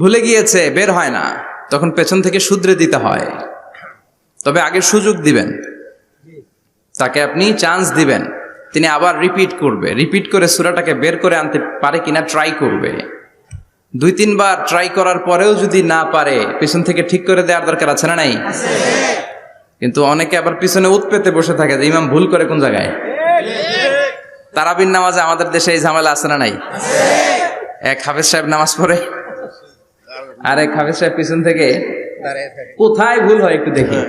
ভুলে গিয়েছে, বের হয় না, তখন পেছন থেকে শুধরে দিতে হয়। তবে আগে সুযোগ দিবেন, তাকে আপনি চান্স দিবেন, তিনি আবার রিপিট করে সূরাটাকে বের করে আনতে পারে কিনা ট্রাই করবে। 2-3 বার ট্রাই করার পরেও যদি না পারে, পেছন থেকে ঠিক করে দেওয়ার দরকার আছে না নাই? কিন্তু অনেকে আবার পিছনে উৎপেতে বসে থাকে যে ইমাম ভুল করে কোন জায়গায়। তারাবির নামাজে আমাদের দেশে এই ঝামেলা আছে না নাই? এক হাফেজ সাহেব নামাজ পড়ে, আর এক হাফেজ সাহেব পিছন থেকে কোথায় ভুল হয় একটু দেখি।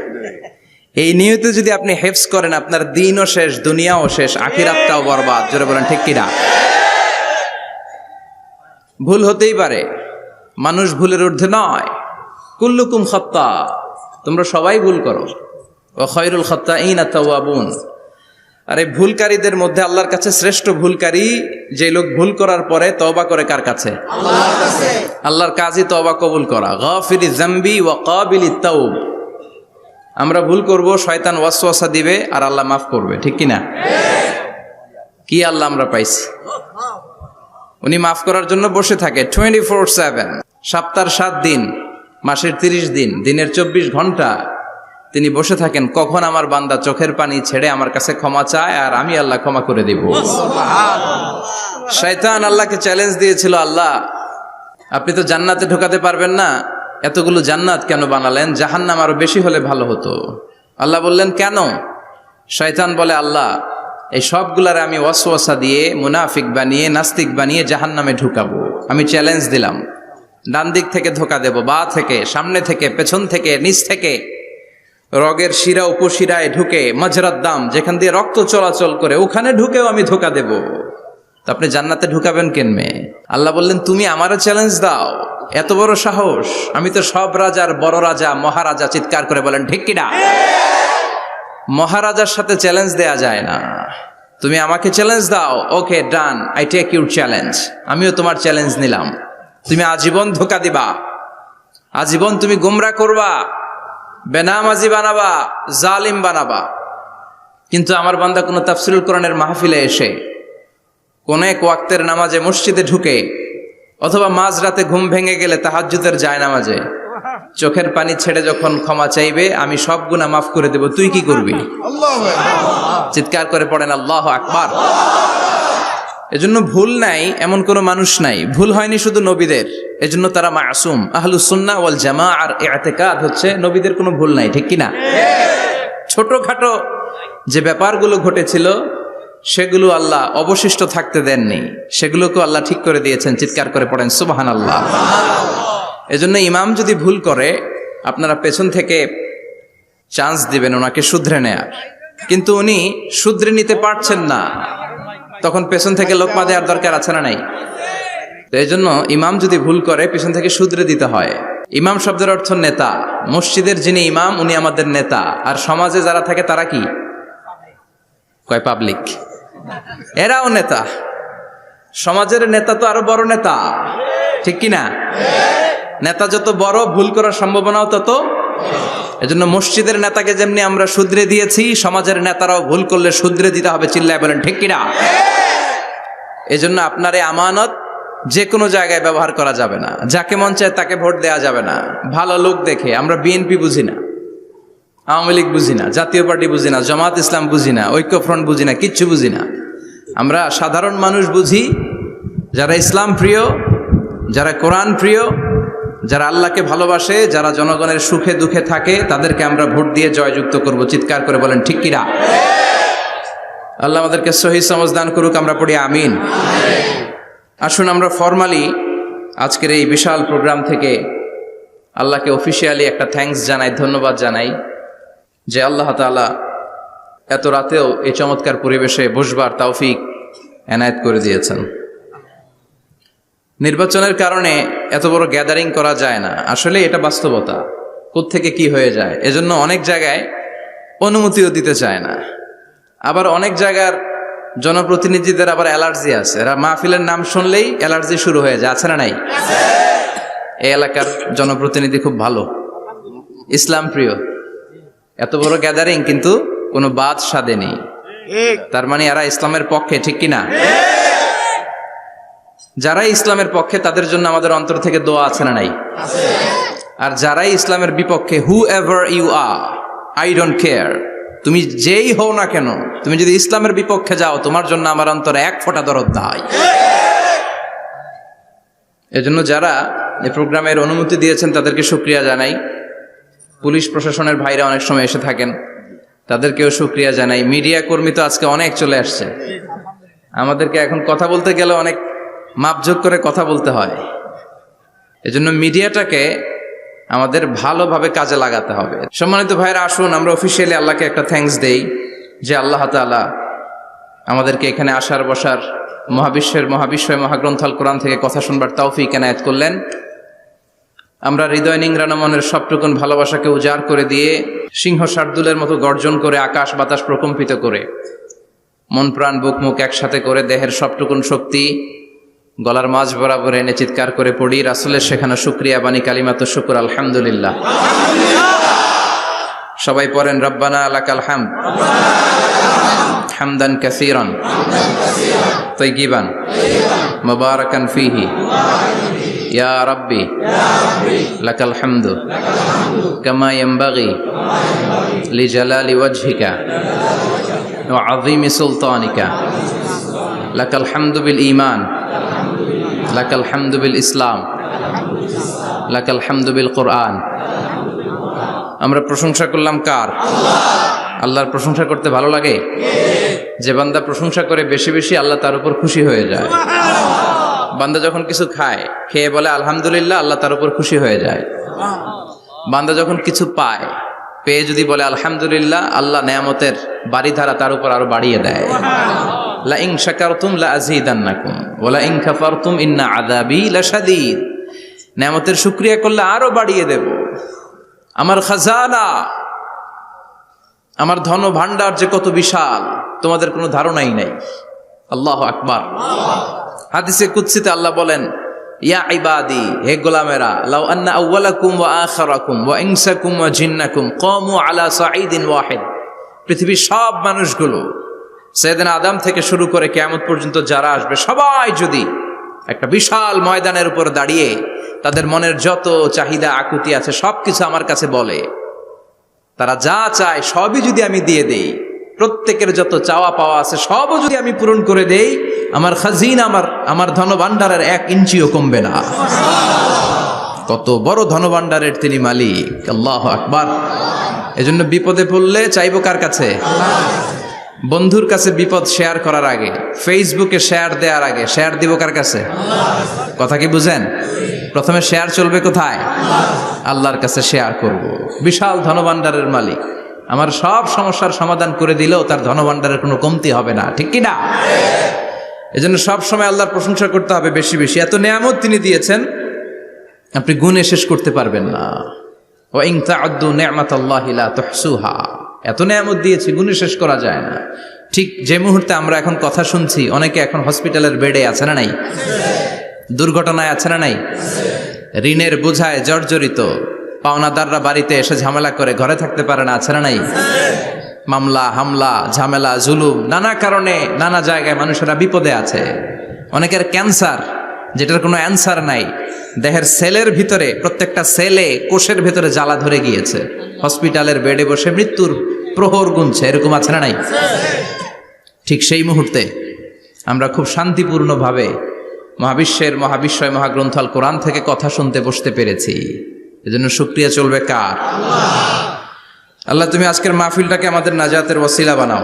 এই নিয়তে যদি আপনি হেফজ করেন, আপনার দিনও শেষ, দুনিয়াও শেষ, আখিরাতটাও বরবাদ। জোরে বলেন ঠিক কিনা? ভুল হতেই পারে, মানুষ ভুলের ঊর্ধ্বে নয়। কুল্লুকুম খাত্তা, তোমরা সবাই ভুল করো। ওয়া খায়রুল খাত্তাইনা তাওয়াবুন। আর এই ভুলকারীদের মধ্যে আল্লাহর কাছে শ্রেষ্ঠ ভুলকারী যে লোক ভুল করার পরে তওবা করে কার কাছে? আল্লাহর কাছে। আল্লাহর কাজই তওবা কবুল করা। গাফিরিজ যামবি ওয়া কাবিলিত তাওব। আমরা ভুল করব, শয়তান ওয়াসওয়াসা দিবে, আর আল্লাহ মাফ করবে, ঠিক কিনা? কি আল্লাহ আমরা পাইছি, উনি মাফ করার জন্য বসে থাকে 24/7, সপ্তাহের 7 দিন, মাসের 30 দিন, দিনের 24 ঘন্টা তিনি বসে থাকেন। কখন আমার বান্দা চোখের পানি ছেড়ে আমার কাছে ক্ষমা চায়, আর আমি আল্লাহ ক্ষমা করে দেব। শয়তান আল্লাহকে চ্যালেঞ্জ দিয়েছিল, আল্লাহ আপনি তো জান্নাতে ঢোকাতে পারবেন না, এতগুলো জান্নাত কেন বানালেন? জাহান্নাম আরো বেশি হলে ভালো হতো। আল্লাহ বললেন কেন? শয়তান বলে, আল্লাহ এই সবগুলারে আমি ওয়াসওয়াসা দিয়ে, মুনাফিক বানিয়ে, নাস্তিক বানিয়ে জাহান্নামে ঢুকাবো। আমি চ্যালেঞ্জ দিলাম, ডান দিক থেকে ধোকা দেব, বা থেকে, সামনে থেকে, পেছন থেকে, নিচ থেকে, রগের শিরা উপশিরায় ঢুকে, মাজরাত দাম যেখান দিয়ে রক্ত চলাচল করে ওখানে ঢুকেও আমি ধোকা দেব। তো আপনি জান্নাতে ঢুকাবেন কেনমে? আল্লাহ বললেন তুমি আমারও চ্যালেঞ্জ দাও, এত বড় সাহস? আমি তো সব রাজার বড় রাজা, মহারাজা। চিৎকার করে বলেন ঠিক কিনা? মহারাজার সাথে চ্যালেঞ্জ দেয়া যায় না। তুমি আমাকে চ্যালেঞ্জ দাও, ওকে ডান, আই টেক ইউর চ্যালেঞ্জ। আমিও তোমার চ্যালেঞ্জ নিলাম। তুমি আজীবন ধোকা দিবা, আজীবন তুমি গুমরা করবা, বেনামাজি বানাবা, জালিম বানাবা। কিন্তু আমার বান্দা কোনো তাফসীরুল কোরআনের মাহফিলে এসে, কোন এক ওয়াক্তের নামাজে মসজিদে ঢুকে, অথবা মাঝরাতে ঘুম ভেঙে গেলে তাহাজ্জুদের জায়নামাজে চোখের পানি ছেড়ে যখন ক্ষমা চাইবে, আমি সব গুনাহ মাফ করে দেব, তুই কি করবি? চিৎকার করে পড়েন আল্লাহু আকবার। এজন্য ভুল নাই এমন কোন মানুষ নাই, ভুল হয়নি শুধু নবীদের, এজন্য তারা মাসুম। আহলুস সুন্নাহ ওয়াল জামাআর ইতিকাদ হচ্ছে নবীদের কোনো ভুল নাই, ঠিক কিনা? ছোটখাটো যে ব্যাপারগুলো ঘটেছিল সেগুলো আল্লাহ অবশিষ্ট থাকতে দেননি, সেগুলোকে আল্লাহ ঠিক করে দিয়েছেন। চিৎকার করে পড়েন সুবহানাল্লাহ। এজন্য ইমাম যদি ভুল করে, আপনারা পেছন থেকে চান্স দিবেন ওনাকে শুধরে নেয়ার। কিন্তু উনি শুধরে নিতে পারছেন না, তখন পেছন থেকে লোকমা দেওয়ার দরকার আছে না নাই? তো এই জন্য ইমাম যদি ভুল করে, পেছন থেকে শুধরে দিতে হয়। ইমাম শব্দের অর্থ নেতা। মসজিদের যিনি ইমাম উনি আমাদের নেতা, আর সমাজে যারা থাকে তারা কি কয়? পাবলিক। এরাও নেতা। সমাজের নেতা তো আরো বড় নেতা, ঠিক কিনা? নেতা যত বড়, ভুল করার সম্ভাবনাও তত। এজন্য মসজিদের নেতাকে যেমনি আমরা শুধরে দিয়েছি, সমাজের নেতারাও ভুল করলে শুধরে দিতে হবে। চিল্লায় বলেন ঠিক কিনা? এজন্য আপনার এই আমানত যে কোনো জায়গায় ব্যবহার করা যাবে না, যাকে মন চায় তাকে ভোট দেওয়া যাবে না। ভালো লোক দেখে, আমরা বিএনপি বুঝি না, আওয়ামী লীগ বুঝি না, জাতীয় পার্টি বুঝি না, জামাত ইসলাম বুঝি না, ঐক্যফ্রন্ট বুঝি না, কিচ্ছু বুঝি না। আমরা সাধারণ মানুষ বুঝি, যারা ইসলাম প্রিয়, যারা কোরআন প্রিয়, যারা আল্লাহকে ভালোবাসে, যারা জনগণের সুখে দুঃখে থাকে, তাদেরকে আমরা ভোট দিয়ে জয়যুক্ত করব। চিৎকার করে বলেন ঠিক কিনা? আল্লাহ আমাদেরকে সহি সমঝ দান করুক, আমরা পড়ি আমিন। আসুন আমরা ফরমালি আজকের এই বিশাল প্রোগ্রাম থেকে আল্লাহকে অফিসিয়ালি একটা থ্যাঙ্কস জানাই, ধন্যবাদ জানাই যে আল্লাহ তাআলা এত রাতেও এই চমৎকার পরিবেশে বসবার তৌফিক এনায়েত করে দিয়েছেন। নির্বাচনের কারণে এত বড় গ্যাদারিং করা যায় না, আসলে এটা বাস্তবতা। কোত্থেকে কি হয়ে যায়, এজন্য অনেক জায়গায় অনুমতিও দিতে চায় না। আবার অনেক জায়গার জনপ্রতিনিধিদের আবার অ্যালার্জি আছে, এরা মাহফিলের নাম শুনলেই অ্যালার্জি শুরু হয়ে যায়, আছে না নাই? এই এলাকার জনপ্রতিনিধি খুব ভালো, ইসলাম প্রিয়, এত বড় গ্যাদারিং কিন্তু কোনো বাদ সাধে নেই, তার মানে এরা ইসলামের পক্ষে, ঠিক কিনা? যারাই ইসলামের পক্ষে তাদের জন্য আমাদের অন্তর থেকে দোয়া আছে না নাই? আর যারাই ইসলামের বিপক্ষে, whoever you are, I don't care, তুমি যেই হও না কেন, তুমি যদি ইসলামের বিপক্ষে যাও, তোমার জন্য আমার অন্তরে এক ফোঁটা দরদ নাই। এজন্য যারা এই প্রোগ্রামের অনুমতি দিয়েছেন তাদেরকে শুকরিয়া জানাই। পুলিশ প্রশাসনের ভাইরা অনেক সময় এসে থাকেন, তাদেরকেও শুকরিয়া জানাই। মিডিয়া কর্মী তো আজকে অনেক চলে আসছে, আমাদেরকে এখন কথা বলতে গেলে অনেক মাপযোগ করে কথা বলতে হয়। এজন্য মিডিয়াটাকে আমাদের ভালোভাবে কাজে লাগাতে হবে। সম্মানিত ভাইরা, আসুন আমরা অফিসিয়ালি আল্লাহকে একটা থ্যাঙ্কস দেই যে আল্লাহ তাআলা আমাদেরকে এখানে আসার বসার, মহাবিশ্বয় মহাগ্রন্থ আল কোরআন থেকে কথা শুনবার তৌফিক এনায়েত করলেন। আমরা হৃদয় নিংড়ানো মনের সবটুকুন ভালোবাসাকে উজাড় করে দিয়ে, সিংহ শার্দুলের মতো গর্জন করে, আকাশ বাতাস প্রকম্পিত করে, মন প্রাণ বুক মুখ একসাথে করে, দেহের সবটুকুন শক্তি গলার মাঝ বরাবর এনে চিৎকার করে পড়ি রাসূলের শেখানো শুকরিয়া বাণী কালিমাত শুকর, আলহামদুলিল্লাহ। সবাই পড়েন, রব্বানা লাকাল হামদ হামদান কাসীরান তাইয়িবান মুবারাকান ফীহি ইয়া রাব্বি লাকাল হামদু কামা ইয়ানবাগি লিজালালি ওয়াজহিকা ওয়া আযীমি সুলতানিকা লাকাল হামদু বিল ঈমান লাকাল হামদু বিল ইসলাম লাকাল হামদু বিল কোরআন। আমরা প্রশংসা করলাম কার? আল্লাহর প্রশংসা করতে ভালো লাগে? যে বান্দা প্রশংসা করে বেশি বেশি, আল্লাহ তার উপর খুশি হয়ে যায়। বান্দা যখন কিছু খায়, খেয়ে বলে আলহামদুলিল্লাহ, আল্লাহ তার উপর খুশি হয়ে যায়। বান্দা যখন কিছু পায়, পেয়ে যদি বলে আলহামদুলিল্লাহ, আল্লাহ নেয়ামতের বাড়িধারা তার উপর আরো বাড়িয়ে দেয়। লা ইন শাকারতুম লা আযীদান্নাকুম ওয়া লা ইন কাফারতুম ইন্না আযাবী লাশাদীদ। নেয়ামতের শুকরিয়া করলে আরো বাড়িয়ে দেব। আমার খাজানা, আমার ধন ভান্ডার যে কত বিশাল, তোমাদের কোনো ধারণাই নাই। আল্লাহু আকবার। হাদিসে কুদসিতে আল্লাহ বলেন, ইয়া ইবাদি, হে গোলামেরা, লাউ আন্না আউওয়ালাকুম ওয়া আখিরাকুম ওয়া ইনসাকুম ওয়া জিন্নাকুম কামু আলা সাঈদিন ওয়াহিদ। পৃথিবীর সব মানুষগুলো, সাইয়েদনা আদম থেকে শুরু করে কিয়ামত পর্যন্ত যারা আসবে, সবাই যদি একটা বিশাল ময়দানের উপর দাঁড়িয়ে তাদের মনের যত চাহিদা আকুতি আছে সবকিছু আমার কাছে বলে, তারা যা চায় সবই যদি আমি দিয়ে দেই, প্রত্যেকের যত চাওয়া পাওয়া আছে সবও যদি আমি পূরণ করে দেই, আমার খাজিনা, আমার ধনভাণ্ডারের 1 ইঞ্চিও কমবে না। কত বড় ধনভাণ্ডারের তিনি মালিক। আল্লাহু আকবার। এজন্য বিপদে পড়লে চাইবো কার কাছে? বন্ধুর কাছে বিপদ শেয়ার করার আগে, ফেসবুকে শেয়ার দেওয়ার আগে শেয়ার দিব কার কাছে? কথা কি বুঝেন? প্রথমে শেয়ার চলবে কোথায়? আল্লাহর কাছে শেয়ার করব। বিশাল ধনভাণ্ডারের মালিক আমার সব সমস্যার সমাধান করে দিলেও তার ধনভাণ্ডারের কোনো কমতি হবে না, ঠিক কি না? এজন্য সব সময় আল্লাহর প্রশংসা করতে হবে বেশি বেশি। এত নেয়ামত তিনি দিয়েছেন, আপনি গুণে শেষ করতে পারবেন না। ওয়া ইন তা'উদ্দু নি'মাতাল্লাহি লা তুহসুহা। এত নেয়ামত দিয়েছি, গুণে শেষ করা যায় না। ঠিক যে মুহূর্তে আমরা এখন কথা শুনছি, অনেকে এখন হসপিটালের বেডে আছে না নাই? দুর্ঘটনায় আছে না নাই? ঋণের বোঝায় জর্জরিত, পাওনাদাররা বাড়িতে এসে ঝামেলা করে ঘরে থাকতে পারে না, আছে না নাই? মামলা হামলা ঝামেলা জুলুম, নানা কারণে নানা জায়গায় মানুষেরা বিপদে আছে। অনেকের ক্যান্সার, যেটার কোনো অ্যান্সার নাই, দেহের সেলের ভিতরে, প্রত্যেকটা সেলে কোষের ভিতরে জ্বালা ধরে গিয়েছে, হসপিটালের বেডে বসে মৃত্যুর প্রহর গুনছে, এরকম আছে না নাই? ঠিক সেই মুহূর্তে আমরা খুব শান্তিপূর্ণভাবে মহাবিশ্বয় মহাগ্রন্থ আল কোরআন থেকে কথা শুনতে বসতে পেরেছি। এজন্য শুকরিয়া চলবে কার? আল্লাহ, তুমি আজকের মাহফিলটাকে আমাদের নাজাতের ওসিলা বানাও।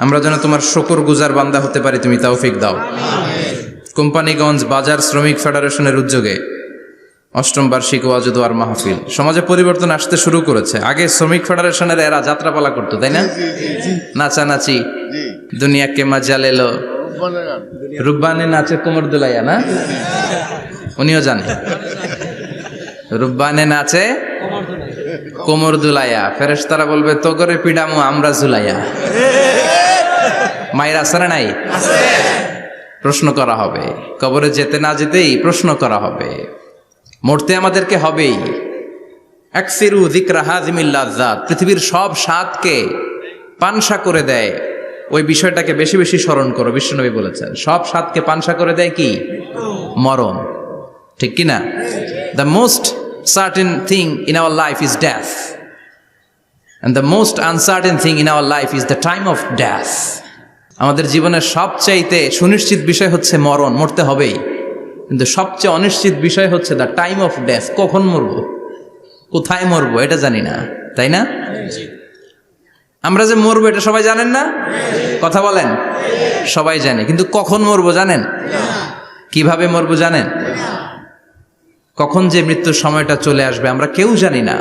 আমরা যেন তোমার শুকর গুজার বান্দা হতে পারি, তুমি তৌফিক দাও। কোম্পানিগঞ্জ বাজার শ্রমিক ফেডারেশনের উদ্যোগে ৮ম বার্ষিক ওয়াজ ও দোয়ার মাহফিল। সমাজে পরিবর্তন আসতে শুরু করেছে। আগে শ্রমিক ফেডারেশনের এরা যাত্রাপালা করতো, তাই না? নাচানাচি, দুনিয়াকে মজা লেলো, রুব্বানে নাচে কোমর দুলাইয়া, না? উনিও জানে রুব্বানে নাচে কোমর দুলাইয়া। ফেরেশতারা বলবে, তো করে পিডামু আমরা জুলাইয়া। মায়ের আসরে নাই? প্রশ্ন করা হবে। কবরে যেতে না যেতেই প্রশ্ন করা হবে। মরতে আমাদেরকে হবেই। আকসিরু যিকরা হাযিমিল লাযযাত। পৃথিবীর সব স্বাদকে পানসা করে দেয় ওই বিষয়টাকে বেশি বেশি স্মরণ করো। বিশ্বনবী বলেছেন সব স্বাদকে পানসা করে দেয় কি? মরণ। ঠিক কি না? The most certain thing in our life is death, and the most uncertain thing in our life is the time of death. আমাদের জীবনের সবচাইতে সুনিশ্চিত বিষয় হচ্ছে মরণ, মরতে হবেই, কিন্তু সবচেয়ে অনিশ্চিত বিষয় হচ্ছে দ্য টাইম অফ ডেথ। কখন মরবো, কোথায় মরবো এটা জানি না, তাই না? আমরা যে মরবো এটা সবাই জানেন না? কথা বলেন। সবাই জানে, কিন্তু কখন মরবো জানেন? কিভাবে মরবো জানেন? কখন যে মৃত্যুর সময়টা চলে আসবে আমরা কেউ জানি না।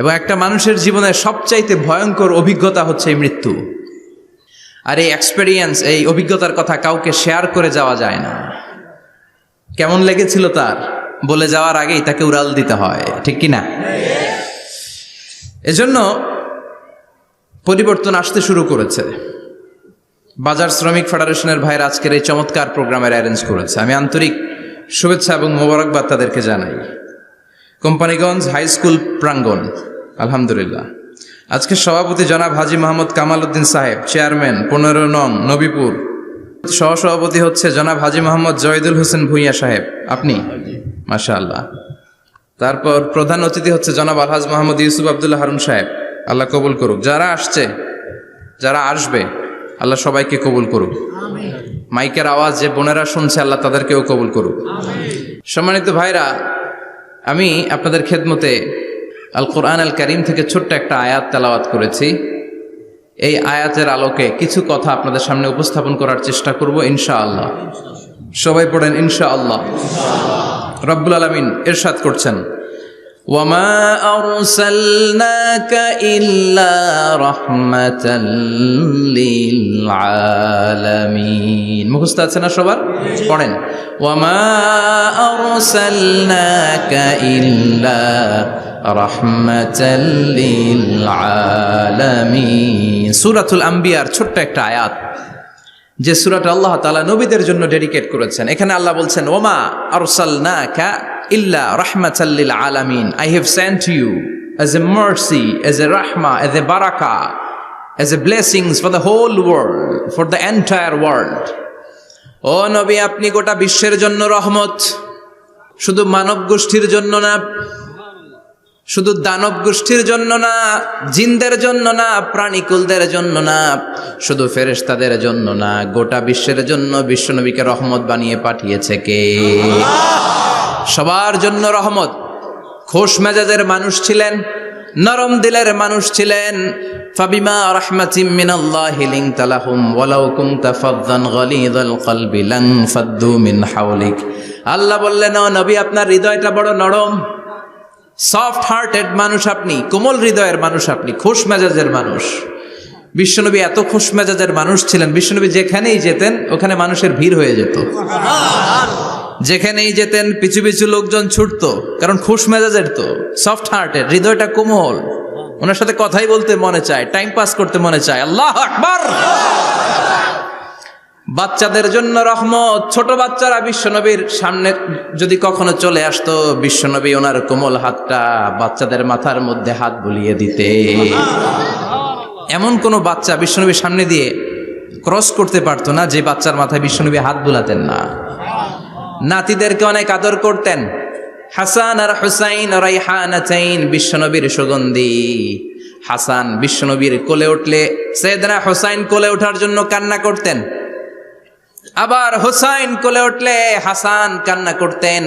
এবং একটা মানুষের জীবনের সবচাইতে ভয়ঙ্কর অভিজ্ঞতা হচ্ছে এই মৃত্যু। আর এই এক্সপেরিয়েন্স, এই অভিজ্ঞতার কথা কাউকে শেয়ার করে যাওয়া যায় না। কেমন লেগেছিল তার বলে যাওয়ার আগেই তাকে উড়াল দিতে হয়, ঠিক কি না? এজন্য পরিবর্তন আসতে শুরু করেছে। বাজার শ্রমিক ফেডারেশনের ভাইয়ের আজকের এই চমৎকার প্রোগ্রামের অ্যারেঞ্জ করেছে, আমি আন্তরিক শুভেচ্ছা এবং মোবারকবাদ তাদেরকে জানাই। কোম্পানিগঞ্জ হাই স্কুল প্রাঙ্গণ, আলহামদুলিল্লাহ। আজকে সভাপতি জনাব হাজী মোহাম্মদ কামাল উদ্দিন সাহেব, চেয়ারম্যান 15 নং নবীপুর। সহসভাপতি হচ্ছে জনাব হাজী মোহাম্মদ জয়দুল হোসেন ভুঁইয়া সাহেব, আপনি, মাশাআল্লাহ। তারপর প্রধান অতিথি হচ্ছে জনাব আলহাজ মোহাম্মদ ইউসুফ আব্দুল্লাহ হারুন সাহেব, আল্লাহ কবুল করুক। যারা আসছে, যারা আসবে, আল্লাহ সবাইকে কবুল করুক। মাইকের আওয়াজ যে বোনেরা শুনছে, আল্লাহ তাদেরকেও কবুল করুক। সম্মানিত ভাইরা, আমি আপনাদের খেদমতে আল কোরআন আল কারীম থেকে ছোট্ট একটা আয়াত তেলাওয়াত করেছি। এই আয়াতের আলোকে কিছু কথা আপনাদের সামনে উপস্থাপন করার চেষ্টা করব ইনশাআল্লাহ। সবাই পড়েন ইনশাআল্লাহ। রব্বুল আলামিন ইরশাদ করছেন, ওয়ামা আরসালনাকা ইল্লা রাহমাতাল লিল আলামিন। মুখস্থ আছে না সবার? পড়েন, ওয়ামা আরসালনাকা ইল্লা রাহমাতাল লিল আলামিন। সূরাতুল আম্বিয়ার ছোট্ট একটা আয়াত, যে সূরাটা আল্লাহ তাআলা নবীদের জন্য ডেডিকেট করেছেন। এখানে আল্লাহ বলছেন, ওমা আরসালনাকা ইল্লা রাহমাতাল লিল আলামিন, I have sent you as a mercy, as a rahmah, as a barakah, as a blessings for the whole world, for the entire world. ও নবী, আপনি গোটা বিশ্বের জন্য রহমত, শুধু মানব গোষ্ঠীর জন্য না, শুধু দানব গোষ্ঠীর জন্য না, জিনদের জন্য না, প্রাণীকুলদের জন্য না, শুধু ফেরেশতাদের জন্য না, গোটা বিশ্বের জন্য বিশ্বনবীকে রহমত বানিয়ে পাঠিয়েছে কে? সবার জন্য রহমত। খোশ মেজাজের মানুষ ছিলেন, নরম দিলের মানুষ ছিলেন। ফাবিমা রাহমাতিম মিনাল্লাহি লিনতা লাহুম ওয়ালাউ কুনতা ফাযযান গালিযাল কলবি লান ফাদ্দু মিন হাওলিক। আল্লাহ বললেন, ও নবী, আপনার হৃদয়টা বড় নরম, সফট হার্টেড মানুষ আপনি, কোমল হৃদয়ের মানুষ আপনি, খোশ মেজাজের মানুষ। বিশ্বনবী এত খোশ মেজাজের মানুষ ছিলেন, বিশ্বনবী যেখানেই যেতেন ওখানে মানুষের ভিড় হয়ে যেত। যেখানেই যেতেন পিছু পিছু লোকজন ছুটতো, কারণ খোশ মেজাজের তো, সফট হার্টেড, হৃদয়টা কোমল, ওনার সাথে কথাই বলতে মনে চায়, টাইম পাস করতে মনে চায়। আল্লাহু আকবার। বাচ্চাদের জন্য রহমত। ছোট বাচ্চারা বিশ্বনবীর সামনে যদি কখনো চলে আসতো, বিশ্বনবী ওনার কোমল হাতটা বাচ্চাদের মাথার মধ্যে হাত বুলিয়ে দিতে। এমন কোনো বাচ্চা বিশ্বনবীর সামনে দিয়ে ক্রস করতে পারতো না যে বাচ্চার মাথায় বিশ্বনবী হাত বুলাতেন না। নাতিদেরকে অনেক আদর করতেন। হাসান আর হুসাইন রাইহানাতাইন, বিশ্বনবীর সুগন্ধি। হাসান বিশ্বনবীর কোলে উঠলে সাইয়েদনা হুসাইন কোলে ওঠার জন্য কান্না করতেন, আবার হুসাইন কোলে উঠলে হাসান কান্না করতেন।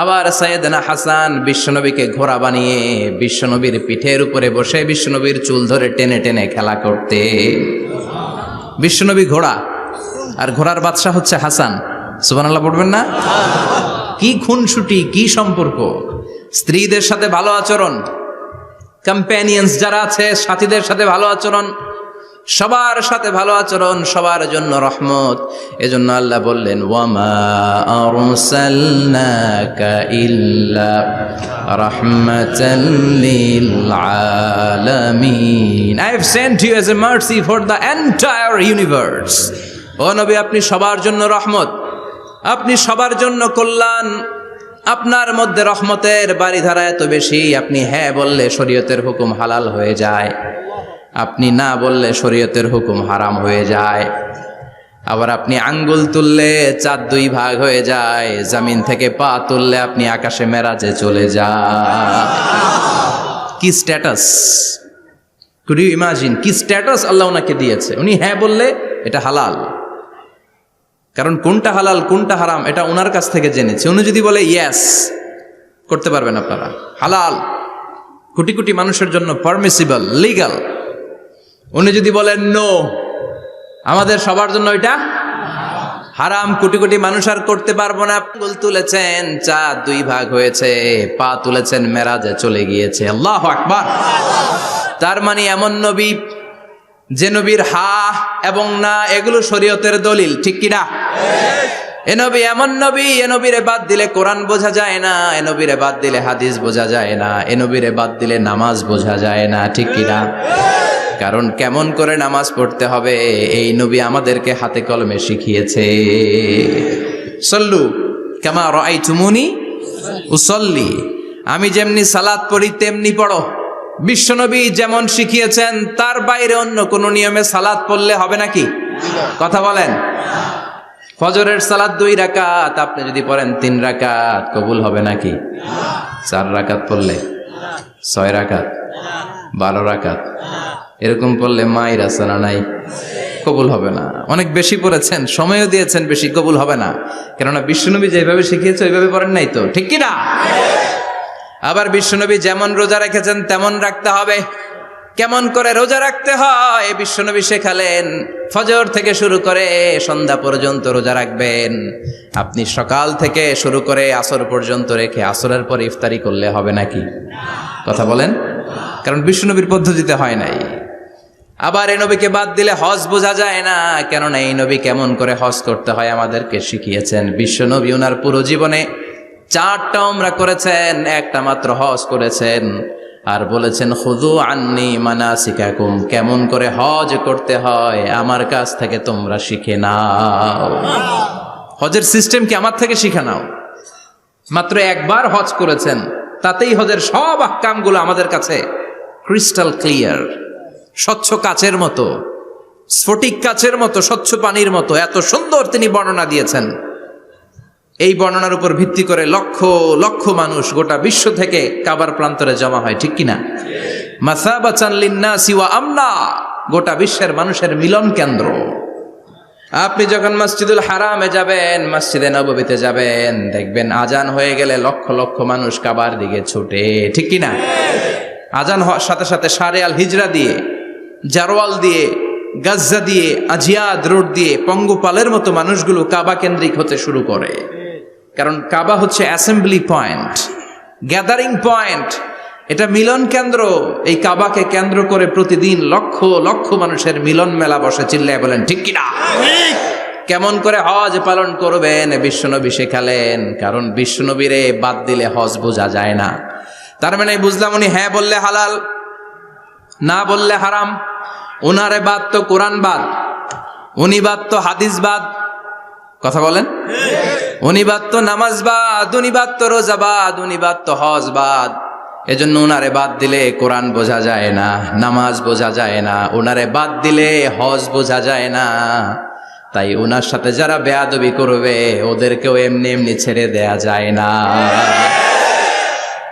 আবার সাইয়েদনা হাসান বিশ্বনবীকে ঘোড়া বানিয়ে বিশ্বনবীর পিঠের উপরে বসে বিশ্বনবীর চুল ধরে টেনে টেনে খেলা করতে। বিশ্বনবী ঘোড়া, আর ঘোড়ার বাদশা হচ্ছে হাসান। সুবহানাল্লাহ পড়বেন না? কি খুনসুটি, কি সম্পর্ক! স্ত্রীদের সাথে ভালো আচরণ, কম্প্যানিয়ন্স যারা আছে সাথীদের সাথে ভালো আচরণ, সবার সাথে ভালো আচরণ, সবার জন্য রহমত। এজন্য আল্লাহ বললেন, ওয়ামা আরসালনাকা ইল্লা রাহমাতাল লিল আলামিন, I have sent you as a mercy for the entire universe. ও নবী, আপনি সবার জন্য রহমত, আপনি সবার জন্য কল্যাণ। আপনার মধ্যে রহমতের বাড়িধারা এত বেশি, আপনি হ্যাঁ বললে শরীয়তের হুকুম হালাল হয়ে যায়। আপনি না বললে শরীয়তের হুকুম হারাম হয়ে যায়। আবার আপনি আঙ্গুল তুললে চাঁদ 2 ভাগ হয়ে যায়, জমিন থেকে পা তুললে আপনি আকাশে মেরাজে চলে যান। কি স্ট্যাটাস, কুড ইউ ইমাজিন কি স্ট্যাটাস আল্লাহ ওনাকে দিয়েছে। উনি হ্যাঁ বললে এটা হালাল, কারণ কোনটা হালাল কোনটা হারাম এটা ওনার কাছ থেকে জেনেছে। উনি যদি বলে ইয়েস, করতে পারবেন আপনারা, হালাল, কোটি কোটি মানুষের জন্য পারমিসিবল, লিগ্যাল। উনি যদি বলেন নো, আমাদের সবার জন্য এটা হারাম, কোটি কোটি মানুষ আর করতে পারবো না। আঙ্গুল তুলেছেন চাঁদ 2 ভাগ হয়েছে, পা তুলেছেন মেরাজে চলে গিয়েছে। আল্লাহু আকবার। তার মানে এমন নবী যে নবীর হা এবং না এগুলো শরীয়তের দলিল, ঠিক কিনা? এ নবী এমন নবী, এ নবীরে বাদ দিলে কোরআন বোঝা যায় না, এ নবীরে বাদ দিলে হাদিস বোঝা যায় না, এ নবীরে বাদ দিলে নামাজ বোঝা যায় না, ঠিক কিনা? কারণ কেমন করে নামাজ পড়তে হবে এই নবী আমাদেরকে হাতে কলমে শিখিয়েছে। সল্লু কামা রাআইতুমুনি উসাল্লি, আমি যেমনি সালাত পড়ি তেমনি পড়ো। বিশ্বনবী যেমন শিখিয়েছেন তার বাইরে অন্য কোন নিয়মে সালাত পড়লে হবে নাকি? কথা বলেন। ফজরের সালাত 2 রাকাত, আপনি যদি পড়েন 3 রাকাত, কবুল হবে নাকি? 4 রাকাত পড়লে, 6 রাকাত, 12 রাকাত এরকম পড়লে মায়ের আসানা নাই, কবুল হবে না। অনেক বেশি পড়েছেন, সময়ও দিয়েছেন বেশি, কবুল হবে না। কেননা বিশ্বনবী যেভাবে শিখিয়েছে ওইভাবে পড়েন নাই তো, ঠিক কিনা? আবার বিশ্বনবী যেমন রোজা রেখেছেন তেমন রাখতে হবে। কেমন করে রোজা রাখতে হয় বিশ্বনবী শেখালেন। ফজর থেকে শুরু করে সন্ধ্যা পর্যন্ত রোজা রাখবেন। আপনি সকাল থেকে শুরু করে আসর পর্যন্ত রেখে আসরের পর ইফতারি করলে হবে নাকি? কথা বলেন। কারণ বিশ্বনবীর পদ্ধতিতে হয় নাই। আবার এই নবীকে বাদ দিলে হজ বোঝা যায় না, কেননা এই নবী কেমন করে হজ করতে হয় আমাদেরকে শিখিয়েছেন। বিশ্বনবী ওনার পুরো জীবনে 4টা উমরা করেছেন, একটা মাত্র হজ করেছেন। আর বলেছেন খুযু আন্নী মানাসিকাকুম, কেমন করে হজ করতে হয় আমার কাছ থেকে তোমরা শিখে নাও। হজের সিস্টেম কি আমার থেকে শিখে নাও। মাত্র একবার হজ করেছেন, তাতেই হজের সব আহকামগুলো আমাদের কাছে ক্রিস্টাল ক্লিয়ার, স্বচ্ছ কাচের মতো, স্ফটিক কাচের মতো, স্বচ্ছ পানির মতো এত সুন্দর তিনি বর্ণনা দিয়েছেন। এই বর্ণনার উপর ভিত্তি করে লক্ষ লক্ষ মানুষ গোটা বিশ্ব থেকে কাবার প্রান্তরে জমা হয়, ঠিক কিনা? মাসাবাতান লিন্নাসি ওয়া আমনা, গোটা বিশ্বের মানুষের মিলন কেন্দ্র। আপনি যখন মসজিদুল হারামে যাবেন, মসজিদে নববীতে যাবেন, দেখবেন আজান হয়ে গেলে লক্ষ লক্ষ মানুষ কাবার দিকে ছুটে, ঠিক কিনা? আজান হওয়ার সাথে সাথে সারে আল হিজরা দিয়ে, জারওয়াল দিয়ে, গাজ্জা দিয়ে, আজিয়াদ রোড দিয়ে পঙ্গপালের মতো মানুষগুলো কাবা কেন্দ্রিক হতে শুরু করে। কারণ কাবা হচ্ছে অ্যাসেম্বলি পয়েন্ট, গ্যাদারিং পয়েন্ট, এটা মিলন কেন্দ্র। এই কাবাকে কেন্দ্র করে প্রতিদিন লক্ষ লক্ষ মানুষের মিলন মেলা বসে। চিল্লায় বলেন ঠিক কিনা? কেমন করে হজ পালন করবেন বিশ্বনবী শেখালেন। কারণ বিশ্বনবীরে বাদ দিলে হজ বোঝা যায় না। তার মানে বুঝলাম উনি হ্যাঁ বললে হালাল, না বললে হারাম। উনারে বাদ তো কোরআন বাদ, উনি বাদ তো হাদিস বাদ। কথা বলেন। উনি বাদ তো নামাজ বাদ, উনি বাদ তো রোজা বাদ, উনি বাদ তো হজ বাদ। এজন্য উনারে বাদ দিলে কোরআন বোঝা যায় না, নামাজ বোঝা যায় না, উনারে বাদ দিলে হজ বোঝা যায় না। তাই উনার সাথে যারা বেয়াদবি করবে ওদেরকেও এমনি এমনি ছেড়ে দেয়া যায় না।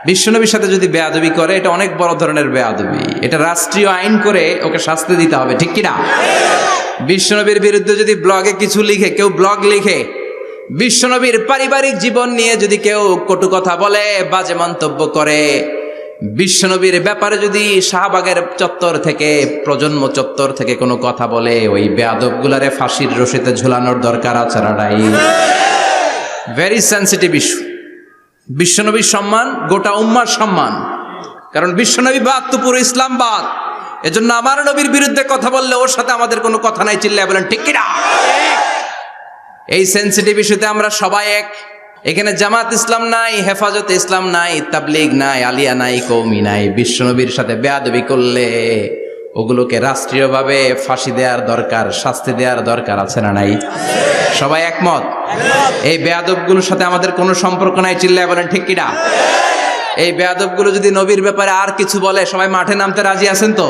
বিশ্বনবীর সাথে যদি বেয়াদবি করে এটা অনেক বড় ধরনের বেয়াদবি, এটা রাষ্ট্রীয় আইন করে ওকে শাস্তি দিতে হবে, ঠিক কিনা? বিশ্বনবীর বিরুদ্ধে যদি ব্লগে কিছু লিখে, কেউ ব্লগ লিখে, বিশ্বনবীর পারিবারিক জীবন নিয়ে যদি কেউ কটু কথা বলে, বাজে মন্তব্য করে, বিশ্বনবীর ব্যাপারে যদি শাহবাগের চত্বর থেকে, প্রজন্ম চত্বর থেকে কোনো কথা বলে, ওই বেয়াদবগুলারে ফাঁসির রশিতে ঝুলানোর দরকার আছে না নাই? Very sensitive issue. বিশ্বনবীর সম্মান গোটা উম্মার সম্মান। কারণ বিশ্বনবী বাদ তো পুরো ইসলাম বাদ। এজন্য আমার নবীর বিরুদ্ধে কথা বললে ওর সাথে আমাদের কোনো কথা নাই। চিল্লায় বলেন ঠিক কিনা? এই সেন্সিটিভ ইস্যুতে আমরা সবাই এক। এখানে জামাত ইসলাম নাই, হেফাজতে ইসলাম নাই, তাবলীগ নাই, আলিয়া নাই, কওমি নাই। বিশ্বনবীর সাথে বেয়াদবি করলে ওগুলোকে রাষ্ট্রীয়ভাবে ফাঁসি দেওয়ার দরকার, শাস্তি দেওয়ার দরকার আছে না নাই? সবাই একমত? এই বেয়াদবগুলোর সাথে আমাদের কোনো সম্পর্ক নাই। চিল্লায় বলেন ঠিক কিনা? এই বেয়াদবগুলো যদি নবীর ব্যাপারে আর কিছু বলে সবাই মাঠে নামতে রাজি আছেন তো?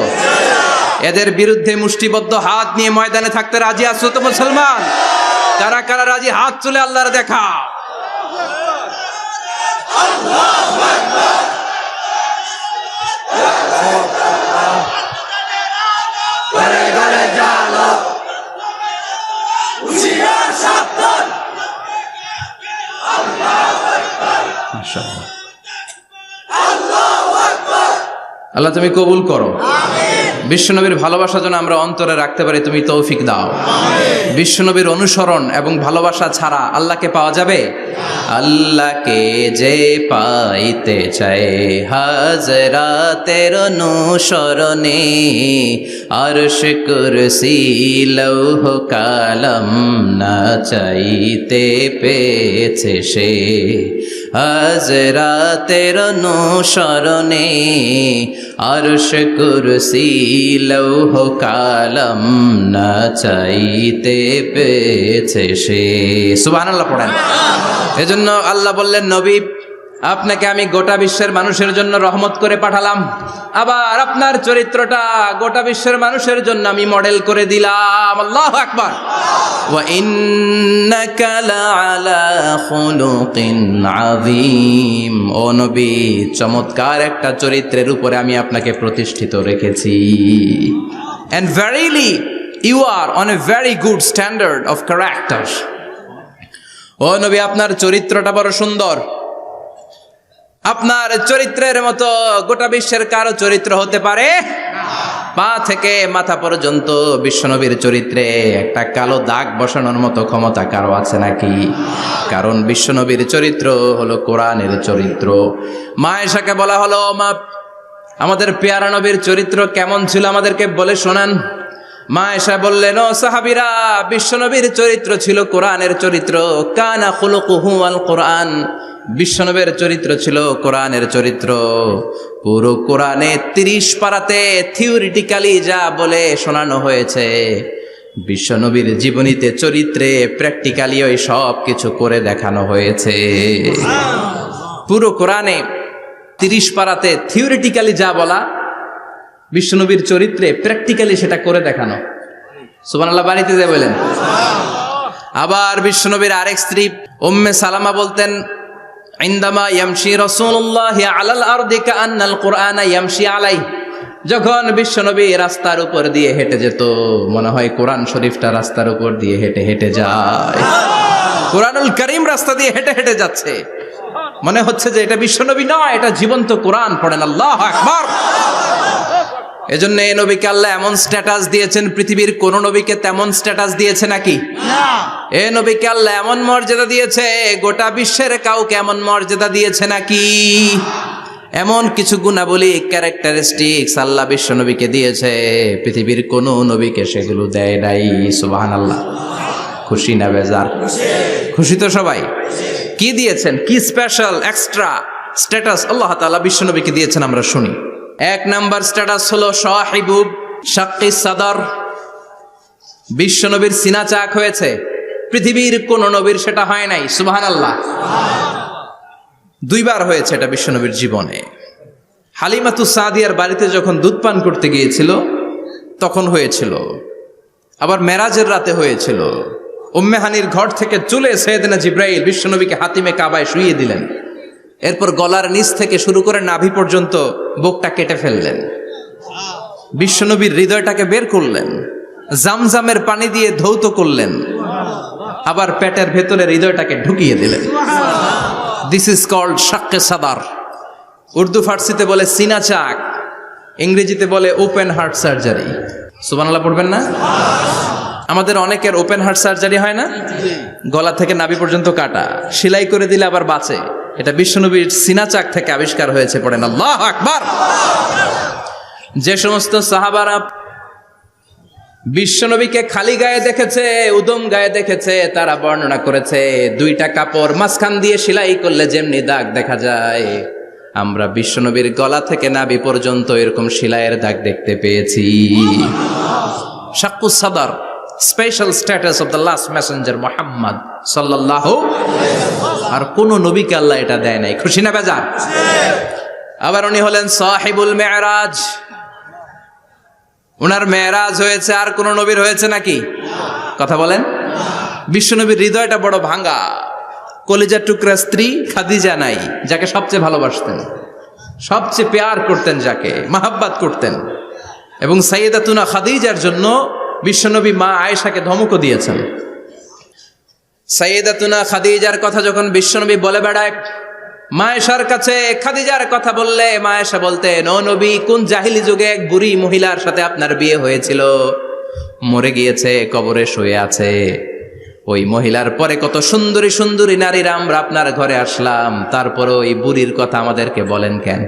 এদের বিরুদ্ধে মুষ্টিবদ্ধ হাত নিয়ে ময়দানে থাকতে রাজি আছো তো মুসলমান? কারা কারা রাজি হাত তুলে আল্লাহর দেখা। আল্লাহ তুমি কবুল করো। বিশ্বনবীর ভালোবাসা যেন আমরা অন্তরে রাখতে পারি, তুমি তৌফিক দাও। বিশ্বনবীর অনুসরণ এবং ভালোবাসা ছাড়া আল্লাহকে পাওয়া যাবে? আল্লাহকে যে পাইতে চায় হাজরাতের অনুসরণে, আরশ কুরসি লৌহ কালাম না চাইতে পেয়েছে সে। হাজরাতের অনুসরণে আরশ কুরসি লৌহ কালাম না চাইতে পেয়েছে সে। সুবহানাল্লাহ পড়েন। এজন্য আল্লাহ বললেন, নবী আপনাকে আমি গোটা বিশ্বের মানুষের জন্য রহমত করে পাঠালাম, আবার আপনার চরিত্রটা গোটা বিশ্বের মানুষের জন্য আমি মডেল করে দিলাম। আল্লাহু আকবার। ওয়া ইন্নাকা লাআলা খুলুকিন আযীম। ও নবী, চমৎকার একটা চরিত্রের উপরে আমি আপনাকে প্রতিষ্ঠিত রেখেছি। And verily you are on a very good standard of character. ও নবী, আপনার চরিত্রটা বড় সুন্দর। আপনার চরিত্রের মতো গোটা বিশ্বের কারো চরিত্র হতে পারে? পা থেকে মাথা পর্যন্ত বিশ্বনবীর চরিত্রে একটা কালো দাগ বসানোর মতো ক্ষমতা কারো আছে নাকি? কারণ বিশ্বনবীর চরিত্র হলো কোরআনের চরিত্র। মা আয়েশাকে বলা হলো, মা আমাদের পেয়ারা নবীর চরিত্র কেমন ছিল আমাদেরকে বলে শোনান। মা আয়েশা বললেন, ও সাহাবীরা, বিশ্বনবীর চরিত্র ছিল কোরআনের চরিত্র। কানা খুলুকুহু আল কোরআন। বিশ্বনবীর চরিত্র ছিল কোরআনের চরিত্র। পুরো কোরআনে 30 পারাতে থিওরিটিক্যালি যা বলে শোনানো হয়েছে, বিশ্বনবীর জীবনীতে চরিত্রে প্র্যাকটিক্যালি ওই সব কিছু করে দেখানো হয়েছে। পুরো কোরআনে 30 পারাতে থিওরিটিক্যালি যা বলা, বিশ্বনবীর চরিত্রে প্র্যাকটিক্যালি সেটা করে দেখানো। সুবহানাল্লাহ বাড়িতে যে বলেন। আবার বিশ্বনবীর আরেক স্ত্রী উম্মে সালামা বলতেন, ইনদামা ইয়ামশি রাসূলুল্লাহি আলাল আরদি কাআন্নাল কুরআনা ইয়ামশি আলাইহি। যখন বিশ্বনবী রাস্তার উপর দিয়ে হেঁটে যেত, মনে হয় কোরআন শরীফটা রাস্তার উপর দিয়ে হেঁটে হেঁটে যায়। কোরআনুল কারীম রাস্তা দিয়ে হেঁটে হেঁটে যাচ্ছে, মনে হচ্ছে যে এটা বিশ্বনবী নয়, এটা জীবন্ত কোরআন। পড়েন আল্লাহু আকবার। এজন্য এই নবীকে আল্লাহ এমন স্ট্যাটাস দিয়েছেন, পৃথিবীর কোন নবীকে তেমন স্ট্যাটাস দিয়েছে নাকি? এ নবীকে আল্লাহ এমন মর্যাদা দিয়েছে, গোটা বিশ্বের কাউকে এমন মর্যাদা দিয়েছে নাকি? এমন কিছু গুণাবলী, ক্যারেক্টারিস্টিক্স আল্লাহ বিশ্ব নবীকে দিয়েছে, পৃথিবীর কোন নবীকে সেগুলো দেয় নাই। সুবহানাল্লাহ। খুশি না বেজার? খুশি তো সবাই। কি দিয়েছেন, কি স্পেশাল এক্সট্রা স্ট্যাটাস আল্লাহ তাআলা বিশ্ব নবীকে দিয়েছেন আমরা শুনি। এক নাম্বার স্ট্যাটাস হলো সাহিবু শাক্কি সাদর। বিশ্ব নবীর সিনা চাক হয়েছে, পৃথিবীর কোন নবীর সেটা হয় নাই। সুবহানাল্লাহ। 2 বার হয়েছে এটা বিশ্ব নবীর জীবনে। হালিমাতু সাদিয়ার বাড়িতে যখন দুধ পান করতে গিয়েছিল তখন হয়েছিল, আবার মেরাজের রাতে হয়েছিল। উম্মে হানির ঘর থেকে চলে সাইয়েদনা জিবরাইল বিশ্ব নবীকে হাতিমে কাবায় শুইয়ে দিলেন। এরপর গলার নিচ থেকে শুরু করে নাভি পর্যন্ত বুকটা কেটে ফেললেন, বিশ্বনবীর হৃদয়টাকে বের করলেন, জামজামের পানি দিয়ে ধৌত করলেন, আবার পেটের ভেতরে হৃদয়টাকে ঢুকিয়ে দিলেন। দিস ইজ কল্ড শাক্কে সাদার। উর্দু ফার্সিতে বলে সিনা চাক, ইংরেজিতে বলে ওপেন হার্ট সার্জারি। সুবহানাল্লাহ পড়বেন না? আমাদের অনেকের ওপেন হার্ট সার্জারি হয় না, গলা থেকে নাভি পর্যন্ত কাটা, সেলাই করে দিলে আবার বাঁচে। এটা বিশ্বনবীর সিনা চাক থেকে আবিষ্কার হয়েছে। পড়েন আল্লাহু আকবার। যে সমস্ত সাহাবারা বিশ্বনবীকে খালি গায়ে দেখেছে, উদম গায়ে দেখেছে, তারা বর্ণনা করেছে 2টা কাপড় মাঝখান দিয়ে সেলাই করলে যেমনি দাগ দেখা যায়, আমরা বিশ্বনবীর গলা থেকে নাভি পর্যন্ত এরকম সেলাইয়ের দাগ দেখতে পেয়েছি। শাক্কুস সাদর, special status of the last Messenger Muhammad সাল্লাল্লাহু। আর কোন নবীকে আল্লাহ এটা দেয় নাই। খুশি না বেজার? আবার উনি হলেন সাহিবুল মেরাজ। ওনার মেরাজ হয়েছে, আর কোন নবীর হয়েছে নাকি? কথা বলেন। বিশ্বনবীর হৃদয়টা বড় ভাঙা, কলিজার টুকরা স্ত্রী খাদিজা নাই, যাকে সবচেয়ে ভালোবাসতেন, সবচেয়ে প্যার করতেন, যাকে মাহাব্বাত করতেন। এবং সাইয়েদাতুনা খাদিজার জন্য বিশ্বনবী মা আয়েশাকে ধমকও দিয়েছেন। সাইয়েদাতুনা খাদিজার কথা যখন বিশ্বনবী বলে বেড়ায় মা আয়েশার কাছে, খাদিজার কথা বললে মা আয়েশা বলতেন, ও নবী, কোন জাহিলি যুগে এক বুড়ি মহিলার সাথে আপনার বিয়ে হয়েছিল, মরে গিয়েছে, কবরে শুয়ে আছে। ওই মহিলার পরে কত সুন্দরী সুন্দরী নারীরা আমরা আপনার ঘরে আসলাম, তারপরে ওই বুড়ির কথা আমাদেরকে বলেন কেন?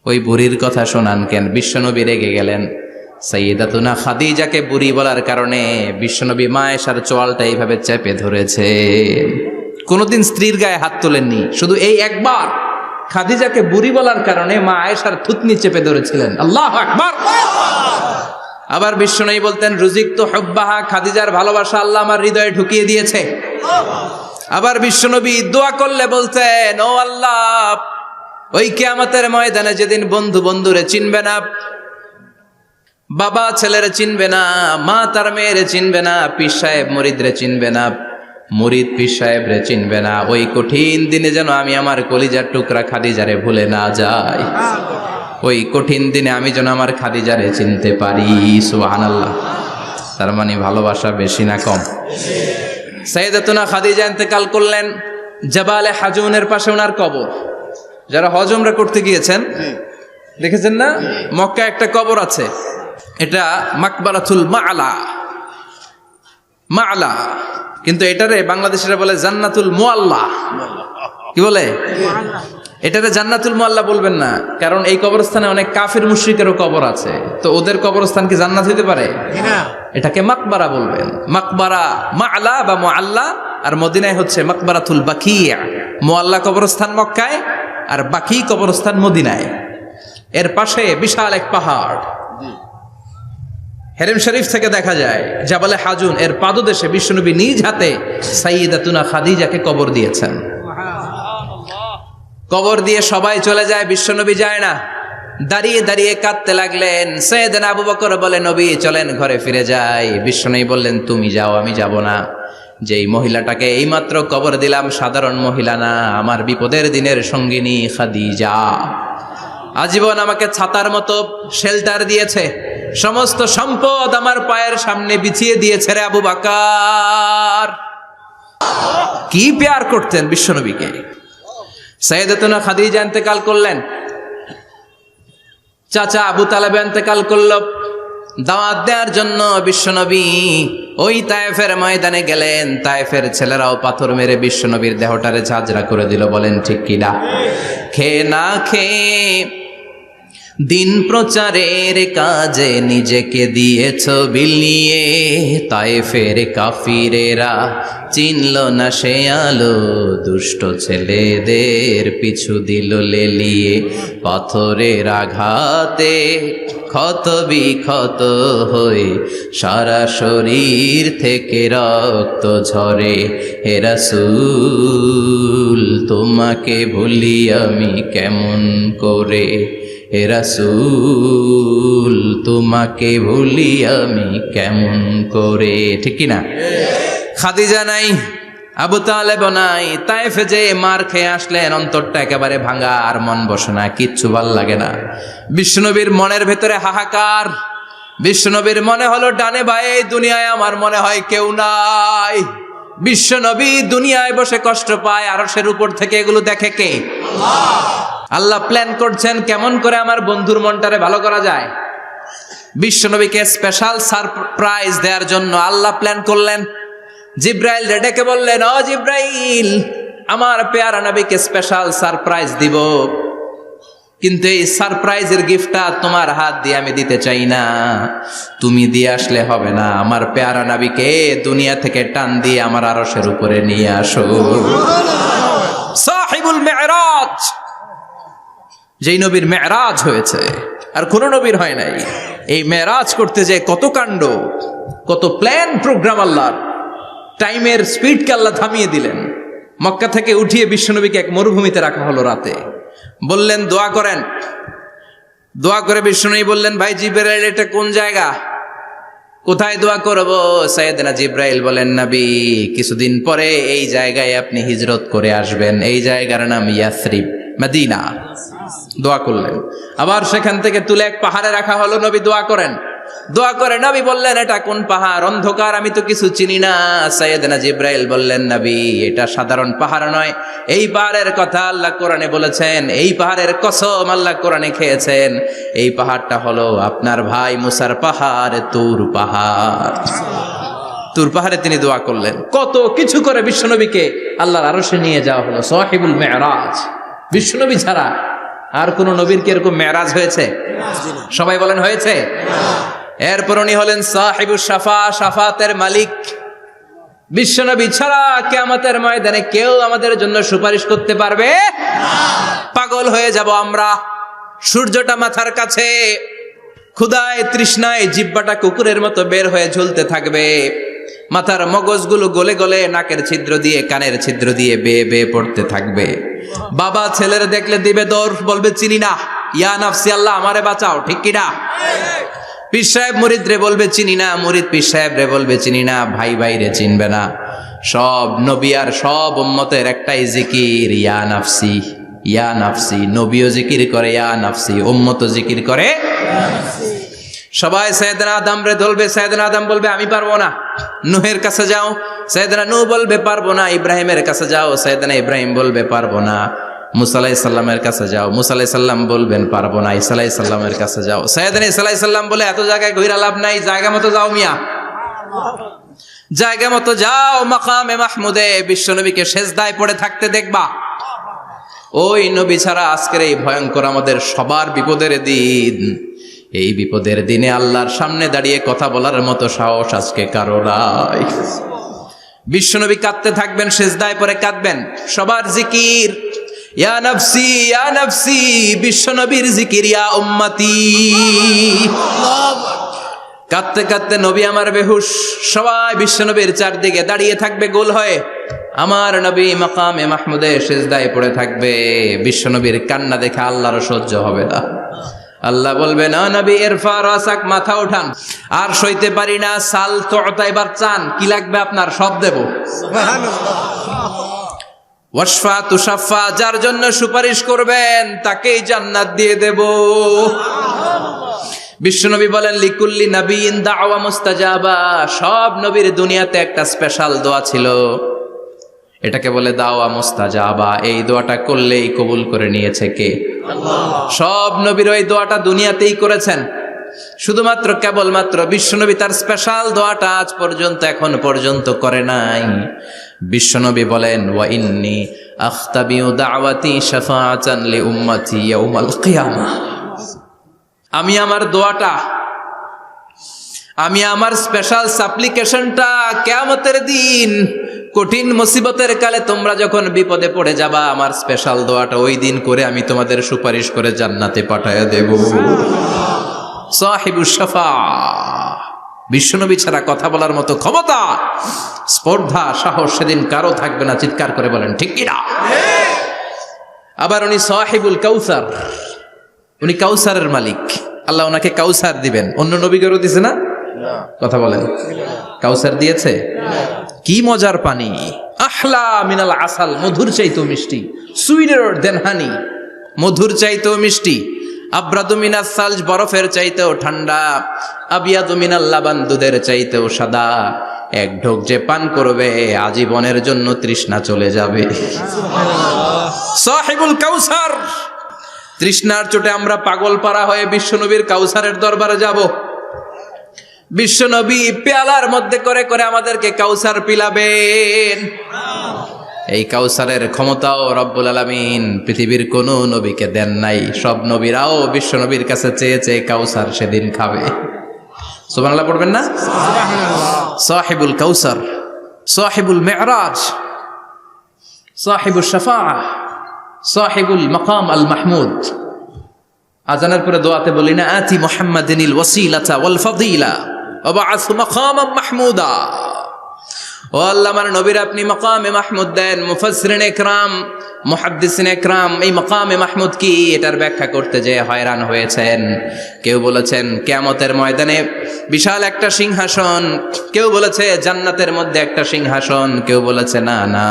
ওই বুড়ির কথা শোনান কেন? বিশ্বনবী রেগে গেলেন। সাইয়েদাতুনা খাদিজাকে বুড়ি বলার কারণে বিশ্বনবী মা আয়েশার চোয়ালটা এইভাবে চেপে ধরেছে। কোনোদিন স্ত্রীর গায়ে হাত তোলেননি, শুধু এই একবার খাদিজাকে বুড়ি বলার কারণে মা আয়েশার থুতনি চেপে ধরেছিলেন। আল্লাহু আকবার। আবার বিশ্বনবী বলতেন, রুজিকতু হুব্বাহা, খাদিজার ভালোবাসা আল্লাহ আমার হৃদয়ে ঢুকিয়ে দিয়েছে। আবার বিশ্বনবী দোয়া করলে বলতেন, ও আল্লাহ, ওই কিয়ামতের ময়দানে যেদিন বন্ধু বন্ধুরে চিনবে না, বাবা ছেলেরে চিনবে না, মা তার মেয়েরে চিনবে না, পীর সাহেব মুরিদরে চিনবে না, মুরিদ পীর সাহেবরে চিনবে না, ওই কঠিন দিনে যেন আমি আমার কলিজার টুকরা খাদিজারে ভুলে না যাই। ওই কঠিন দিনে আমি যেন আমার খাদিজারে চিনতে পারি। সুবহানাল্লাহ। তার মানে ভালোবাসা বেশি না কম? সাইয়েদাতুনা খাদিজা ইন্তেকাল করলেন, জাবালে হাজুনের পাশে ওনার কবর। যারা হজ উমরা করতে গিয়েছেন দেখেছেন না, মক্কা একটা কবর আছে, এটা মাকবারাতুল মা'লা। মা'লা, কিন্তু এটারে বাংলাদেশিরা বলে জান্নাতুল মুআল্লা। কি বলে? এটারে জান্নাতুল মুআল্লা বলবেন না, কারণ এই কবরস্থানে অনেক কাফির মুশরিকেরও কবর আছে, তো ওদের কবরস্থান কি জান্নাত হইতে পারে? এটাকে মাকবারা বলবেন। মাকবারা মা'লা বা মুআল্লা, আর মদিনায় হচ্ছে মাকবারাতুল বাকিয়া। মুআল্লা কবরস্থান মক্কায়, আর বাকি কবরস্থান মদিনায়। এর পাশে বিশাল এক পাহাড়, হেরেম শরীফ থেকে দেখা যায় জাবালে হাজুন, এর পাদদেশে বিশ্বনবী নিজ হাতে সাইয়েদাতুনা খাদিজাকে কবর দিয়েছেন। কবর দিয়ে সবাই চলে যায়, বিশ্বনবী যায় না। দাঁড়িয়ে দাঁড়িয়ে কাঁদতে লাগলেন। সাইয়েদনা আবু বকর বলে, নবী চলেন ঘরে ফিরে যাই। বিশ্বনবী বললেন, তুমি যাও, আমি যাব না। যেই মহিলাটাকে এইমাত্র কবর দিলাম সাধারণ মহিলা না, আমার বিপদের দিনের সঙ্গিনী খাদিজা। আজীবন আমাকে ছাতার মতো শেল্টার দিয়েছে, সমস্ত সম্পদ আমার পায়ের সামনে বিছিয়ে দিয়েছে রে আবু বকর। কি প্যার করতেন বিশ্বনবীকে। সাইয়েদাতুনা খাদিজা ইন্তেকাল করলেন, চাচা আবু তালেব ইন্তেকাল করল। দাওয়াত দেওয়ার জন্য বিশ্বনবী ওই তায়েফের ময়দানে গেলেন। তায়েফের ছেলেরাও পাথর মেরে বিশ্বনবীর দেহটারে ঝাঁঝরা করে দিল। বলেন ঠিক কিনা? খেয়ে না খেয়ে দিন প্রচারের কাজে নিজেকে দিয়েছ বিলিয়ে, তায়েফের কাফিরেরা চিনল না সে আলো, দুষ্ট ছেলেদের পিছু দিল লেলিয়ে। পাথরের আঘাতে ক্ষত বিক্ষত হয়ে সারা শরীর থেকে রক্ত ঝরে। হে রাসূল তোমাকে ভুলি আমি কেমন করে, হে রাসূল তোমাকে ভুলি আমি কেমন করে। ঠিক কিনা? খাদিজা নাই, আবু তালেব নাই, তায়েফে যে মার খেয়ে আসলেন, অন্তরটা একেবারে ভাঙা, আর মন বসে না, কিচ্ছু ভাল লাগে না। বিশ্বনবীর মনের ভেতরে হাহাকার। বিশ্বনবীর মনে হলো ডানে বায়ে দুনিয়ায় আমার মনে হয় কেউ নাই। বিশ্বনবী দুনিয়ায় বসে কষ্ট পায়, আরশের উপর থেকে এগুলো দেখে কে? আল্লাহ প্ল্যান করছেন কেমন করে আমার বন্ধুর মনটারে ভালো করা যায়। বিশ্বনবীকে স্পেশাল সারপ্রাইজ দেওয়ার জন্য আল্লাহ প্ল্যান করলেন। জিব্রাইল ডেকে বললেন, ও জিব্রাইল, আমার পেয়ারা নবীকে স্পেশাল সারপ্রাইজ দিব, কিন্তু এই সারপ্রাইজের গিফটটা তোমার হাত দিয়ে আমি দিতে চাই না, তুমি দিয়ে আসলে হবে না। আমার পেয়ারা নবীকে দুনিয়া থেকে টান দিয়ে আমার আরশের উপরে নিয়ে আসো। সাহিবুল মেরাজ, যেই নবীর মেরাজ হয়েছে আর কোন নবীর হয় নাই। এই মেরাজ করতে যে কত কাণ্ড, কত প্ল্যান প্রোগ্রাম আল্লাহর। টাইমের স্পিডকে আল্লাহ থামিয়ে দিলেন। মক্কা থেকে উঠিয়ে বিশ্বনবীকে এক মরুভূমিতে রাখা হলো রাতে। বললেন, দোয়া করেন দোয়া করে বিষ্ণু বললেন, ভাই জিবরাইল, এটা কোন জায়গা, কোথায় দোয়া করব? সাইয়েদনা জিবরাইল বলেন, নবী, কিছুদিন পরে এই জায়গায় আপনি হিজরত করে আসবেন, এই জায়গার নাম ইয়াসরিব, মদিনা। দোয়া করলেন। আবার সেখান থেকে তুলে এক পাহাড়ে রাখা হলো, নবী দোয়া করেন। দোয়া করে নবী বললেন, এটা কোন পাহাড়? অন্ধকার, আমি তো কিছু চিনি না। সাইয়েদনা জিবরাইল বললেন, নবী, এটা সাধারণ পাহাড় নয়, এই পাহাড়ের কথা আল্লাহ কোরআনে বলেছেন, এই পাহাড়ের কসম আল্লাহ কোরআনে খেয়েছেন। এই পাহাড়টা হলো আপনার ভাই মুসার পাহাড়, তুর পাহাড়। তুর পাহাড়ে তিনি দোয়া করলেন। কত কিছু করে বিশ্বনবীকে আল্লাহর আরশে নিয়ে যাওয়া হলো, সাহিবুল মেরাজ। বিশ্বনবী ছাড়া আর কোন নবীর কি এরকম মেরাজ হয়েছে? সবাই বলেন হয়েছে। এরপর উনি হলেন সাহিবুস শাফা, শাফাতের মালিক। বিশ্বনবী ছাড়া কিয়ামতের ময়দানে কেউ আমাদের জন্য সুপারিশ করতে পারবে না। পাগল হয়ে যাব আমরা। সূর্যটা মাথার কাছে, ক্ষুধায় তৃষ্ণায় জিহ্বাটা কুকুরের মতো বের হয়ে ঝুলতে থাকবে, মাথার মগজগুলো গলে গলে নাকের ছিদ্র দিয়ে কানের ছিদ্র দিয়ে বেয়ে বেয়ে পড়তে থাকবে। বাবা ছেলের দেখলে দিবে দৌড়, বলবে চিনি না, ইয়া নাফসি, আল্লাহ আমারে বাঁচাও, ঠিক কিনা? পীর সাহেব মুরিদ রে বলবে চিনি না, মুরিদ পীর সাহেব রে বলবে চিনি না, ভাই ভাই রে চিনবে না। সব নবী আর সব উম্মতের একটাই জিকির, ইয়া নাফসি, ইয়া নাফসি। নবীও জিকির করে ইয়া নাফসি, উম্মতও জিকির করে। সবাই সাইয়েদনা আদম রে ধরবে, সাইয়েদনা আদম বলবে আমি পারবো না। নূহের কাছে যাও, সাইয়েদনা নূহ বলবে পারবো না। ইব্রাহিমের কাছে যাও, সাইয়েদনা ইব্রাহিম বলবে পারবো না। মুসা আলাইহিস সালামের কাছে যাও, মুসা আলাইহিস সালাম বলবেন পারবো না। ঈসা আলাইহিস সালামের কাছে যাও, সাইয়েদনা ঈসা আলাইহিস সালাম বলে এত জায়গায় ঘুরে লাভ নাই, জায়গা মতো যাও মিয়া, জায়গা মতো যাও। মাকামে মাহমুদে বিশ্বনবীকে সেজদায় পড়ে থাকতে দেখবা। ওই নবী ছাড়া আজকের এই ভয়ঙ্কর আমাদের সবার বিপদের দিন। এই বিপদের দিনে আল্লাহর সামনে দাঁড়িয়ে কথা বলার মতো সাহস আজকে কারো নাই। বিশ্বনবী কাঁদতে থাকবেন, সেজদায় পড়ে কাঁদবেন। সবার জিকির ইয়া নাফসি, ইয়া নাফসি। বিশ্বনবীর জিকির ইয়া উম্মতি। কাঁদতে কাঁদতে নবী আমার বেহুশ। সবাই বিশ্বনবীর চারদিকে দাঁড়িয়ে থাকবে গোল হয়ে। আমার নবী মাকামে মাহমুদে সেজদায় পড়ে থাকবে। বিশ্বনবীর কান্না দেখে আল্লাহর সহ্য হবে না। আল্লাহ বলবে, না নবী, ইরফা রাসাক, মাথা উঠান, আর সইতে পারি না। সাল তুতা, এবার চান, কি লাগবে আপনার, সব দেব। ওয়াশফা তুশাফা, যার জন্য সুপারিশ করবেন তাকেই জান্নাত দিয়ে দেব। বিশ্বনবী বলেন, লিকুল্লি নবিয়্যিন দাওয়া মুস্তাজাবা। সব নবীর দুনিয়াতে একটা স্পেশাল দোয়া ছিল, এটাকে বলে দাওয়া মুস্তাজাবা। এই দোয়াটা করলেই কবুল করে নিয়েছে কে? আল্লাহ। সব নবীর ওই দোয়াটা দুনিয়াতেই করেছেন, শুধুমাত্র কেবলমাত্র বিশ্বনবী তার স্পেশাল দোয়াটা আজ পর্যন্ত এখন পর্যন্ত করে নাই। বিশ্বনবী বলেন, ওয়া ইন্নী আখতাবিউ দাওয়াতি শাফাআতান লি উম্মতি ইয়াউমাল কিয়ামাহ। আমি আমার দোয়াটা, আমি আমার স্পেশাল সাপ্লিকেশনটা কিয়ামতের দিন কঠিন মুসিবতের কালে তোমরা যখন বিপদে পড়ে যাবা, আমার স্পেশাল দোয়াটা ওই দিন করে আমি তোমাদের সুপারিশ করে জান্নাতে পাঠায়া দেব। সাহিবুস শাফা। বিশ্বনবী ছাড়া কথা বলার মতো ক্ষমতা, স্পর্ধা, সাহস সেদিন কারো থাকবে না। চিৎকার করে বলেন ঠিক কিনা? আবার উনি সাহিবুল কাউসার, উনি কাউসারের মালিক। আল্লাহ ওনাকে কাউসার দিবেন। অন্য নবীদেরও দিছে না? কথা বলেন, কাউসার দিয়েছে। কি মজার পানি, আহলা মিনাল আসাল, মধুর চাইতেও মিষ্টি। সুইটার দেন হানি, মধুর চাইতেও মিষ্টি। আব্রাদু মিনাস সালজ, বরফের চাইতেও ঠান্ডা। আবিয়াদু মিনাল লাবান, দুধের চাইতেও সাদা। এক ঢোক যে পান করবে আজীবনের জন্য তৃষ্ণা চলে যাবে। সাহিবুল কাউসার। তৃষ্ণার চোটে আমরা পাগল পারা হয়ে বিশ্বনবীর কাউসারের দরবারে যাব। বিশ্বনবী পেয়ালার মধ্যে করে করে আমাদেরকে কাউসার পিলাবেন। এই কাউসারের ক্ষমতাও রব্বুল আলামিন পৃথিবীর কোন নবীকে দেন নাই। সব নবীরাও বিশ্বনবীর কাছে চেয়ে চেয়ে কাউসার সেদিন খাবে। সুবহানাল্লাহ পড়বেন না? সাহিবুল কাউসার, সাহিবুল মেরাজ, সাহিবুল শাফাআহ, সাহিবুল মাকাম আল মাহমুদ। আজানের পরে দোয়াতে বলি না, আতি মুহাম্মাদিনিল ওয়াসিলাতা ওয়াল ফাদিলা ওয়া বা'আথ মাকামান মাহমুদা। ও আল্লাহ, আমার নবীর আপনি মাকামে মাহমুদ দেন। মুফাসসিরিন ইকরাম, মুহাদ্দিসিন ইকরাম এই মাকামে মাহমুদ কি এটার ব্যাখ্যা করতে যে হয়রান হয়েছেন। কেউ বলেছেন কিয়ামতের ময়দানে বিশাল একটা সিংহাসন, কেউ বলেছে জান্নাতের মধ্যে একটা সিংহাসন, কেউ বলেছে না না,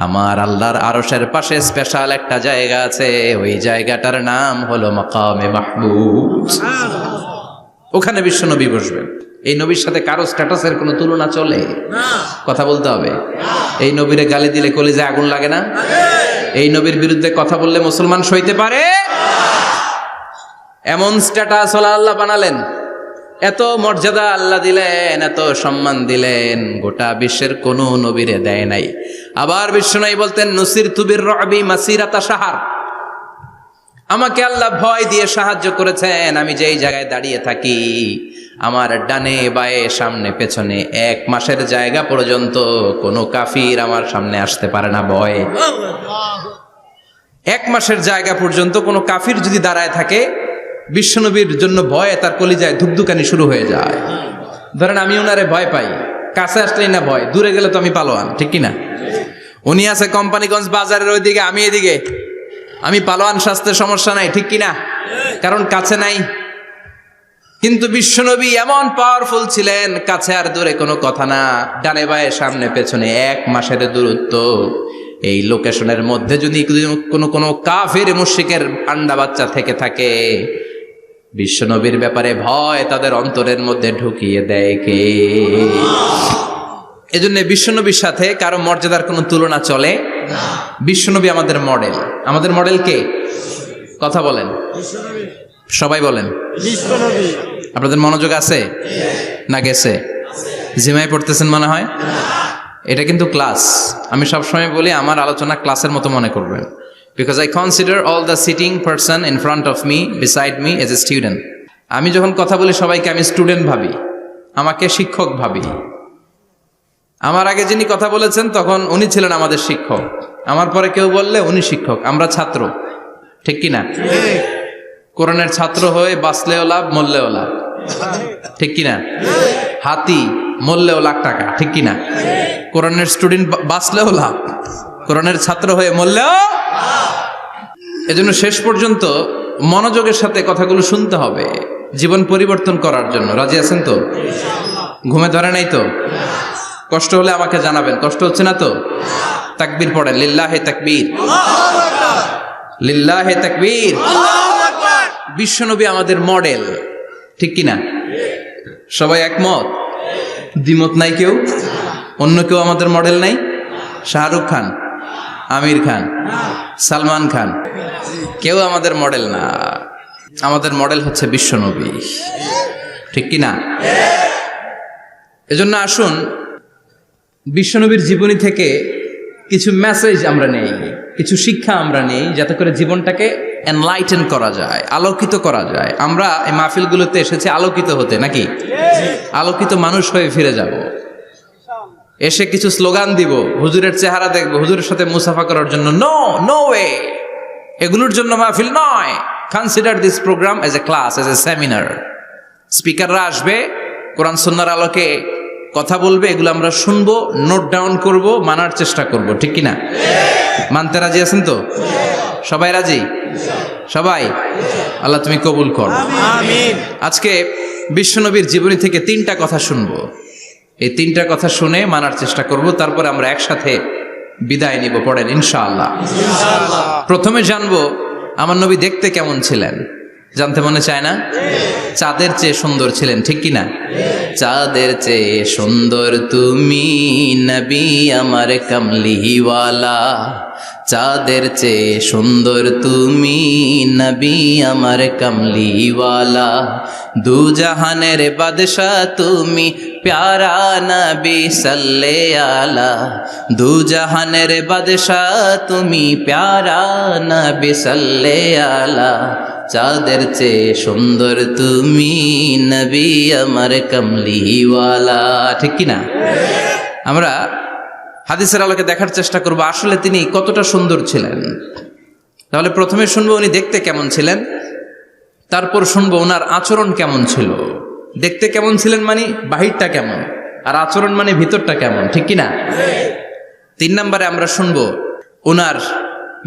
আমার আল্লাহর আরশের পাশে স্পেশাল একটা জায়গা আছে, ওই জায়গাটার নাম হলো মাকামে মাহমুদ। ওখানে বিশ্বনবী বসবেন। এই নবীর সাথে কারো স্ট্যাটাসের কোনো তুলনা চলে? কথা বলতে হবে। এই নবীরে গালি দিলে কলিজায় আগুন লাগে না? এই নবীর বিরুদ্ধে কথা বললে মুসলমান সইতে পারে? এমন স্ট্যাটাস হলো আল্লাহ বানালেন, এত মর্যাদা আল্লাহ দিলেন, এত সম্মান দিলেন, গোটা বিশ্বের কোনো নবীরে দেয় নাই। আবার বিশ্বনবী বলতেন নুসির তুবির রবি মাসিরাতা শাহর, আমাকে আল্লাহ ভয় দিয়ে সাহায্য করেছেন। আমি যেই জায়গায় দাঁড়িয়ে থাকি, আমার ডানে বায়ে সামনে পেছনে 1 মাসের জায়গা পর্যন্ত কোনো কাফির আমার সামনে আসতে পারে না ভয়ে। 1 মাসের জায়গা পর্যন্ত কোনো কাফির যদি দাঁড়ায় থাকে, বিশ্বনবীর জন্য ভয়ে তার কলিজায় ধুকধুকানি শুরু হয়ে যায়। ধরেন আমি ওনারে ভয় পাই, কাছে আসলেই না ভয়, দূরে গেলে তো আমি পালোয়ান, ঠিক কিনা? উনি আছে কোম্পানিগঞ্জ বাজারের ওইদিকে, আমি এদিকে, আমি পালোয়ান, স্বাস্থ্যের সমস্যা নাই, ঠিক কিনা? কারণ কাছে নাই। কিন্তু বিশ্বনবী এমন পাওয়ারফুল ছিলেন, কাছে আর দূরে কোনো কথা না, ডানে বায়ে সামনে পেছনে 1 মাসের দূরত্ব। এই লোকেশনের মধ্যে যদি কোনো কাফির মুশরিকের আন্ডা বাচ্চা থেকে থাকে, বিশ্বনবীর ব্যাপারে ভয় তাদের অন্তরের মধ্যে ঢুকিয়ে দেয় কে? এজন্য বিশ্বনবীর সাথে কারো মর্যাদার কোনো তুলনা চলে না। বিশ্বনবী আমাদের মডেল। আমাদের মডেল কে? কথা বলেন, সবাই বলেন। আপনাদের মনোযোগ আছে না গেছে? জিমাই পড়তেছেন মনে হয়। এটা কিন্তু ক্লাস। আমি সবসময় বলি আমার আলোচনা ক্লাসের মতো মনে করবেন, because I consider all the sitting person in front of me beside me as a student. আমি যখন কথা বলি সবাইকে আমি স্টুডেন্ট ভাবি, আমাকে শিক্ষক ভাবি। আমার আগে যিনি কথা বলেছেন তখন উনি ছিলেন আমাদের শিক্ষক, আমার পরে কেউ বললে উনি শিক্ষক, আমরা ছাত্র, ঠিক কিনা? কোরআনের ছাত্র হয়ে বাঁচলেও লাভ, মরলেও লাভ, ঠিক কিনা? হাতি মরলেও লাখ টাকা, ঠিক কিনা? কোরআনের স্টুডেন্ট বাঁচলেও লাভ, কোরআনের ছাত্র হয়ে মরলেও। এজন্য শেষ পর্যন্ত মনোযোগের সাথে কথাগুলো শুনতে হবে জীবন পরিবর্তন করার জন্য। রাজি আছেন তো? ঘুমে ধরে নাই তো? কষ্ট হলে আমাকে জানাবেন। কষ্ট হচ্ছে না তো? তাকবীর পড়েন, লিল্লাহে তাকবীর, লিল্লাহে তাকবীর। বিশ্বনবী আমাদের মডেল, ঠিক কিনা? সবাই একমত? দ্বিমত নাই কেউ? অন্য কেউ আমাদের মডেল নাই? শাহরুখ খান, আমির খান, সালমান খান, কেউ আমাদের মডেল না। আমাদের মডেল হচ্ছে বিশ্বনবী, ঠিক কিনা? এজন্য আসুন বিশ্বনবীর জীবনী থেকে কিছু মেসেজ আমরা নেই, কিছু শিক্ষা আমরা নেই, যাতে করে জীবনটাকে এনলাইটেন করা যায়, আলোকিত করা যায়। আমরা এই মাহফিলগুলোতে এসেছি আলোকিত হতে, নাকি? আলোকিত মানুষ হয়ে ফিরে যাব। এসে কিছু স্লোগান দিব, হুজুরের চেহারা দেখবো, হুজুরের সাথে মুসাফা করার জন্য, নো নো ওয়ে। এগুলোর জন্য মাহফিল নয়। Consider this programme as a class, as a seminar. স্পিকাররা আসবে, কোরআন সুন্নাহর আলোকে কথা বলবে, এগুলো আমরা শুনবো, নোট ডাউন করব, মানার চেষ্টা করব, ঠিক কিনা? মানতে রাজি আছেন তো? সবাই রাজি? সবাই? আল্লাহ তুমি কবুল কর, আমিন। আজকে বিশ্বনবীর জীবনী থেকে 3টা কথা শুনবো। এই 3টা কথা শুনে মানার চেষ্টা করব, তারপরে আমরা একসাথে বিদায় নিব। পড়েন ইনশাআল্লাহ। প্রথমে জানবো আমার নবী দেখতে কেমন ছিলেন। জানতে মনে চায় না? চাঁদের চেয়ে সুন্দর ছিলেন, ঠিক কিনা? চাঁদের চেয়ে সুন্দর তুমি নবী আমার কামলিওয়ালা, চাঁদের চেয়ে সুন্দর তুমি নবী আমার কামলিওয়ালা, দু জাহানের বাদশা তুমি প্যারা নবী সাল্লে আলা, দু জাহানের বাদশা তুমি প্যারা নবী সাল্লে আলা, চাঁদের চেয়ে সুন্দর তুমি নবী আমার কামলিওয়ালা, ঠিক কিনা? আমরা হাদিসের আলোকে দেখার চেষ্টা করব আসলে তিনি কতটা সুন্দর ছিলেন। তাহলে প্রথমে শুনবো উনি দেখতে কেমন ছিলেন, তারপর শুনবো ওনার আচরণ কেমন ছিল। দেখতে কেমন ছিলেন মানে বাহিরটা কেমন, আর আচরণ মানে ভিতরটা কেমন, ঠিক কিনা? 3 নম্বরে আমরা শুনবো ওনার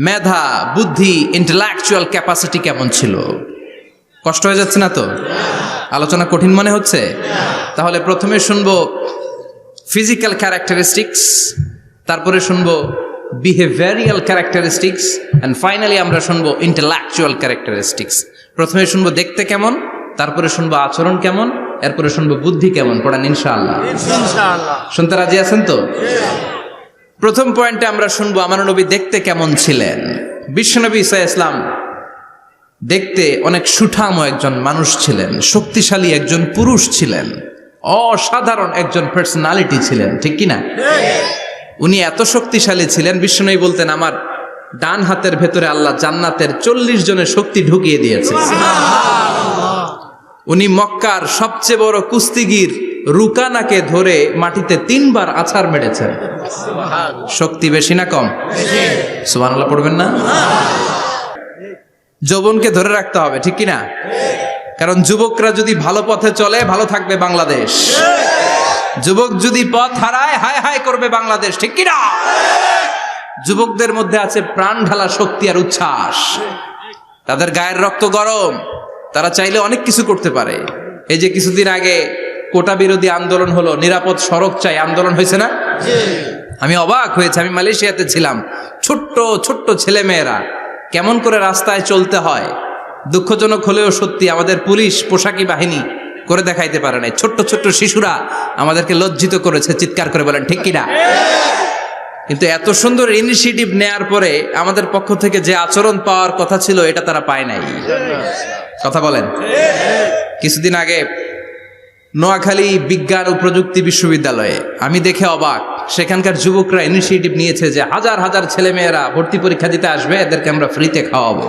মেধা, বুদ্ধি, ইন্টেলেকচুয়াল ক্যাপাসিটি কেমন ছিল। কষ্ট হয়ে যাচ্ছে না তো? আলোচনা কঠিন মনে হচ্ছে? তাহলে প্রথমে শুনবো ফিজিক্যাল ক্যারেক্টারিস্টিক্স, তারপরে শুনবো বিহেভিয়ারিয়াল ক্যারেক্টারিস্টিক্স, এন্ড ফাইনালি আমরা শুনবো ইন্টেলেকচুয়াল ক্যারেক্টারিস্টিক্স। প্রথমে শুনবো দেখতে কেমন, তারপরে শুনবো আচরণ কেমন, এরপরে শুনবো বুদ্ধি কেমন। পড়ান ইনশাআল্লাহ। শুনতে রাজি আছেন তো? প্রথম পয়েন্টে আমরা শুনবো আমার নবী দেখতে কেমন ছিলেন। বিশ্বনবী ঈসা ইসলাম দেখতে অনেক সুঠাম একজন মানুষ ছিলেন, শক্তিশালী একজন পুরুষ ছিলেন, অসাধারণ একজন পার্সোনালিটি ছিলেন, ঠিক কিনা? উনি এত শক্তিশালী ছিলেন, বিশ্বনবী বলতেন আমার ডান হাতের ভেতরে আল্লাহ জান্নাতের 40 জনের শক্তি ঢুকিয়ে দিয়েছে। উনি মক্কার সবচেয়ে বড় কুস্তিগির রুকানাকে ধরে মাটিতে 3 বার আছাড় মেরেছেন। শক্তি বেশি না কম? সুবহানাল্লাহ পড়বেন না? যৌবনকে ধরে রাখতে হবে, ঠিক কিনা? কারণ যুবকরা যদি ভালো পথে চলে ভালো থাকবে বাংলাদেশ, যুবক যদি পথ হারায় হায় হায় করবে বাংলাদেশ, ঠিক কিনা? যুবকদের মধ্যে আছে প্রাণ ঢালা শক্তি আর উচ্ছ্বাস, তাদের গায়ের রক্ত গরম, তারা চাইলে অনেক কিছু করতে পারে। এই যে কিছুদিন আগে কোটা বিরোধী আন্দোলন হলো, নিরাপদ সড়ক চাই আন্দোলন হয়েছে না? আমি অবাক হয়েছে, আমি মালয়েশিয়াতে ছিলাম, ছোট্ট ছোট্ট ছেলে মেয়েরা কেমন করে রাস্তায় চলতে হয় দুঃখজনক হলেও সত্যি আমাদের পুলিশ পোশাকি বাহিনী করে দেখাইতে পারে নাই। ছোট্ট ছোট্ট শিশুরা আমাদেরকে লজ্জিত করেছে, চিৎকার করে বলেন ঠিক কিনা? কিন্তু এত সুন্দর ইনিশিয়েটিভ নেয়ার পরে আমাদের পক্ষ থেকে যে আচরণ পাওয়ার কথা ছিল এটা তারা পায় নাই। কথা বলেন। কিছুদিন আগে নোয়াখালী বিজ্ঞান ও প্রযুক্তি বিশ্ববিদ্যালয়ে আমি দেখে অবাক, সেখানকার যুবকরা ইনিশিয়েটিভ নিয়েছে যে হাজার হাজার ছেলে মেয়েরা ভর্তি পরীক্ষা দিতে আসবে, এদেরকে আমরা ফ্রিতে খাওয়াবো,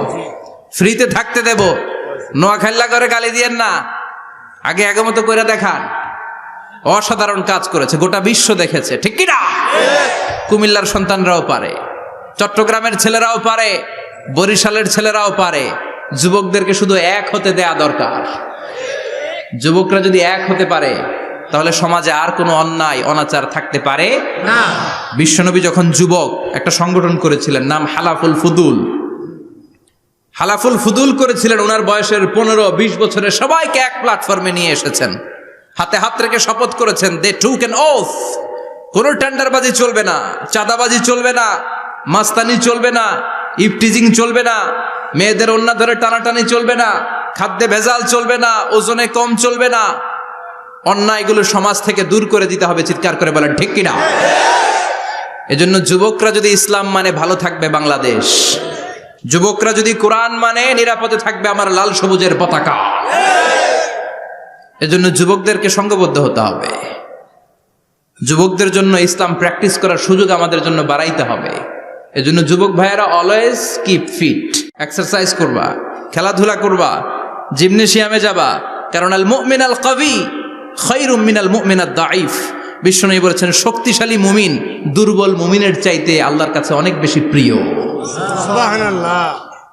ফ্রিতে থাকতে দেব। নোয়াখালী করে গালি দিয়েন না, আগে আগমত করে দেখান। অসাধারণ কাজ করেছে, গোটা বিশ্ব দেখেছে, ঠিক কিনা? কুমিল্লার সন্তানরাও পারে, চট্টগ্রামের ছেলেরাও পারে, বরিশালের ছেলেরাও পারে। যুবকদেরকে শুধু এক হতে দেয়া দরকার। যুবকরা যদি এক হতে পারে তাহলে সমাজে আর কোনো অন্যায় অনাচার থাকতে পারে না। বিশ্বনবী যখন যুবক একটা সংগঠন করেছিলেন, নাম হালাফুল ফুদুল। হালাফুল ফুদুল করেছিলেন, ওনার বয়সের 15-20 বছরের সবাইকে এক প্ল্যাটফর্মে নিয়ে এসেছেন, হাতে হাত রেখে শপথ করেছেন, দে টুক অ্যান ওথ, কোনো টেন্ডারবাজি চলবে না, চাঁদাবাজি চলবে না, মাস্তানি চলবে না, ইফটিজিং চলবে না, মেয়েদের ওন্না ধরে টানাটানি চলবে না, খাদ্যে ভেজাল চলবে না, ওজনে কম চলবে না, অন্যায়গুলো সমাজ থেকে দূর করে দিতে হবে। চিৎকার করে বলেন ঠিক কিনা? এজন্য যুবকরা যদি ইসলাম মানে ভালো থাকবে বাংলাদেশ, যুবকরা যদি কোরআন মানে নিরাপদে থাকবে আমার লাল সবুজের পতাকা। এজন্য যুবকদেরকে সংঘবদ্ধ হতে হবে, যুবকদের জন্য ইসলাম প্র্যাকটিস করার সুযোগ আমাদের জন্য বাড়াইতে হবে। এজন্য যুবক ভাইয়েরা অলওয়েজ কিপ ফিট, এক্সারসাইজ করবা, খেলাধুলা করবা, জিমনেশিয়ামে যাবা, কারণ আল মুমিন আল কবি খায়রুম মিনাল মুমিন আদ দাঈফ। বিশ্বনবী বলেছেন শক্তিশালী মুমিন দুর্বল মুমিনের চাইতে আল্লাহর কাছে অনেক বেশি প্রিয়। সুবহানাল্লাহ।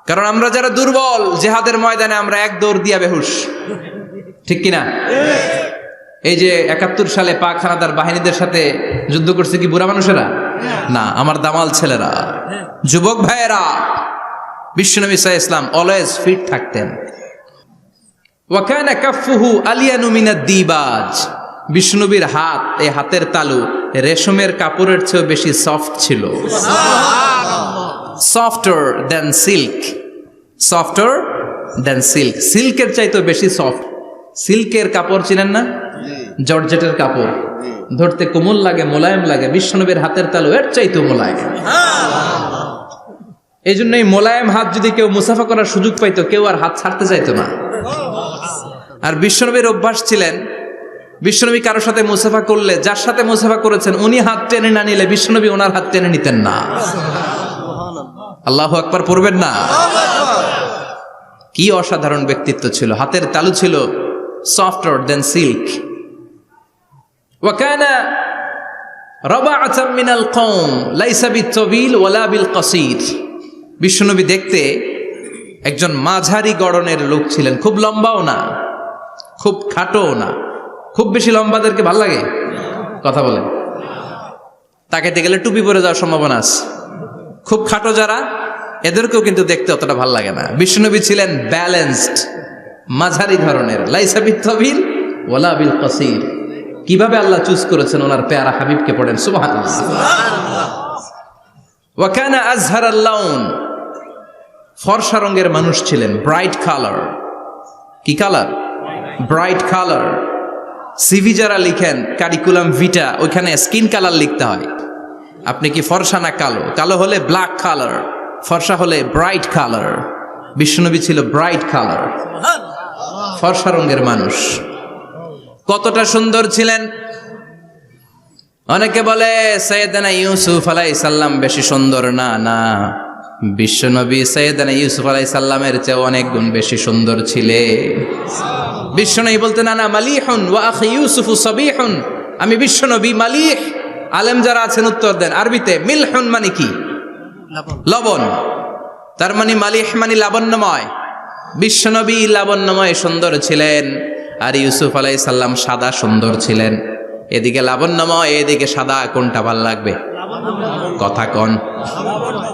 কারণ আমরা যারা দুর্বল, জিহাদের ময়দানে আমরা এক দৌড় দিয়া বেহুশ, ঠিক কিনা? এই যে 71 সালে পাক হানাদার বাহিনীদের সাথে যুদ্ধ করছে কি বুড়া মানুষেরা? না, আমার দামাল ছেলেরা, যুবক ভাইয়েরা। বিশ্বনবী সাল্লাল্লাহু আলাইহি ওয়াসাল্লাম অলওয়েজ ফিট থাকতেন। ওয়া কানা কাফফুহু আলিয়ানু মিনাদ দিবাজ। বিশ্বনবীর হাত, এই হাতের তালু রেশমের কাপড়ের চেয়ে বেশি সফট ছিল। Softer than silk, softer than silk, সিল্কের চাইতে বেশি সফট। সিল্কের কাপড় চিনেন না? জর্জেটের কাপড় ধরতে কোমল লাগে, মোলায়েম লাগে। বিশ্বনবীর হাতের তালু এর চাইতে মোলায়েম। এই জন্য এই মোলায়েম হাত যদি কেউ মুসাফা করার সুযোগ পাইতো, কেউ আর হাত ছাড়তে চাইতো না। আর বিশ্বনবীর অভ্যাস ছিলেন, বিশ্বনবী কারোর সাথে মুসাফা করলে, যার সাথে মুসাফা করেছেন উনি হাত টেনে না নিলে বিশ্বনবী ওনার হাত টেনে নিতেন না। আল্লাহু আকবার পড়বেন না? কি অসাধারণ ব্যক্তিত্ব ছিল, হাতের তালু ছিল সফটার দেন সিল্ক। ওয়া কানা রাবাআতাম মিনাল কওম লাইসা বিত-তাবিল ওয়ালা বিল কাসীর। বিশ্বনবী দেখতে একজন মাঝারি গড়নের লোক ছিলেন, খুব লম্বাও না খুব খাটোও না। খুব বেশি লম্বাদেরকে ভাল লাগে? কথা বলেন, তাকাইতে গেলে টুপি পরে যাওয়ার সম্ভাবনা আছে। খুব খাটো যারা, এদেরকেও কিন্তু দেখতে অতটা ভালো লাগে না। বিশ্বনবী ছিলেন ব্যালেন্সড, মাঝারি ধরনের, লাইসা বিত-তাবিল ওয়ালা বিল কাসির। কিভাবে আল্লাহ চুজ করেছেন ওনার পেয়ারা হাবিবকে, পড়েন সুবহানাল্লাহ। ওয়া কানা আযহারাল লাউন, ফর্সা রঙের মানুষ ছিলেন, ব্রাইট কালার। কি কালার? Bright colour. সিভি যারা লিখেন কারিকুলাম ভিটা, ওইখানে স্কিন কালার লিখতে হয়। আপনি কি ফর্সা না কালো? কালো হলে ব্ল্যাক কালার, ফর্সা হলে ব্রাইট কালার। বিশ্বনবী ছিল ব্রাইট কালার, ফর্সা রঙের মানুষ। কতটা সুন্দর ছিলেন! অনেকে বলে সাইয়েদনা ইউসুফ আলাইহিস সালাম বেশি সুন্দর। না না, বিশ্বনবী সাইয়েদনা ইউসুফ আলাইহিস সালামের চেয়ে অনেক গুণ বেশি সুন্দর ছিলেন। বিশ্বনবী বলতেন আনা মালিহুন ওয়া আখি ইউসুফু সাবিহুন, আমি বিশ্বনবী মালিহ। আলেম যারা আছেন উত্তর দেন আরবিতে। মিলহুন মানে কি? লবণ। তার মানে মালিহ মানে লাবণ্যময়। বিশ্বনবী লাবণ্যময় সুন্দর ছিলেন, আর ইউসুফ আলাইহিস সালাম সাদা সুন্দর ছিলেন। এদিকে লাবণ্যময়, এদিকে সাদা, কোনটা ভাল লাগবে? কথা কন।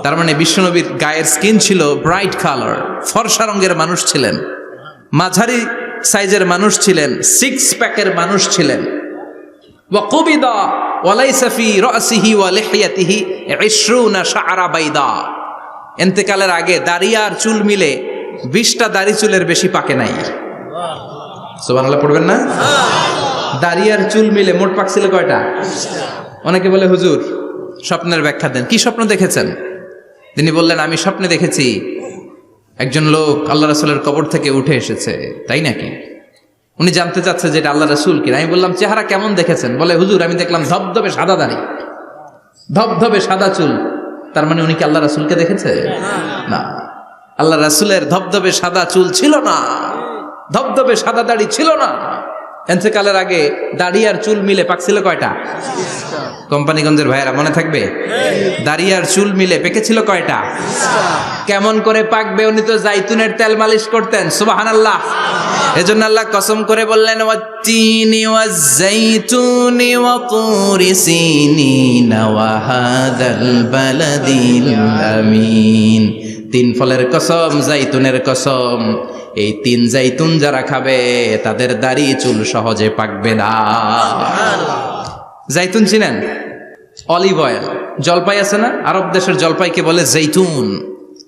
তার মানে বিশ্বনবীর গায়ের স্কিন ছিল ব্রাইট কালার, ফর্সা রঙের মানুষ ছিলেন, মাঝারি সাইজের মানুষ ছিলেন, সিক্স প্যাকের মানুষ ছিলেন। ওয়া কুবিদা ওয়া লাইসা ফি রাসিহি ওয়া লিহিয়াতিহি 20 শাআরা বাইদা। ইন্তেকালের আগে দাড়ি আর চুল মিলে 20টা দাড়ি চুলের বেশি পাকে নাই। সুবহানাল্লাহ পড়বেন না? দাড়ি আর চুল মিলে মোট পাকছিল কয়টা? অনেকে বলে হুজুর স্বপ্নের ব্যাখ্যা দেন। কি স্বপ্ন দেখেছেন? তিনি বললেন আমি স্বপ্নে দেখেছি একজন লোক আল্লাহ রাসূলের কবর থেকে উঠে এসেছে। তাই নাকি? উনি জানতে চাচ্ছে যে এটা আল্লাহ রাসূল কিনা। আমি বললাম চেহারা কেমন দেখেছেন? বলে হুজুর আমি দেখলাম ধবধবে সাদা দাড়ি, ধবধবে সাদা চুল। তার মানে উনি কি আল্লাহ রাসূলকে দেখেছে? না, আল্লাহ রাসূলের ধবধবে সাদা চুল ছিল না, ধবধবে সাদা দাড়ি ছিল না। ইন্তেকালের আগে দাড়ি আর চুল মিলে পাকছিল কয়টা? কোম্পানিগঞ্জের ভাইয়েরা মনে থাকবে? দাড়ি আর চুল মিলে পেকেছিল কয়টা? কেমন করে পাকবে? উনি তো জাইতুনের তেল মালিশ করতেন। সুবহানাল্লাহ। এজন্য আল্লাহ কসম করে বললেন ওয়াত্তিনি ওয়াজ-জাইতুনি ওয়া তুরি সিনিনা ওয়া হাদাল বালাদিল আমিন। তিন ফলের কসম, জাইতুনের কসম। এই তিন জাইতুন যারা খাবে তাদের দাড়ি চুল সহজে পাকবে না। জাইতুন চিনেন? Olive oil. জলপাই আছে না? আরব দেশের জলপাইকে বলে জাইতুন।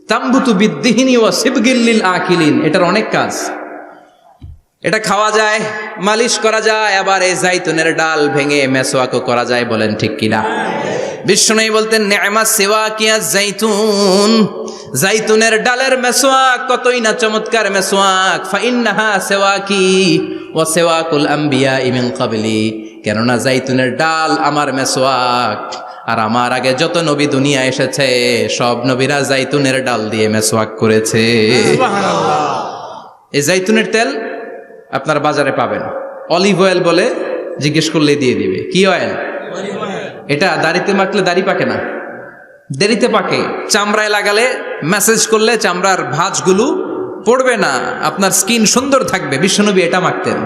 তাম্বুতু বিদ্দিহিনি ওয়া সিবগিল লিল আকিলিন। এটার অনেক কাজ। এটা খাওয়া যায়, মালিশ করা যায়, আবার এই জাইতুনের ডাল ভেঙে মেসওয়াকও করা যায়। বলেন ঠিক কিনা? বিশ্বনবী বলতেন নি'মা সিওয়াকিয়া জাইতুন, জাইতুনের ডালের মেসওয়াক কতই না চমৎকার মেসওয়াক। ফাইন্নাহা সিওয়াকি ওয়া সিওয়াকুল আম্বিয়া মিন ক্বাবলি, কেননা জাইতুনের ডাল আমার মেসওয়াক, আর আমার আগে যত নবী দুনিয়া এসেছে সব নবীরা জাইতুনের ডাল দিয়ে মেসওয়াক করেছে। সুবহানাল্লাহ। এই জাইতুনের তেল আপনার বাজারে পাবেন। অলিভ অয়েল বলে জিজ্ঞেস করলে দিয়ে দিবে। কি অয়েল? এটা দাড়িতে মাখলে দাড়ি পাকে না, দেরিতে পাকে। চামড়ায় লাগালে ম্যাসেজ করলে চামড়ার ভাঁজগুলো পড়বে না, আপনার স্কিন সুন্দর থাকবে। বিশ্বনবী এটা মাখতেন,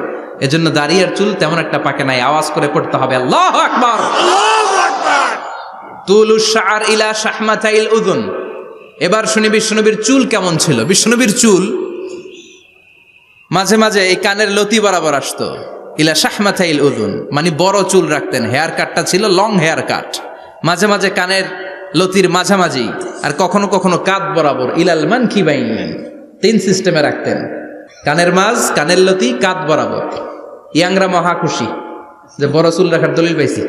এজন্য দাড়ি আর চুল তেমন একটা পাকে নাই। আওয়াজ করে পড়তে হবে আল্লাহু আকবার। আল্লাহু আকবার। তুলুশ শাআর ইলা শাহমাতাইল উযুন। এবার শুনি বিশ্বনবীর চুল কেমন ছিল। বিশ্বনবীর চুল মাঝে মাঝে এই কানের লতি বরাবর আসতো। ইলা শাহমাতাইল উযুন মানে বড় চুল রাখতেন। হেয়ার কাটটা ছিল লং হেয়ার কাট, মাঝে মাঝে কানের লতির মাঝামাঝি, আর কখনো কখনো কাঁধ বরাবর। ইলাল মানকিবাইন, তিন সিস্টেমে রাখতেন। কানের মাঝ, কানের লতি, কাঁধ বরাবর। ইয়াংরা মহা খুশি যে বড় চুল রাখার দলিল পাইছি।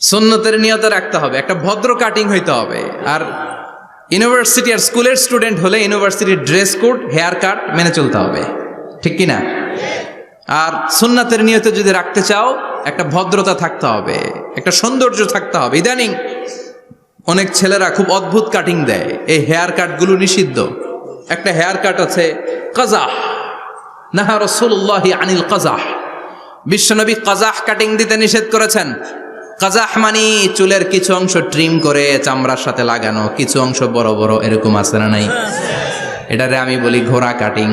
সুন্নতের নিয়তে রাখতে হবে, একটা ভদ্র কাটিং হইতে হবে। আর ইউনিভার্সিটি আর স্কুলের স্টুডেন্ট হলে ইউনিভার্সিটির ড্রেস কোড, হেয়ার কাট মেনে চলতে হবে, ঠিক কিনা? আর সুন্নাতের নিয়তে যদি রাখতে চাও একটা ভদ্রতা থাকতে হবে, একটা সৌন্দর্য থাকতে হবে। ইদানিং অনেক ছেলেরা খুব অদ্ভুত কাটিং দেয়, এই হেয়ার কাটগুলো নিষিদ্ধ। একটা হেয়ার কাট আছে কাজাহ, নাহা রাসূলুল্লাহি আনিল কাজাহ। বিশ্বনবী কাজাহ কাটিং দিতে নিষেধ করেছেন। কাজাহ মানে চুলের কিছু অংশ ট্রিম করে চামড়ার সাথে লাগানো, কিছু অংশ বড় বড়, এরকম আছে না নাই? এটারে আমি বলি ঘোড়া কাটিং।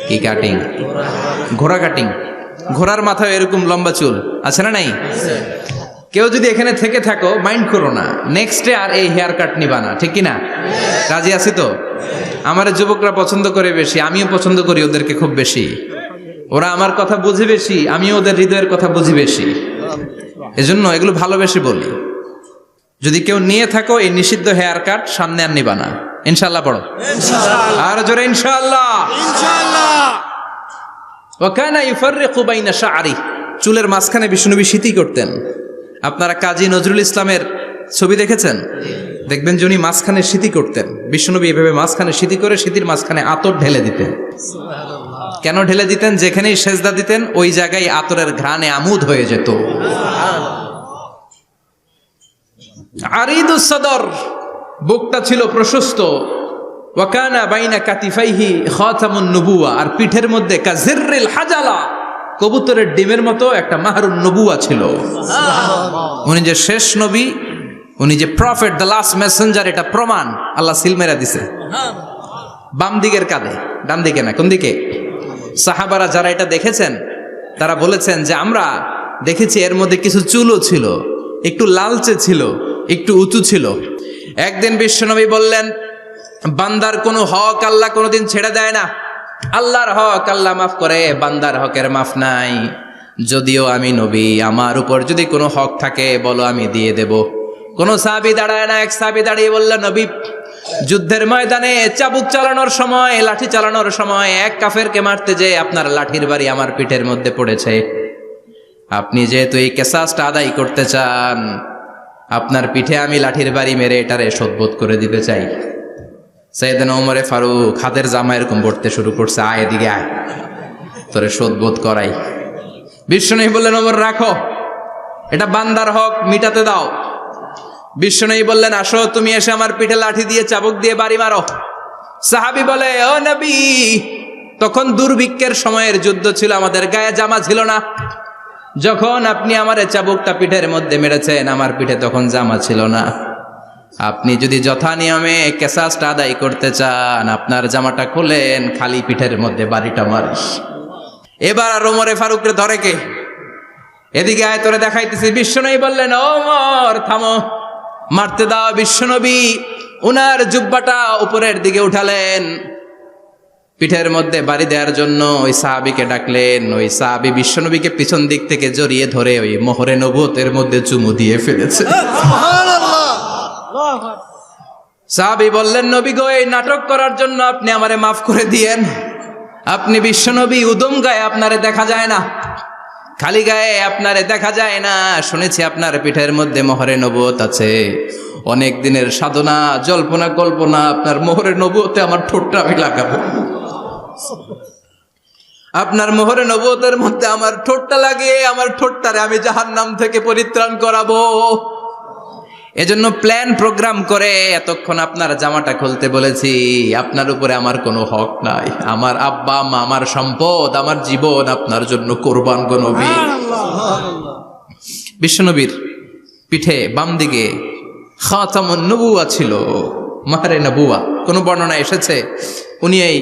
কি কাটিং? ঘোড়া কাটিং। ঘোড়ার মাথায় এরকম লম্বা চুল আছে না নাই? কেউ যদি এখানে থেকে থাকো মাইন্ড করো না, নেক্সটে আর এই হেয়ার কাট নিবা না, ঠিক কিনা? রাজি আছি তো? আমার যুবকরা পছন্দ করে বেশি, আমিও পছন্দ করি ওদেরকে খুব বেশি। ওরা আমার কথা বুঝে বেশি, আমিও ওদের হৃদয়ের কথা বুঝি বেশি, এজন্য এগুলো ভালোবেসে বলি। যদি কেউ নিয়ে থাকো এই নিষিদ্ধ হেয়ার কাট, সামনে আর নিবা না, ইনশাআল্লাহ পড়ো আর জোরে ইনশাআল্লাহ। ওয়া কানা ইউফাররিকু বাইনা শা'রি, চুলের মাঝখানে বিষ্ণুনবী সিঁথি করতেন। আপনারা কাজী নজরুল ইসলামের ছবি দেখেছেন? দেখবেন যে উনি মাঝখানে সিঁথি করতেন। বিষ্ণুনবী এভাবে মাঝখানে সিঁথি করে সিঁথির মাঝখানে আতর ঢেলে দিতেন। কেন ঢেলে দিতেন? যেখানেই সেজদা দিতেন ওই জায়গায় আতরের ঘ্রাণে আমোদ হয়ে যেত। আরিদুস সদর, বুকটা ছিল প্রশস্ত। ওয়া কানা বাইনা কাতিফাইহি খাতামুন নবুওয়া, আর পিঠের মধ্যে কাজিররিল হাজালা, কবুতরের ডিমের মতো একটা মাহরুন নবুয়া ছিল। উনি যে শেষ নবী, উনি যে প্রফেট, দ্য লাস্ট মেসেঞ্জার, এটা প্রমাণ আল্লাহ সিল মেরা দিছে। বাম দিকের কাঁধে, ডান দিকে না, কোন দিকে? সাহাবারা যারা এটা দেখেছেন তারা বলেছেন যে আমরা দেখেছি এর মধ্যে কিছু চুলও ছিল, একটু লালচে ছিল, একটু উঁচু ছিল। একদিন বিশ্বনবী বললেন, বান্দার কোনো হক আল্লাহ কোনোদিন ছেড়ে দেয় না। আল্লাহর হক আল্লাহ মাফ করে, বান্দার হকের মাফ নাই। যদিও আমি নবী, আমার উপর যদি কোনো হক থাকে বলো, আমি দিয়ে দেব। কোন সাহাবী দাঁড়ায় না। এক সাহাবী দাঁড়িয়ে বলল, নবী, যুদ্ধের ময়দানে চাবুক চালানোর সময়, লাঠি চালানোর সময় এক কাফেরকে মারতে যে আপনার লাঠির বাড়ি আমার পিঠের মধ্যে পড়েছে। আপনি যেহেতু এই কেসাসটা আদায় করতে চান, আপনার পিঠে আমি লাঠির বাড়ি মেরে এটারে শোধবোধ করে দিতে চাই। সাইয়েদনা ওমরে ফারুক হাতের জামা এরকম পড়তে শুরু করছে, আয় এদিকে আয়, তোরে শোধবোধ করাই। বিষ্ণুনবী বললেন, ওমর রাখো, এটা বান্দার হক, মিটাতে দাও। বিষ্ণুনবী বললেন, আসো, তুমি এসে আমার পিঠে লাঠি দিয়ে চাবুক দিয়ে বাড়ি মারো। সাহাবী বলে, ও নবী, তখন দুর্ভিক্ষের সময়ের যুদ্ধ ছিল, আমাদের গায়ে জামা ছিল না। যখন আপনি আমার চাবুকটা পিঠের মধ্যে মেরেছেন, আমার পিঠে তখন জামা ছিল না। আপনি যদি যথা নিয়মে কেসাসটা আদায় করতে চান, আপনার জামাটা খুলেন, খালি পিঠের মধ্যে বাড়িটা মারিস। এবার আর ওমরে ফারুককে ধরে কে? এদিকে আয়, তোরে দেখাইতেছি। বিশ্বনবী বললেন, ওমর থামো, মারতে দাও। বিশ্বনবী উনার জুব্বাটা উপরের দিকে উঠালেন, পিঠের মধ্যে বাড়ি দেওয়ার জন্য ওই সাহাবীকে ডাকলেন। ওই সাহাবী বিশ্বনবীকে পিছন দিক থেকে জড়িয়ে ধরে ওই মোহরে নবুয়তের মধ্যে চুমু দিয়ে ফেলেছে। সাহাবী বললেন, নবী গো, এই নাটক করার জন্য আপনি আমারে মাফ করে দিয়েন। আপনি বিশ্বনবী, উদম গায়ে আপনারে দেখা যায় না, খালি গায়ে আপনারে দেখা যায় না। শুনেছি আপনার পিঠের মধ্যে মোহরে নবুয়ত আছে। অনেক দিনের সাধনা, জল্পনা কল্পনা, আপনার মোহরে নবুয়তে আমার ঠোঁটটা আমি লাগাবো। আপনার মোহরে নবুয়তের মধ্যে আমার ঠোঁটটা লাগিয়ে আমার ঠোঁটটারে আমি জাহান্নাম থেকে পরিত্রাণ করাবো। এজন্য প্ল্যান প্রোগ্রাম করে এতক্ষণ আপনার জামাটা খুলতে বলেছি। আপনার উপরে আমার কোনো হক নাই। আমার আব্বা মা, আমার সম্পদ, আমার জীবন আপনার জন্য কোরবান গো নবী। বিশ্বনবীর পিঠে বাম দিকে খাতামুন নবুওয়া ছিল, মাহরে নবুওয়া। কোন বর্ণনা এসেছে উনি এই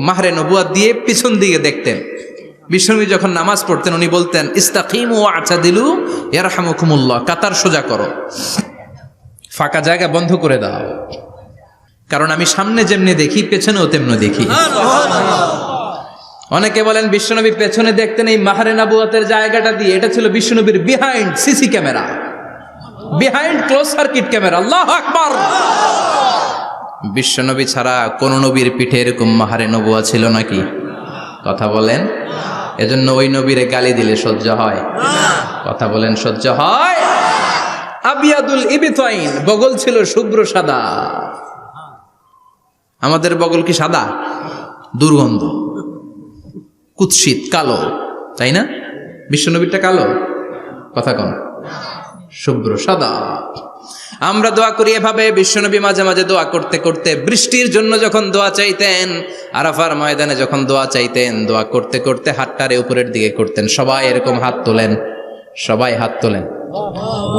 মাহরে নবুওয়া দিয়ে পিছন দিকে দেখতেন। বিশ্বনবী যখন নামাজ পড়তেন উনি বলতেন, ইস্তাকিমু ওয়া'তাদিলু ইয়ারহামুকুমুল্লাহ, কাতার সোজা করো, ফাঁকা জায়গা বন্ধ করে দাও, কারণ আমি সামনে যেমনি দেখি পেছনেও তেমনি দেখি। অনেকে বলেন বিশ্বনবী পেছনে দেখতেন এই মাহরে নবুয়তের জায়গাটা দিয়ে। এটা ছিল বিশ্বনবীর behind CC camera, behind close circuit camera. আল্লাহু আকবার। বিশ্বনবী ছাড়া কোন নবীর পিঠে এরকম মাহরে নবুয়া ছিল নাকি? কথা বলেন। এজন্য ওই নবীরে গালি দিলে সহ্য হয়? কথা বলেন, সহ্য হয়? আবিয়াদুল ইবতাইন, বগল ছিল শুভ্র সাদা। আমাদের বগল কি সাদা? দুর্গন্ধ, কুৎসিত, কালো, তাই না? বিশ্বনবীরটা কালো? কথা কন, শুভ্র সাদা। আমরা দোয়া করি এভাবে। বিশ্বনবী মাঝে মাঝে দোয়া করতে করতে বৃষ্টির জন্য যখন দোয়া চাইতেন, আরাফার ময়দানে যখন দোয়া চাইতেন, দোয়া করতে করতে হাতটারে উপরের দিকে করতেন। সবাই এরকম হাত তোলেন, সবাই হাত তোলেন।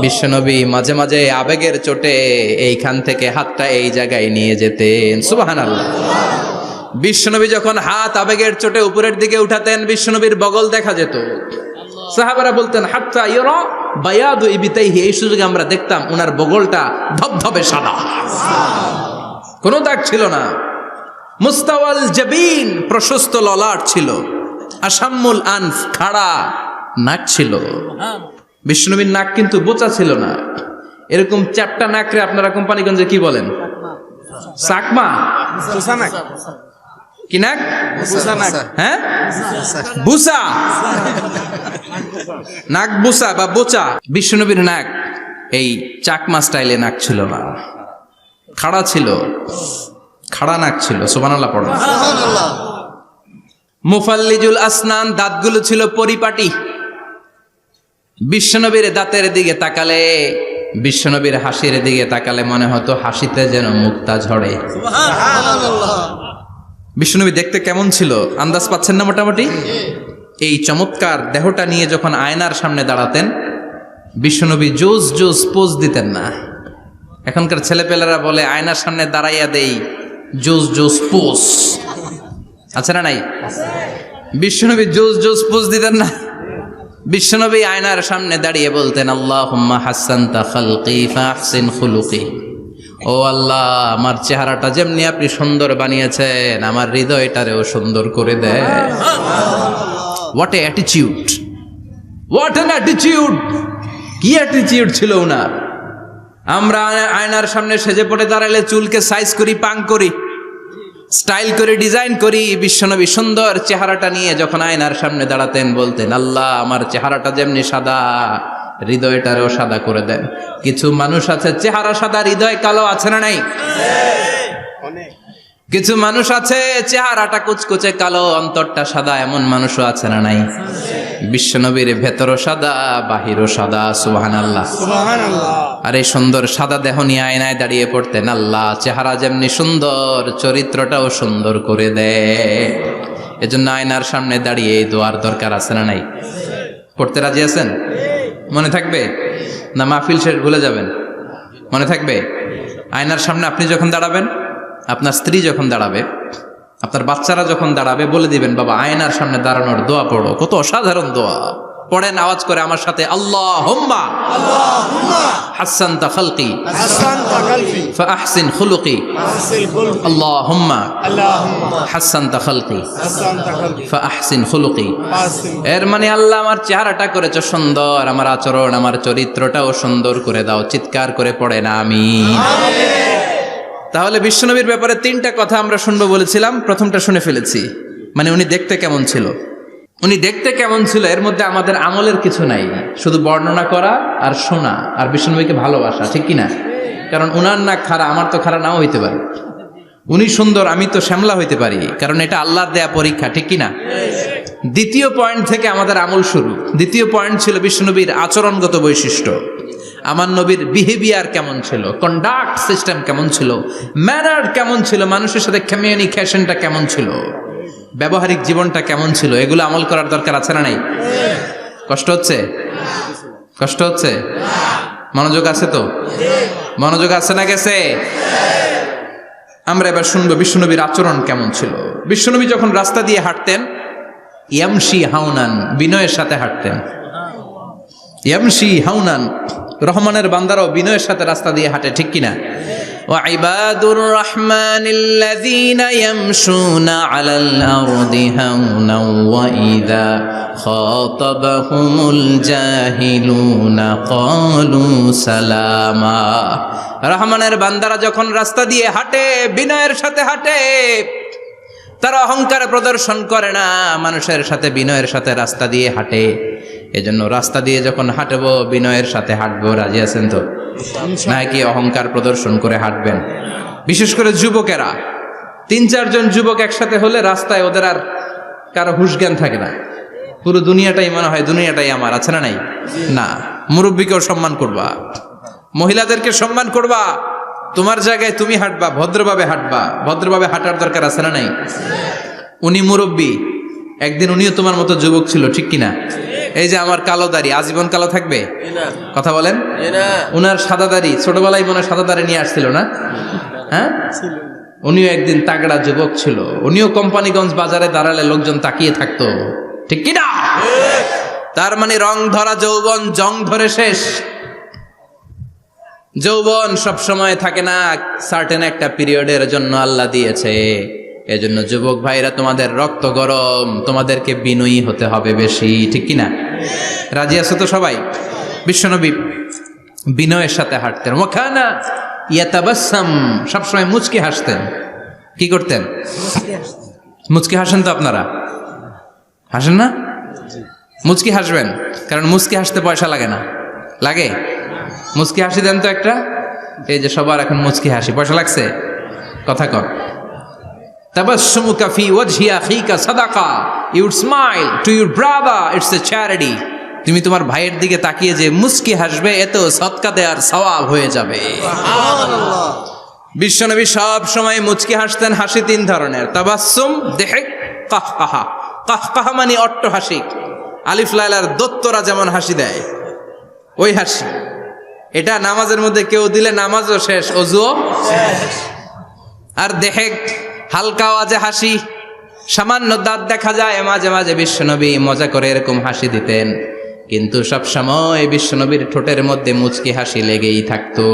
বিশ্বনবী মাঝে মাঝে আবেগের চোটে এইখান থেকে হাতটা এই জায়গায় নিয়ে যেতেন। সুবহানাল্লাহ। বিশ্বনবী যখন হাত আবেগের চোটে উপরের দিকে উঠাতেন বিশ্বনবীর বগল দেখা যেত। সাহাবারা বলতেন হাত্তা ইরা বায়াদু ইবিতাইহি, এই সুযোগে আমরা দেখতাম ওনার বগলটা ধবধবে সাদা, কোনো দাগ ছিল না। মুস্তাওয়াল জাবিন, প্রশস্ত ললাট ছিল। আসাম্মুল আনফ, খাড়া নাক ছিল। বিশ্বনবীর নাক কিন্তু বোচা ছিল না, এরকম চারটা নাকরে আপনারা কোম্পানিগঞ্জে কি বলেন? চাকমা, কি নাক? হ্যাঁ, বুসা, নাক বুসা বা বোচা। বিশ্বনবীর নাক এই চাকমা স্টাইলে নাক ছিল না, খাড়া ছিল, খাড়া নাক ছিল। সুবহানাল্লাহ পড়ো। মুফাল্লিজুল আসনান, দাঁতগুলো ছিল পরিপাটি। বিশ্বনবীর দাঁতের দিকে তাকালে, বিশ্বনবীর হাসির দিকে তাকালে মনে হতো হাসিতে যেন মুক্তা ঝরে। বিশ্বনবী দেখতে কেমন ছিল আন্দাজ পাচ্ছেন না মোটামুটি? এই চমৎকার দেহটা নিয়ে যখন আয়নার সামনে দাঁড়াতেন বিশ্বনবী জোস জোস পোজ দিতেন না। এখনকার ছেলেপেলেরা বলে আয়নার সামনে দাঁড়াইয়া দেই জোস জোস পোজ, আছে না নাই? বিশ্বনবী জোস জোস পোজ দিতেন না। বিশ্বনবী আয়নার সামনে দাঁড়িয়ে বলতেন আল্লাহুম্মা হাসানতা খালকি ফাহসিন খুলুকি, ও আল্লাহ আমার চেহারাটা যেমনি আপনি সুন্দর বানিয়েছেন আমার হৃদয়টারেও সুন্দর করে দেয়। What a attitude, what an attitude! কি অ্যাটিটিউড ছিল ওনার! আমরা আয়নার সামনে সেজে পড়ে দাঁড়ালে চুলকে সাইজ করি, পাং করি, স্টাইল করে ডিজাইন করি। বিশ্বনবী সুন্দর চেহারাটা নিয়ে যখন আয়নার সামনে দাঁড়াতেন বলতেন আল্লাহ আমার চেহারাটা যেমনি সাদা হৃদয়টারেও সাদা করে দেন। কিছু মানুষ আছে চেহারা সাদা হৃদয় কালো, আছে না নাই? কিছু মানুষ আছে চেহারাটা কুচকুচে কালো অন্তরটা সাদা, এমন মানুষও আছে না নাই? বিশ্বনবীর ভেতরও সাদা বাহিরও সাদা। সুবহানাল্লাহ, সুবহানাল্লাহ। আর এই সুন্দর সাদা দেহ নিয়ে আয়নায় দাঁড়িয়ে পড়তেন আল্লাহ চেহারা যেমনি সুন্দর চরিত্রটাও সুন্দর করে দেয়। এজন্য আয়নার সামনে দাঁড়িয়ে এই দোয়ার দরকার, আছে না নাই? পড়তে রাজি আছেন? মনে থাকবে না মাহফিল শেষ ভুলে যাবেন? মনে থাকবে? আয়নার সামনে আপনি যখন দাঁড়াবেন, আপনার স্ত্রী যখন দাঁড়াবে, আপনার বাচ্চারা যখন দাঁড়াবে বলে দিবেন বাবা আয়নার সামনে দাঁড়ানোর দোয়া পড়ো। কত অসাধারণ দোয়া! পড়েন আওয়াজ করে আমার সাথে, আল্লাহুম্মা হাসানতা খালকি ফাহসিন খুলুকি, আল্লাহুম্মা হাসানতা খালকি ফাহসিন খুলুকি। এর মানে আল্লাহ আমার চেহারাটা করেছো সুন্দর, আমার আচরণ আমার চরিত্রটাও সুন্দর করে দাও। চিৎকার করে পড়েন আমিন। তাহলে বিশ্বনবীর ব্যাপারে তিনটা কথা আমরা শুনবো বলেছিলাম, প্রথমটা শুনে ফেলেছি, মানে উনি দেখতে কেমন ছিল। উনি দেখতে কেমন ছিল এর মধ্যে আমাদের আমলের কিছু নাই, শুধু বর্ণনা করা আর শোনা আর বিশ্বনবীকে ভালোবাসা, ঠিক কিনা? কারণ উনার না খাড়া, আমার তো খাড়া নাও হইতে পারে। উনি সুন্দর, আমি তো শ্যামলা হইতে পারি, কারণ এটা আল্লাহর দেয়া পরীক্ষা, ঠিক কিনা? দ্বিতীয় পয়েন্ট থেকে আমাদের আমল শুরু। দ্বিতীয় পয়েন্ট ছিল বিশ্বনবীর আচরণগত বৈশিষ্ট্য। আমার নবীর বিহেভিয়ার কেমন ছিল, কন্ডাক্ট সিস্টেম কেমন ছিল, ম্যানার কেমন ছিল, মানুষের সাথে কমিউনিকেশনটা কেমন ছিল, ব্যবহারিক জীবনটা কেমন ছিল, এগুলো আমল করার দরকার, আছে না নাই? কষ্ট হচ্ছে? কষ্ট হচ্ছে? মনোযোগ আছে তো? মনোযোগ আছে না গেছে? আমরা এবার শুনবো বিশ্বনবীর আচরণ কেমন ছিল। বিশ্বনবী যখন রাস্তা দিয়ে হাঁটতেন ইয়ামশি হাউনান, বিনয়ের সাথে হাঁটতেন। ইয়ামশি হাউনান, রহমানের বান্দারাও বিনয়ের সাথে রাস্তা দিয়ে হাঁটে, ঠিক কিনা? ওয়াইবাদুর রহমানিল্লাযীনা ইয়ামশুনা আলাল আরদি হাওনা ওয়া ইযা খাতাবাহুমুল জাহিলুনা ক্বালু সালামা। রহমানের বান্দারা যখন রাস্তা দিয়ে হাঁটে বিনয়ের সাথে হাঁটে, তারা অহংকার প্রদর্শন করে না, মানুষের সাথে বিনয়ের সাথে রাস্তা দিয়ে হাঁটে। এজন্য রাস্তা দিয়ে যখন হাঁটবো বিনয়ের সাথে হাঁটবো। রাজি আছেন তো? নাকি অহংকার প্রদর্শন করে হাঁটবেন? বিশেষ করে যুবকেরা, ৩-৪ জন যুবক একসাথে হলে রাস্তায় ওদের আর কারো হুঁশ জ্ঞান থাকে না, পুরো দুনিয়াটাই মনে হয় দুনিয়াটাই আমার, আছে না নাই? না, মুরব্বীকেও সম্মান করবা, মহিলাদেরকে সম্মান করবা, তোমার জায়গায় তুমি হাঁটবা, ভদ্রভাবে হাঁটবা। ভদ্রভাবে হাঁটার দরকার, আছে না নাই? উনি মুরব্বী, একদিন উনিও তোমার মতো যুবক ছিল, ঠিক কিনা? এই যে আমার কালো দাড়ি আজীবন কালো থাকবে? কথা বলেন। উনার সাদা দাড়ি ছোটবেলায় মনে সাদা দাড়ি নিয়ে আসছিল না? হ্যাঁ, উনিও একদিন তাগড়া যুবক ছিল, উনিও কোম্পানিগঞ্জ বাজারে দাঁড়ালে লোকজন তাকিয়ে থাকতো, ঠিক কিনা? তার মানে রং ধরা যৌবন জং ধরে শেষ। যৌবন সব সময় থাকে না, সার্টেন একটা পিরিয়ডের জন্য আল্লাহ দিয়েছে। এজন্য যুবক ভাইরা, তোমাদের রক্ত গরম, তোমাদেরকে বিনয়ী হতে হবে বেশি, ঠিক কিনা? রাজি আছো তো সবাই? বিশ্বনবী বিনয়ের সাথে হাঁটতেন। ওয়াকানা ইয়াতাবাসসাম, সবসময় মুচকি হাসতেন। কি করতেন? মুচকি হাসেন তো আপনারা? হাসেন না? মুচকি হাসবেন, কারণ মুচকি হাসতে পয়সা লাগে না। লাগে? মুচকি হাসি দেন তো একটা। এই যে সবার এখন মুচকি হাসি, পয়সা লাগছে? কথা কর। তাবাসসুমুকা ফি ওয়াজহি আখিকা সাদাকা, you smile to your brother, it's a charity. তুমি তোমার ভাইয়ের দিকে তাকিয়ে যে মুচকি হাসবে, এতেও সদকা দেওয়ার সওয়াব হয়ে যাবে। বিশ্বনবী সব সময় মুচকি হাসতেন। হাসি তিন ধরনের: তাবাসসুম, দিহিক, কাহকাহা। কাহকাহা মানে অট্টহাসি, আলিফ লাইলার দত্তরা যেমন হাসি দেয় ওই হাসি। এটা নামাজের মধ্যে কেউ দিলে নামাজও শেষ, ওযুও শেষ। আর দিহিক, হালকা আওয়াজে হাসি, সামান্য দাঁত দেখা যায় মাঝে মাঝে। বিশ্বনবী মজা করে এরকম হাসি দিতেন, কিন্তু সব সময় বিশ্বনবীর ঠোঁটের মধ্যে মুচকি হাসি লেগেই থাকতো।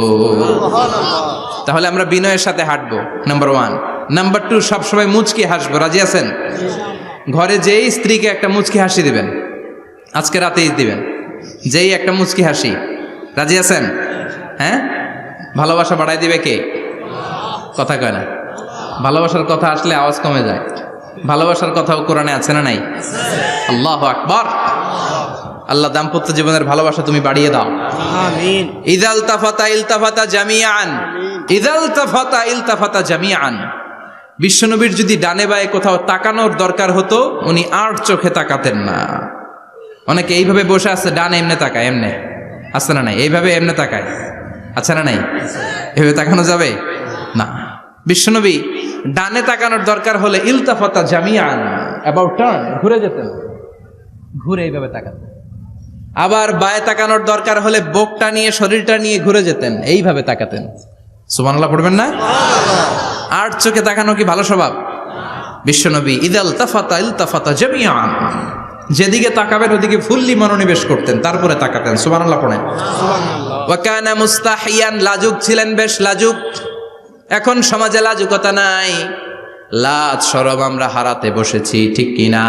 তাহলে আমরা বিনয়ের সাথে হাঁটবো, নাম্বার 1। নাম্বার 2, সবসময় মুচকি হাসবো। রাজি আছেন? ঘরে যেই স্ত্রীকে একটা মুচকি হাসি দিবেন, আজকে রাতেই দিবেন, যেই একটা মুচকি হাসি। রাজি আছেন? হ্যাঁ? ভালোবাসা বাড়াই দিবে কে? কথা কয় না। ভালোবাসার কথা আসলে আওয়াজ কমে যায়। ভালোবাসার কথাও কোরআনে আছে না নাই? আল্লাহু আকবার। আল্লাহ দাম্পত্য জীবনের ভালোবাসা তুমি বাড়িয়ে দাও, আমিন। ইযাল তাফাতা ইলতাফাতা জামিআন, ইযাল তাফাতা ইলতাফাতা জামিআন। বিশ্বনবীর যদি ডানে বায়ে কোথাও তাকানোর দরকার হতো, উনি আর চোখে তাকাতেন না। অনেকে এইভাবে বসে আছে, ডানে এমনে তাকায়, এমনে আছে না নাই? এইভাবে এমনে তাকায়, আছে না নাই? এভাবে তাকানো যাবে না। বিশ্বনবী ডানে তাকানোর দরকার হলে ইলতাফাতা জামিআন, অ্যাবাউট টার্ন, ঘুরে যেতেন, ঘুরে এইভাবে তাকাতেন। আবার বায়ে তাকানোর দরকার হলে বুকটা নিয়ে, শরীরটা নিয়ে ঘুরে যেতেন, এইভাবে তাকাতেন। সুবহানাল্লাহ পড়বেন না? আর চোখে তাকানো কি ভালো স্বভাব? বিশ্বনবী ইদাল তাফাতা ইলতাফাতা জামিআন, যেদিকে তাকাবেন ওদিকে ফুল্লি মনোনিবেশ করতেন, তারপরে তাকাতেন। সুবহানাল্লাহ পড়েন। ওয়া কানা মুস্তাহিয়ান, লাজুক ছিলেন, বেশ লাজুক। এখন সমাজে লাজুকতা নাই, লাজ শরম আমরা হারাতে বসেছি, ঠিক কিনা?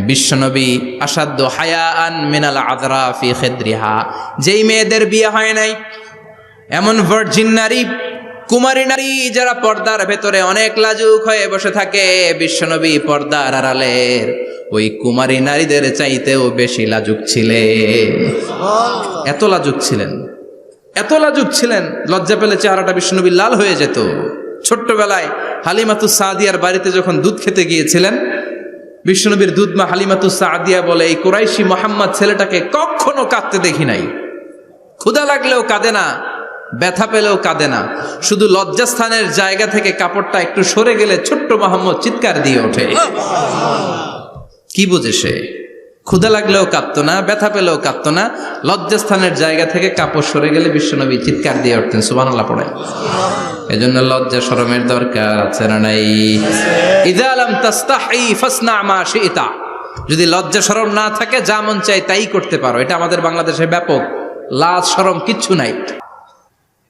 বিশ্বনবী আসাদ্দ হায়াআন মিনাল আযরা ফি খিদরিহা, যেই মেয়েদের বিয়ে হয় নাই, এমন ভার্জিন নারী, কুমারী নারী যারা পর্দার ভেতরে অনেক লাজুক হয়ে বসে থাকে, বিশ্বনবী পর্দার আড়ালের ওই কুমারী নারীদের চাইতেও বেশি লাজুক ছিলেন। এত লাজুক ছিলেন, এত লাজুক ছিলেন, লজ্জা পেলে চেহারাটা বিশ্বনবীর লাল হয়ে যেত। ছোট্টবেলায় হালিমাতুস সাদিয়ার বাড়িতে যখন দুধ খেতে গিয়েছিলেন, বিশ্বনবীর দুধ মা হালিমাতুস সাদিয়া বলে, এই কুরাইশি মোহাম্মদ ছেলেটাকে কখনো কাঁদতে দেখি নাই। ক্ষুধা লাগলেও কাঁদে না, ব্যথা পেলেও কাঁদে না, শুধু লজ্জাস্থানের জায়গা থেকে কাপড়টা একটু সরে গেলে ছোট্ট মোহাম্মদ চিৎকার দিয়ে ওঠে। কি বুঝে সে? ক্ষুধা লাগলেও কাঁদতো না, ব্যথা পেলেও কাঁদতো না, লজ্জাস্থানের জায়গা থেকে কাপড় সরে গেলে বিশ্বনবী চিৎকার দিয়ে উঠতেন। সুবহানাল্লাহ পড়ে। এজন্য লজ্জা শরমের দরকার আছে না নাই? ইযা লাম তাস্তাহি ফাসনা মা শি'তা, যদি লজ্জা শরম না থাকে যা মন চাই তাই করতে পারো। এটা আমাদের বাংলাদেশে ব্যাপক, লাজ শরম কিচ্ছু নাই।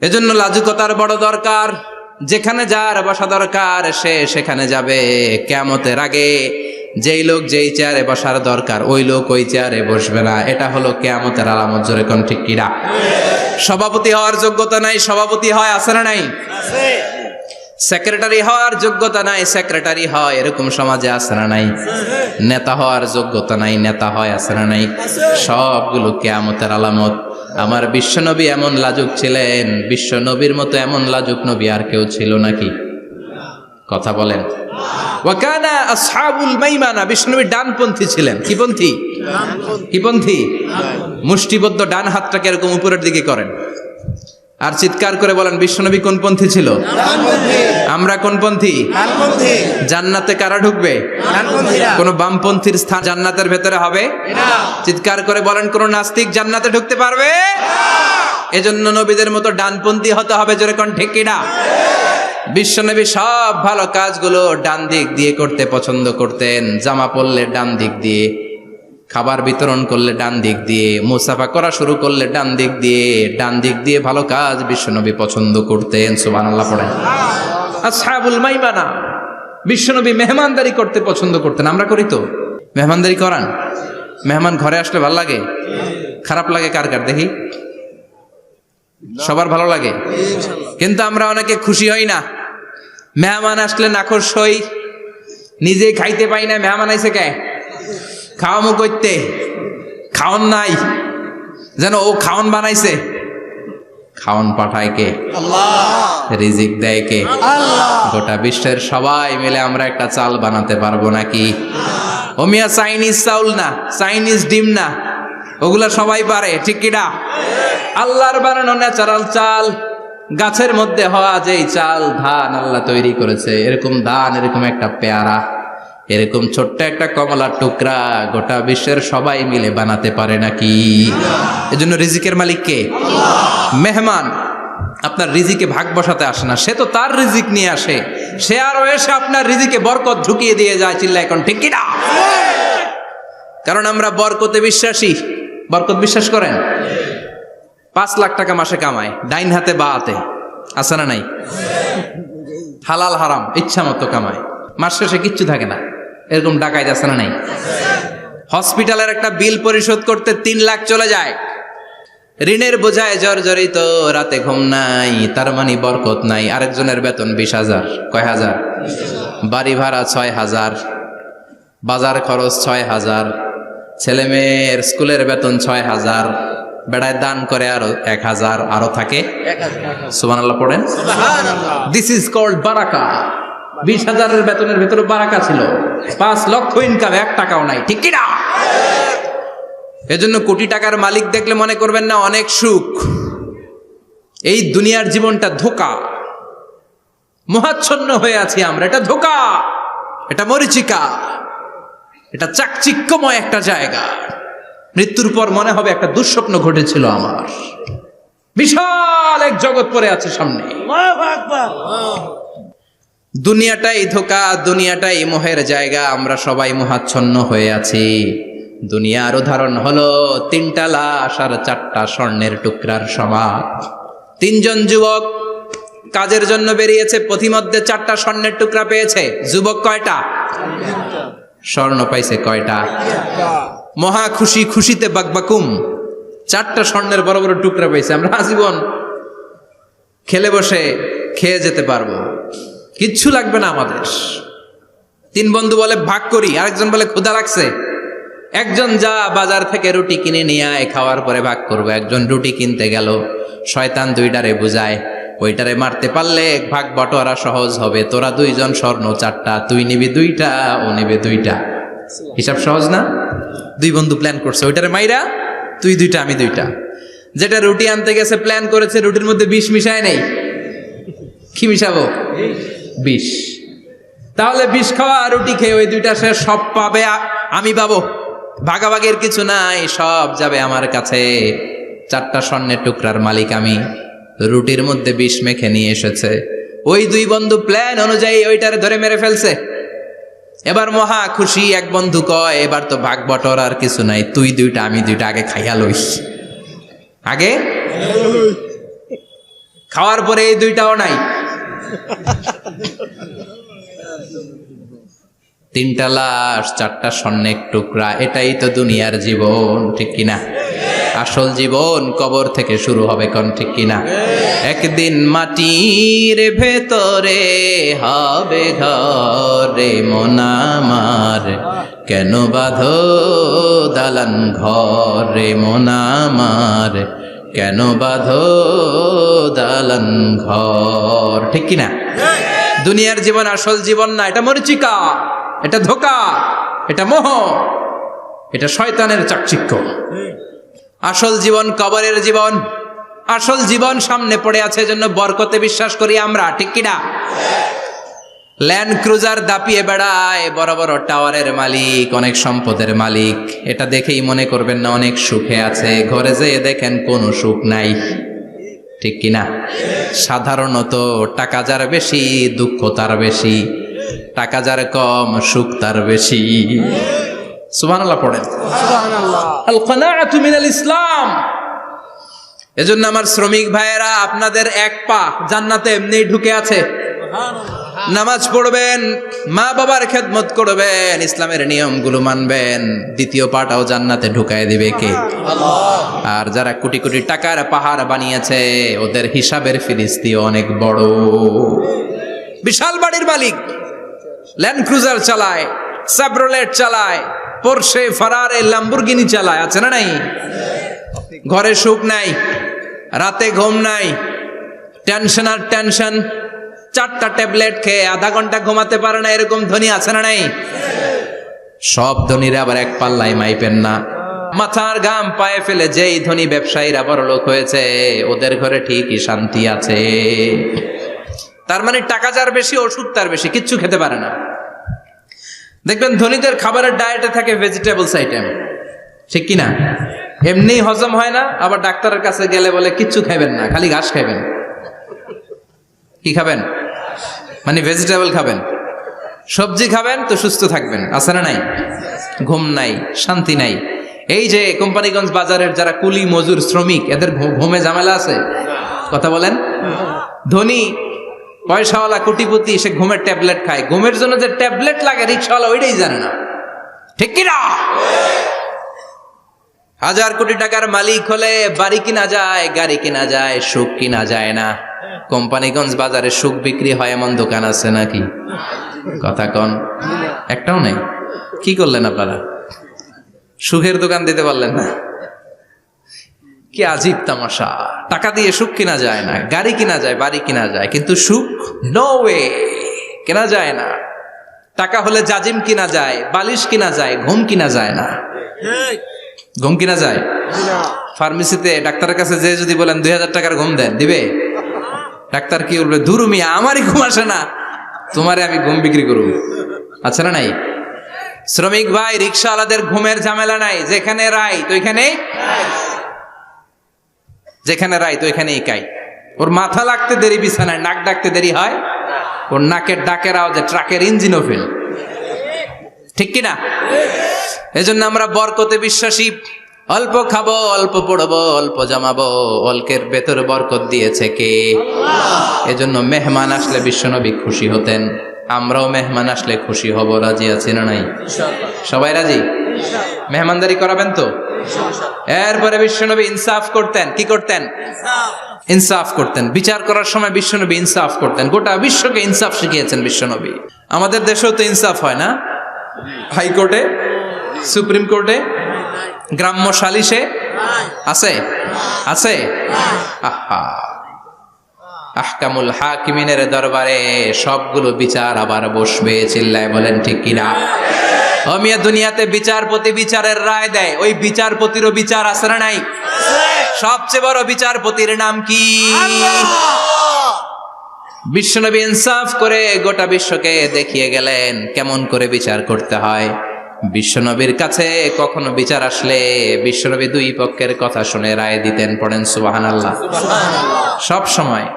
এজন্য লাজুকতার বড় দরকার। যেখানে যার বসা দরকার সে সেখানে যাবে। কিয়ামতের আগে যেই লোক যেই চেয়ারে বসার দরকার ওই লোক ওই চেয়ারে বসবে না। এটা হলো কিয়ামতের আলামত। জোরে কোন ঠিক কিনা? সভাপতি হওয়ার যোগ্যতা নাই, সভাপতি হয়, আছে না নাই? সেক্রেটারি হওয়ার যোগ্যতা নাই, সেক্রেটারি হয়, এরকম সমাজে আছে না নাই? নেতা হওয়ার যোগ্যতা নাই, নেতা হয়, আছে না নাই? সবগুলো কিয়ামতের আলামত। আমার বিশ্বনবী এমন লাজুক ছিলেন, বিশ্বনবীর মতো এমন লাজুক নবী আর কেউ ছিল নাকি? কথা বলেন। ওয়াকানা আসহাবুল মাইমানা, বিশ্বনবী ডানপন্থী ছিলেন। কি পন্থী? কি পন্থী? মুষ্টিবদ্ধ ডান হাতটাকে এরকম উপরের দিকে করেন আর চিৎকার করে বলেন, বিশ্বনবী কোন পন্থী ছিল? আমরা কোন পন্থী? জান্নাতে কারা ঢুকবে? কোন বামপন্থীর স্থান জান্নাতের ভেতরে হবে? চিৎকার করে বলেন, কোন নাস্তিক জান্নাতে ঢুকতে পারবে? এজন্য নবীদের মতো ডানপন্থী হতে হবে। জোরে কোন ঠিক কিনা? বিশ্বনবী সব ভালো কাজগুলো ডান দিক দিয়ে করতে পছন্দ করতেন। জামা পরলে ডান দিক দিয়ে, খাবার বিতরণ করলে ডান দিক দিয়ে, মুসাফা করা শুরু করলে ডান দিক দিয়ে ভালো কাজ বিশ্বনবী পছন্দ করতেন। সুবহানাল্লাহ পড়েন। আসহাবুল মাইমানা, বিশ্বনবী মেহমানদারি করতে পছন্দ করতেন। আমরা করি তো? মেহমানদারি করান? মেহমান ঘরে আসলে ভালো লাগে? খারাপ লাগে কার কার দেখি? সবার ভালো লাগে, কিন্তু আমরা অনেকে খুশি হই না। মেহমান আসলে নাখোশ হই, নিজে খাইতে পাই না। মেহমান আইছে কে? খাওয়ামো করতে, খাওন নাই, যেন ও খাওন বানাইছে। খাওন পাঠায় কে? আল্লাহ। রিজিক দেয় কে? আল্লাহ। গোটা বিশ্বের সবাই মিলে আমরা একটা চাল বানাতে পারবো নাকি? ও মিয়া চাইনিজ চাউল না, চাইনিজ ডিম না, ওগুলা সবাই পারে, ঠিক কিনা? আল্লাহর বানানো ন্যাচারাল চাল, গাছের মধ্যে হওয়া যেই চাল, ধান আল্লাহ তৈরি করেছে, এরকম ধান, এরকম একটা পেয়ারা, এরকম ছোট্ট একটা কমলার টুকরা গোটা বিশ্বের সবাই মিলে বানাতে পারে নাকি? এজন্য রিজিকের মালিক কে? মেহমান আপনার রিজিকে ভাগ বসাতে আসে না, সে তো তার রিজিক নিয়ে আসে, সে আরো এসে আপনার রিজিকে বরকত ঢুকিয়ে দিয়ে যায়। চিল্লা এখন ঠিক কিনা? কারণ আমরা বরকতে বিশ্বাসী। বরকত বিশ্বাস করেন? 5 লাখ টাকা মাসে কামায়, ডাইন হাতে বা হাতে, আছে না নাই? হালাল হারাম ইচ্ছা মতো কামায়, মাস শেষে কিচ্ছু থাকে না, এরকম ডাকাইত আছে না নাই? হসপিটালের একটা বিল পরিশোধ করতে 3 লাখ চলে যায়, ঋণের বোঝায় জর্জরিত, রাতে ঘুম নাই, তার মানে বরকত নাই। আরেকজনের বেতন 20,000, কয় হাজার? বাড়ি ভাড়া 6,000, বাজার খরচ 6,000, ছেলে মেয়ের স্কুলের বেতন 6,000, বেড়ায় দান করে আরো 1,000, আরো থাকে। সুবহানাল্লাহ পড়েন। দিস ইজ কল্ড বারাকা। 20,000-এর বেতনের ভেতরে বারাকা ছিল। 5 লক্ষ ইনকাম, 1 টাকাও নাই, ঠিক কিনা? এজন্য কোটি টাকার মালিক দেখলে মনে করবেন না অনেক সুখ। এই দুনিয়ার জীবনটা ধোঁকা, মোহাচ্ছন্ন হয়ে আছি আমরা। এটা ধোঁকা, এটা মরিচিকা, এটা চাকচিক্যময় একটা জায়গা। মৃত্যুর পর মনে হবে একটা দুঃস্বপ্ন ঘটেছিল আমার, বিশাল এক জগৎ পড়ে আছে সামনে। দুনিয়াটাই ধোঁকা, দুনিয়াটাই মোহের জায়গা, আমরা সবাই মোহাচ্ছন্ন হয়ে আছি। দুনিয়ার উদাহরণ হলো 3টা লাশ আর 4টা স্বর্ণের টুকরার সমান। 3 জন যুবক কাজের জন্য বেরিয়েছে, পথিমধ্যে 4টা স্বর্ণের টুকরা পেয়েছে। যুবক কয়টা? স্বর্ণ পাইছে কয়টা? মহা খুশি, খুশিতে বাকবাকুম, 4টা স্বর্ণের বড় বড় টুকরা পাইছে। আমরা আজীবন খেলে বসে খেয়ে যেতে পারবো, কিচ্ছু লাগবে না আমাদের। 3 বন্ধু বলে ভাগ করি, আরেকজন বলে ক্ষুধা লাগছে। একজন যা বাজার থেকে রুটি কিনে নিয়ে আয়, খাওয়ার পরে ভাগ করবো। একজন রুটি কিনতে গেল, শয়তান 2টারে বুঝায়, ওইটারে মারতে পারলে ভাগ বটোয়ারা সহজ হবে। তোরা 2 জন স্বর্ণ 4টা, তুই নিবি 2টা, ও নিবে 2টা। হিসাব সহজ না? 2 বন্ধু প্ল্যান করছে, ওইটারে মাইরা তুই 2টা, আমি 2টা। যেটা রুটি আনতে গেছে প্ল্যান করেছে, রুটির মধ্যে বিষ মিশায় নেই। কি মিশাবো? বিষ। তাহলে বিষ খাওয়া রুটি খেয়ে ওই 2টা সে সব পাবে, আমি পাবো। ভাগাভাগির কিছু নাই, সব যাবে আমার কাছে। 4টা স্বর্ণের টুকরার মালিক আমি। রুটির মধ্যে বিষ মেখে নিয়ে এসেছে। ওই 2 বন্ধু প্ল্যান অনুযায়ী ওইটারে ধরে মেরে ফেলছে। এবার মহা খুশি। এক বন্ধু কয়, এবার তো ভাগ বটর আর কিছু নাই, তুই 2টা, আমি 2টা, আগে খাইয়া লইস। আগে খাওয়ার পরে এই 2টাও নাই। 3টা লাশ, 4টা স্বর্ণের টুকরা, এটাই তো দুনিয়ার জীবন, ঠিক কিনা? আসল জীবন কবর থেকে শুরু হবে, কোন ঠিক কিনা? একদিন মাটির ভেতরে হবে ঘরে মন আমার, কেন বাঁধো দালান ঘরে মন আমার, কেন বাঁধো দালান ঘর, ঠিক কিনা? দুনিয়ার জীবন আসল জীবন না, এটা মরিচিকা, এটা ধোঁকা, এটা মোহ, এটা শয়তানের চাকচিক্য। আসল জীবন কবরের জীবন। আসল জীবন সামনে পড়ে আছে, এজন্য বরকতে বিশ্বাস করি আমরা, ঠিক কিনা? ল্যান্ড ক্রুজার দাপিয়ে বেড়ায়, বড় বড় টাওয়ারের মালিক, অনেক সম্পদের মালিক। এটা দেখেই মনে করবেন না অনেক সুখে আছে, ঘরে যেয়ে দেখেন কোনো সুখ নাই। ঠিক কিনা? সাধারণত টাকা যার বেশি দুঃখ তার বেশি, টাকা যার কম সুখ তার বেশি। সুবহানাল্লাহ পড়েন। আল কানাআতু মিনাল ইসলাম। এজন্য আমার শ্রমিক ভাইয়েরা, আপনাদের এক পা জান্নাতে এমনিই ঢুকে আছে। নামাজ পড়বেন, মা বাবার খেদমত করবেন, ইসলামের নিয়মগুলো মানবেন, দ্বিতীয় পাটাও জান্নাতে ঢুকায় দিবে কে? আর যারা কোটি কোটি টাকার পাহাড় বানিয়েছে, ওদের হিসাবের ফিরিস্তি অনেক বড়। বিশাল বাড়ির মালিক, ল্যান্ড ক্রুজার চালায়, সাবরোলেট চালায়, পোরশে, ফারারে, ল্যাম্বরগিনি চালায়, আছে না নাই? ঘরে সুখ নাই, রাতে ঘুম নাই, টেনশন আর টেনশন, 4টা ট্যাবলেট খেয়ে আধা ঘন্টা ঘুমাতে পারে না, এরকম ধনী আছে না নাই? সব ধনীরা আবার এক পাল্লায় মাইপেন না। মাথার ঘাম পায়ে ফেলে যেই ধনী ব্যবসায়ীরা বড়লোক হয়েছে, ওদের ঘরে ঠিকই শান্তি আছে। তার মানে টাকা যার বেশি ওষুধ তার বেশি, কিচ্ছু খেতে পারে না। দেখবেন ধনীদের খাবারের ডায়েটে থাকে ভেজিটেবলস আইটেম, ঠিক কিনা? এমনি হজম হয় না, আবার ডাক্তারের কাছে গেলে বলে কিচ্ছু খাবেন না, খালি ঘাস খাবেন। কি খাবেন? মানে ভেজিটেবল খাবেন, সবজি খাবেন তো সুস্থ থাকবেন, আছে না নাই? ঘুম নাই, শান্তি নাই। এই যে কোম্পানিগঞ্জ বাজারের যারা কুলি মজুর শ্রমিক, এদের ঘুমে ঝামেলা আছে? কথা বলেন। ধনী পয়সাওয়ালা কোটিপতি, সে ঘুমের ট্যাবলেট খায়, ঘুমের জন্য যে ট্যাবলেট লাগে রিক্সাওয়ালা ওইটাই জানে না, ঠিক কিনা? 1000 কোটি টাকার মালিক হলে বাড়ি কিনা যায়, গাড়ি কিনা যায়, সুখ কিনা যায় না। কোম্পানিগঞ্জ বাজারে সুখ বিক্রি হয় এমন দোকান আছে নাকি? কথা কন, একটাও নেই। কি করলেন আপনারা? সুখের দোকান দিতে পারলেন না? কি আজীব তামাশা! টাকা দিয়ে সুখ কিনা যায় না, গাড়ি কিনা যায়, বাড়ি কিনা যায়, কিন্তু সুখ নো ওয়ে, কেনা যায় না। টাকা হলে জাজিম কিনা যায়, বালিশ কিনা যায়, ঘুম কিনা যায় না। ঘুম কিনা যায়? ফার্মেসিতে ডাক্তারের কাছে যে যদি বলেন 2000 টাকার ঘুম দেন, দিবে? ডাক্তার কি বলবে? দূর মিয়া, আমারই ঘুম আসে না, তোমারে আমি ঘুম বিক্রি করব। আচ্ছা না নাই? শ্রমিক ভাই, রিক্সাওয়ালাদের ঘুমের ঝামেলা নাই, যেখানে রাই তো ওইখানেই, যেখানে রাই তো ওইখানেই কাই। ওর মাথা লাগতে দেরি বিছানায়, নাক ডাকতে দেরি হয়, ওর নাকের ডাকের আওয়াজে ট্রাকের ইঞ্জিনও ফেল, ঠিক কিনা? এজন্য আমরা বরকতে বিশ্বাসী। অল্প খাবো, অল্প পড়বো, অল্প জমাবো, অল্পের ভেতর বরকত দিয়েছে কে? এজন্য মেহমান আসলে বিশ্বনবী খুশি হতেন, আমরাও মেহমান আসলে খুশি হব। রাজি আছি না নাই? সবাই রাজি? মেহমানদারি করাবেন তো? এরপরে বিশ্বনবী ইনসাফ করতেন। কি করতেন? ইনসাফ করতেন। বিচার করার সময় বিশ্বনবী ইনসাফ করতেন। গোটা বিশ্বকে ইনসাফ শিখিয়েছেন বিশ্বনবী। আমাদের দেশেও তো ইনসাফ হয় না? হাইকোর্টে, সুপ্রিম কোর্টে, গ্রাম্য সালিশে আছে? আছে? আহা, আহকামুল হাকিমিনের দরবারে সবগুলো বিচার আবার বসবে। চিল্লায় বলেন ঠিক কিনা? ও মিয়া, দুনিয়াতে বিচারপতি বিচারের রায় দেয়, ওই বিচারপতিরও বিচার আছে না নাই? সবচেয়ে বড় বিচারপতির নাম কি? বিশ্বনবী ইনসাফ করে গোটা বিশ্বকে দেখিয়ে গেলেন কেমন করে বিচার করতে হয়। বিশ্বনবীর কাছে কখনো বিচার আসলে বিশ্বনবী দুই পক্ষের কথা শুনে রায় দিতেন। পড়েন সুবহানাল্লাহ। সব সময়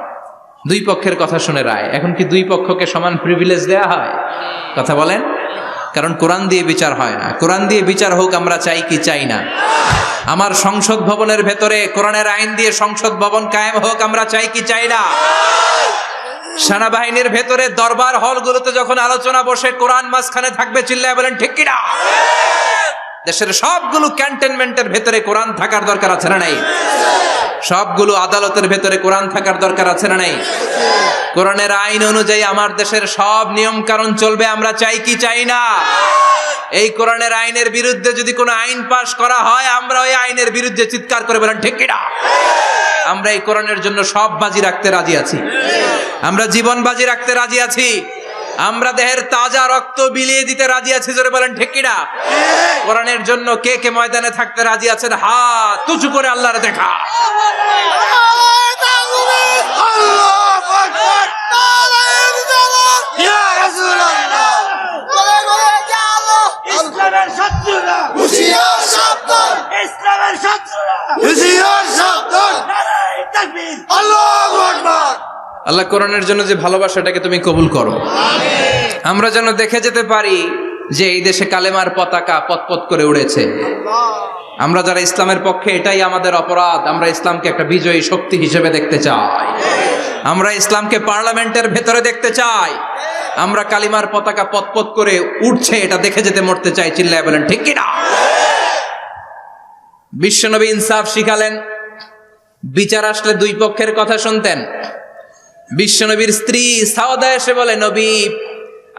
দুই পক্ষের কথা শুনে রায়। এখন কি দুই পক্ষকে সমান প্রিভিলেজ দেয়া হয়? কথা বলেন। কারণ কোরআন দিয়ে বিচার হয় না। কোরআন দিয়ে বিচার হোক আমরা চাই কি চাই না? আমার সংসদ ভবনের ভেতরে কোরআনের আইন দিয়ে সংসদ ভবন কায়েম হোক আমরা চাই কি চাই না? সেনাবাহিনীর ভেতরে দরবার হলগুলোতে যখন আলোচনা বসে কোরআন মাঝখানে থাকবে, চিল্লায় বলেন ঠিক কিনা? দেশের সবগুলো ক্যান্টনমেন্টের ভেতরে কোরআন থাকার দরকার আছে না নাই? সবগুলো আদালতের ভেতরে কোরআন থাকার দরকার আছে না নাই? কোরআনের আইন অনুযায়ী আমার দেশের সব নিয়ম কানুন চলবে আমরা চাই কি চাই না? এই কোরআনের আইনের বিরুদ্ধে যদি কোনো আইন পাশ করা হয়, আমরা ওই আইনের বিরুদ্ধে চিৎকার করে বলেন ঠিক কিনা? আমরা এই কোরআনের জন্য সব বাজি রাখতে রাজি আছি। আমরা জীবন বাজি রাখতে রাজি আছি। আমরা দেহের তাজা রক্ত বিলিয়ে দিতে রাজি আছি। জোরে বলেন ঠিক কিনা? কোরআনের জন্য কে কে ময়দানে থাকতে রাজি আছেন? হাত উঁচু করে আল্লাহর দেখা। ইসলামের শত্রুরা হুঁশিয়ার সাবধান, ইসলামের শত্রুরা হুঁশিয়ার সাবধান। নারায়ে তাকবীর, আল্লাহু আল্লাহ কোরআনের জন্য যে ভালোবাসাটাকে তুমি কবুল করো। আমরা যেন দেখে যেতে পারি যে এই দেশে কালেমার পতাকা পতপত করে উড়েছে। আমরা যারা ইসলামের পক্ষে, এটাই আমাদের অপরাধ। আমরা ইসলামকে একটা বিজয়ী শক্তি হিসেবে দেখতে চাই। আমরা ইসলামকে পার্লামেন্টের ভেতরে দেখতে চাই। আমরা কালিমার পতাকা পতপত করে উঠছে এটা দেখে যেতে মরতে চাই। চিল্লায় বলেন ঠিক কিনা? বিশ্বনবী ইনসাফ শিখালেন। বিচার আসলে দুই পক্ষের কথা শুনতেন। বিশ্বনবীর স্ত্রী সাওদা এসে বলে, নবী,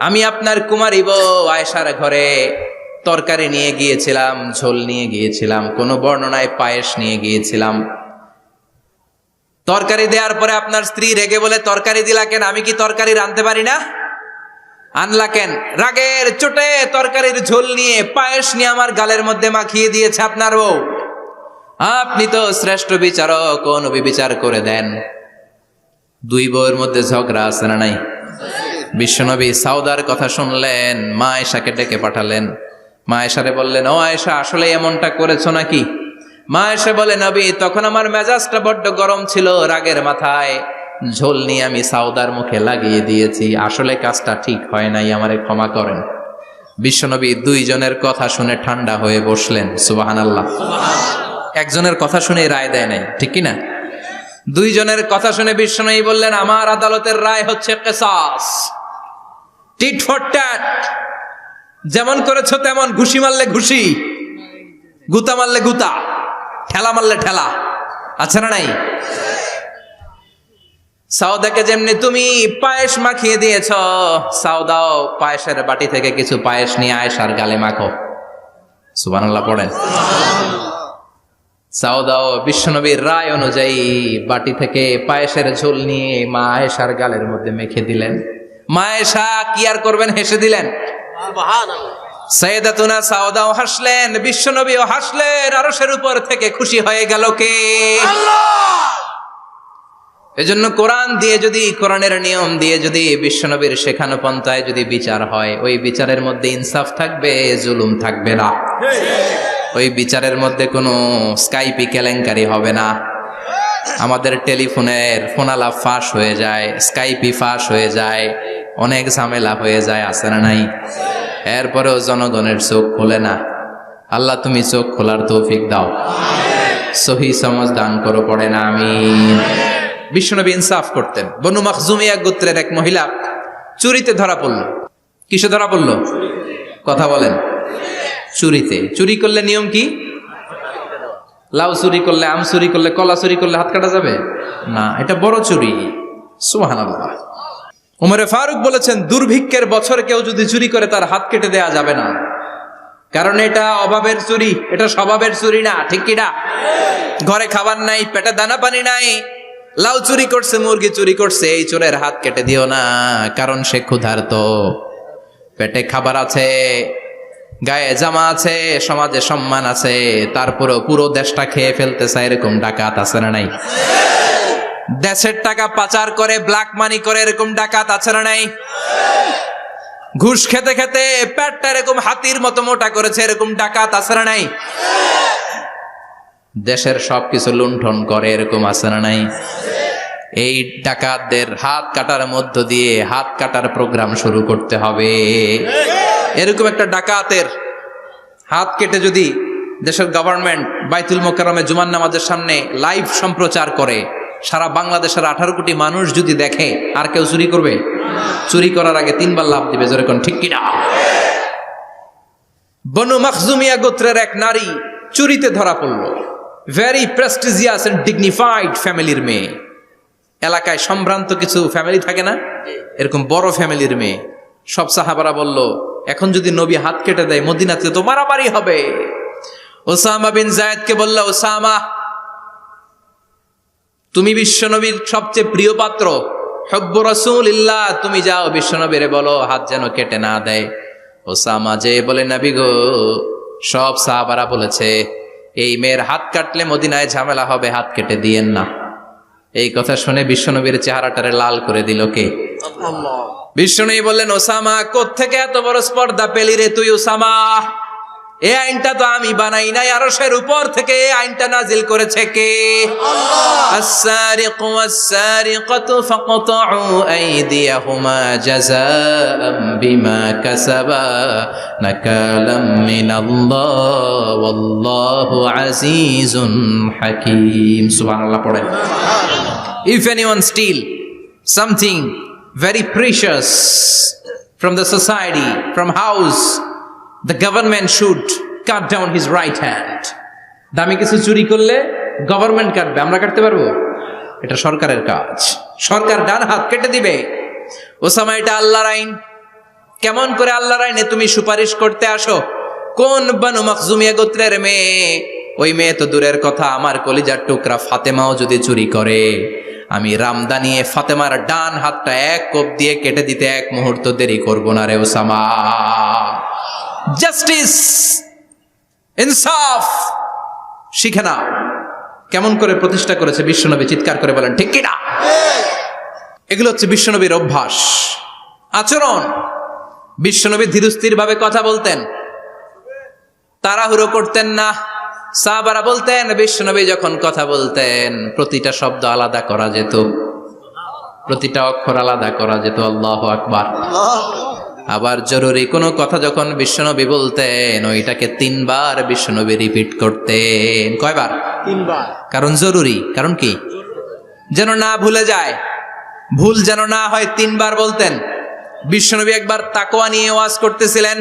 আমি আপনার কুমারী বউ আয়েশার ঘরে তরকারি নিয়ে গিয়েছিলাম, ঝোল নিয়ে গিয়েছিলাম, কোন বর্ণনায় পায়েস নিয়ে গিয়েছিলাম। তরকারি দেওয়ার পরে আপনার স্ত্রী রেগে বলে, তরকারি দিলা কেন? আমি কি তরকারি রাঁধতে পারি না? আনলা কেন? রাগের চোটে তরকারির ঝোল নিয়ে পায়েস নিয়ে আমার গালের মধ্যে মাখিয়ে দিয়েছে আপনার বউ। আপনি তো শ্রেষ্ঠ বিচারক, ও নবী বিচার করে দেন। দুই বউয়ের মধ্যে ঝগড়া আছে না নাই? বিশ্বনবী সাউদার কথা শুনলেন, মা আয়েশাকে ডেকে পাঠালেন। মা আয়েশারে বললেন, ও আয়েশা, আসলে এমনটা করেছো নাকি? মা আয়েশা বলে, নবী, তখন আমার মেজাজটা বড্ড গরম ছিল, রাগের মাথায় ঝোল নিয়ে আমি সাউদার মুখে লাগিয়ে দিয়েছি। আসলে কাজটা ঠিক হয় নাই, আমারে ক্ষমা করেন। বিশ্বনবী দুইজনের কথা শুনে ঠান্ডা হয়ে বসলেন। সুবহানাল্লাহ। একজনের কথা শুনে রায় দেয় নাই, ঠিক কি না? দুইজনের কথা শুনে বিশ্বনবী বললেন, আমার আদালতের রায় হচ্ছে কিসাস, টিট ফর ট্যাট। যেমন করেছো তেমন, ঘুষি মারলে ঘুষি, গুতা মারলে গুতা, ঠেলা মারলে ঠেলা, আছে না নাই? সাউদাকে যেমনি তুমি পায়েস মাখিয়ে দিয়েছ, সাউদাও পায়েসের বাটি থেকে কিছু পায়েস নিয়ে আয়েশার গালে মাখো। সুবহানাল্লাহ পড়েন। সাউদাও বিশ্বনবীর রায় অনুযায়ী বাটি থেকে পায়েসের ঝোল নিয়ে মা আয়েশার গালের মধ্যে মেখে দিলেন। মা আয়েশা কি আর করবেন, হেসে দিলেন। সাইয়েদাতুনা সাউদাও হাসলেন, বিশ্বনবীও হাসলেন। আরশের উপর থেকে খুশি হয়ে গেল কে? আল্লাহ। এজন্য কোরআন দিয়ে যদি, কোরআনের নিয়ম দিয়ে যদি, বিশ্বনবীর শেখানো পন্থায় যদি বিচার হয়, ওই বিচারের মধ্যে ইনসাফ থাকবে, জুলুম থাকবে না। ওই বিচারের মধ্যে কোনো স্কাইপি কেলেঙ্কারি হবে না। আমাদের টেলিফোনের ফোনালাপ ফাঁস হয়ে যায়, স্কাইপি ফাঁস হয়ে যায়, অনেক ঝামেলা হয়ে যায়, আছে না নাই? এরপরেও জনগণের চোখ খোলে না। আল্লাহ তুমি চোখ খোলার তৌফিক দাও, সহি সমাজ দান করো, পড়ে না আমিন। বিশ্বনবী ইনসাফ করতেন। বনু মাখজুমিয়া গোত্রের এক মহিলা চুরিতে ধরা পড়ল। কিসে ধরা পড়ল? কথা বলেন। চুরিতে। চুরি করলে নিয়ম কি? লাউ চুরি করলে, আম চুরি করলে, কলা চুরি করলে হাত কাটা যাবে না, এটা বড় চুরি। সুবহানাল্লাহ। ওমরে ফারুক বলেছেন, দুর্ভিক্ষের বছর কেউ যদি চুরি করে তার হাত কেটে দেয়া যাবে না, কারণ এটা অভাবের চুরি, এটা স্বভাবের চুরি না, ঠিক কি না? ঘরে খাবার নাই, পেটে দানা পানি নাই, লাউ চুরি করছে, মুরগি চুরি করছে, এই চোরের হাত কেটে দিও না, কারণ সে ক্ষুধার্ত, পেটে খাবার আছে, গায়ে জামা আছে, সমাজে সম্মান আছে, তারপরেও পুরো দেশটা খেয়ে ফেলতে চায়, এরকম ডাকাত আছে না নাই? দেশের টাকা পাচার করে, ব্ল্যাক মানি করে, এরকম ডাকাত আছে না নাই? ঘুষ খেতে খেতে পেটটা এরকম হাতির মতো মোটা করেছে, এরকম ডাকাত আছে না নাই? দেশের সবকিছু লুণ্ঠন করে, এরকম আছে না নাই? এই ডাকাতদের হাত কাটার মধ্য দিয়ে হাত কাটার প্রোগ্রাম শুরু করতে হবে। এরকম একটা ডাকাতের হাত কেটে যদি দেশের গভর্নমেন্ট বাইতুল মোকাররমে জুমার নামাজের সামনে লাইভ সম্প্রচার করে, সারা বাংলাদেশের 18 কোটি মানুষ যদি দেখে, আর কেউ চুরি করবে? চুরি করার আগে 3 বার লাভ দিবে, জোরে কোন ঠিক কিনা? বনু মাখজুমিয়া গোত্রের এক নারী চুরিতে ধরা পড়ল। ভেরি প্রেস্টিজিয়াস এন্ড ডিগনিফাইড ফ্যামিলির মেয়ে। এলাকায় সম্ভ্রান্ত কিছু ফ্যামিলি থাকে না, এরকম বড় ফ্যামিলির মেয়ে। সব সাহাবারা বলল, এখন যদি নবী হাত কেটে দেয় মদিনাতে তো মারামারি হবে। ওসামা বিন যায়েদকে বলল, ওসামা, তুমি বিশ্বনবীর সবচেয়ে প্রিয় পাত্র, হুব্বু রাসূলিল্লাহ, তুমি যাও বিশ্বনবীরে বলো হাত যেন কেটে না দেয়। ওসামা যে বলে, নবী গো, সব সাহাবারা বলেছে এই মেয়ের হাত কাটলে মদিনায় ঝামেলা হবে, হাত কেটে দিয়েন না। এই কথা শুনে বিশ্বনবীর চেহারাটারে লাল করে দিল কে? বিশ্বনবী বললেন, ওসামা, কোত্থেকে এত বড় স্পর্ধা পেলি রে তুই ওসামা? এই আইনটা তো আমি বানাই নাই, আরশের উপর থেকে এই আইনটা নাজিল করেছে কে? আস-সারিকু ওয়াস-সারিকাতু ফাকতাউ আইদিয়াহুমা জাযাআম বিমা কাসাবা নাকালাম মিনাল্লাহ ওয়াল্লাহু আজিজুন হাকীম। সুবহানাল্লাহ পড়েন। If anyone steal something very precious from the society, from house, the government should cut down his right hand. দামি কিছু চুরি করলে গভর্নমেন্ট কাটবে, আমরা কাটতে পারবো? এটা সরকারের কাজ, সরকার ডান হাত কেটে দিবে। ওসামা, এটা আল্লাহর আইন। কেমন করে আল্লাহর আইনে তুমি সুপারিশ করতে আসো? কোন বানু মাখজুমিয়া গোত্রের মেয়ে? ওই মেয়ে তো দূরের কথা, আমার কলিজার টুকরা ফাতেমাও যদি চুরি করে, আমি রামদানিয়ে ফাতেমার ডান হাতটা এক কোপ দিয়ে কেটে দিতে এক মুহূর্ত দেরি করবো না রে ওসামা। জাস্টিস, ইনসাফ শিখে নাও। কেমন করে প্রতিষ্ঠা করেছে বিশ্বনবী, চিৎকার করে বলেন ঠিক কিনা? এগুলো হচ্ছে বিশ্বনবীর অভ্যাস, আচরণ। বিশ্বনবী ধীরস্থির ভাবে কথা বলতেন, তাড়াহুড়ো করতেন না। সাহাবারা বলতেন বিশ্বনবী যখন কথা বলতেন প্রতিটা শব্দ আলাদা করা যেত, প্রতিটা অক্ষর আলাদা করা যেত। আল্লাহু আকবার। আবার জরুরি কোনো কথা যখন বিশ্বনবী বলতেন ওইটাকে 3 বার বিশ্বনবী রিপিট করতেন। কয়বার? 3 বার। কারণ জরুরি। কারণ কি? যেন না ভুলে যায়, ভুল যেন না হয় 3 বার বলতেন। বিশ্বনবী একবার তাকওয়া নিয়ে ওয়াজ করতেছিলেন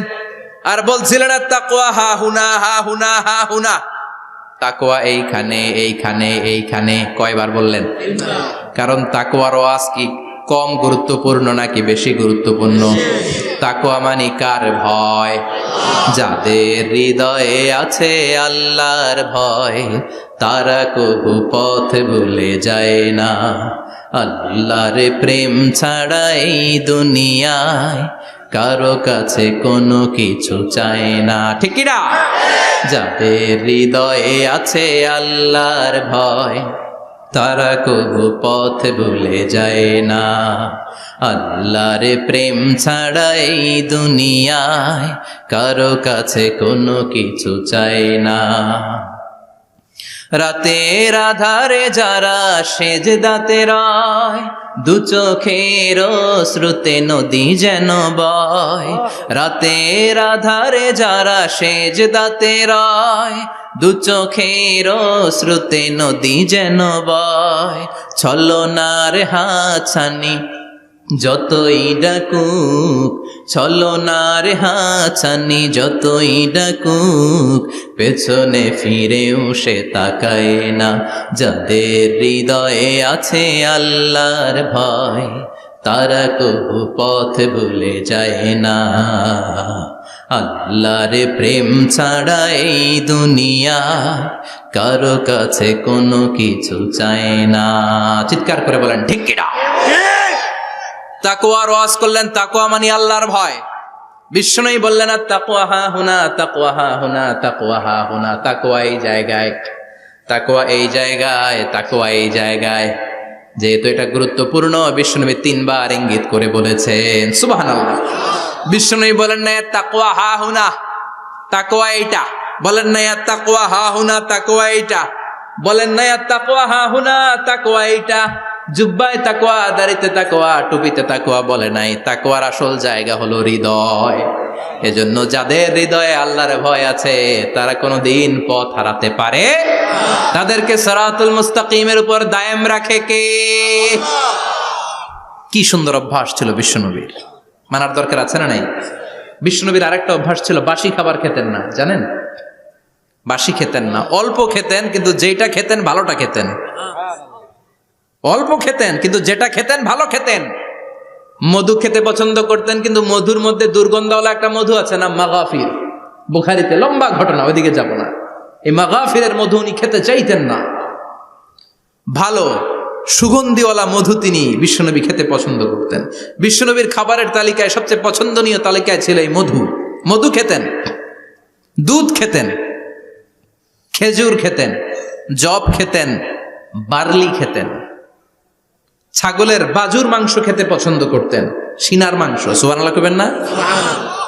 আর বলছিলেন তাকওয়া হা হুনা হা হুনা হা হুনা, তাকওয়া এইখানে এইখানে এইখানে। কয়বার বললেন? 3 বার। কারণ তাকওয়ার ওয়াজ কি কম গুরুত্বপূর্ণ নাকি বেশি গুরুত্বপূর্ণ? তাকওয়া মানে কার ভয়? যাদের হৃদয়ে আছে আল্লাহর ভয় তারা কবু পথ ভুলে যায় না। আল্লাহর প্রেম ছাড়া এই দুনিয়ায় কারো কাছে কোনো কিছু চায় না, ঠিক কি না? যাদের হৃদয়ে আছে আল্লাহর ভয় তারা কবু পথ ভুলে যায় না। আল্লাহর প্রেম ছাড়া এই দুনিয়ায় কারো কাছে কোনো কিছু চায় না। রাতের আধারে যারা সেজদাতে রয় দু চোখের শ্রুতে নদী যেন বয়। রাতের আধারে যারা সেজদাতে রয় দু চোখের শ্রুতে নদী যেন বয়। ছলনার হাতছানি যতই ডাকুক, ছলনার হাতছানি যতই ডাকুক, পেছনে ফিরেও সে তাকায় না। যাদের হৃদয়ে আছে আল্লাহর ভয় তারা কবু পথ ভুলে যায় না। আল্লাহর প্রেম ছাড়া এই দুনিয়া কারো কাছে কোনো কিছু চায় না। চিৎকার করে বলেন ঠিক কিনা? তাকওয়ার ওয়াজ করলেন, তাকওয়া মানে আল্লাহর ভয়। বিষ্ণুই বললেন তাকওয়া হা হুনা, তাকওয়া হা হুনা, তাকওয়া হা হুনা। তাকওয়া এই জায়গায়, তাকওয়া এই জায়গায়, তাকওয়া এই জায়গায়। যেহেতু এটা গুরুত্বপূর্ণ বিষ্ণুনবী 3 বার ইঙ্গিত করে বলেছেন। সুবহানাল্লাহ। বিষ্ণুনবী বলেন না তাকওয়া হা হুনা, তাকওয়া এইটা। বলেন না তাকওয়া হা হুনা, তাকওয়া এইটা। বলেন না তাকওয়া হা হুনা, তাকওয়া এইটা। জুব্বায় তাকওয়া, দাড়িতে তাকওয়া, টুপিতে তাকওয়া বলে নাই। তাকওয়ার আসল জায়গা হলো হৃদয়। এজন্য যাদের হৃদয়ে আল্লাহর ভয় আছে তারা কোনোদিন পথ হারাতে পারে, তাদেরকে সিরাতুল মুস্তাকিমের উপর দায়েম রাখে কে? কি সুন্দর অভ্যাস ছিল বিশ্বনবীর, মানার দরকার আছে না নাই? বিশ্বনবীর আরেকটা অভ্যাস ছিল, বাসি খাবার খেতেন না, জানেন? বাসি খেতেন না, অল্প খেতেন, কিন্তু যেটা খেতেন ভালোটা খেতেন। অল্প খেতেন কিন্তু যেটা খেতেন ভালো খেতেন। মধু খেতে পছন্দ করতেন, কিন্তু মধুর মধ্যে দুর্গন্ধওয়ালা একটা মধু আছে না, মাগাফির। বুখারীতে লম্বা ঘটনা, ওইদিকে যাব না। এই মাগাফিরের মধু উনি খেতে চাইতেন না। ভালো সুগন্ধিওয়ালা মধু তিনি বিশ্বনবী খেতে পছন্দ করতেন। বিশ্বনবীর খাবারের তালিকায় সবচেয়ে পছন্দনীয় তালিকায় ছিল এই মধু। মধু খেতেন, দুধ খেতেন, খেজুর খেতেন, জব খেতেন, বার্লি খেতেন, ছাগলের বাজুর মাংস খেতে পছন্দ করতেন, সিনার মাংস। সুবহানাল্লাহ কইবেন না?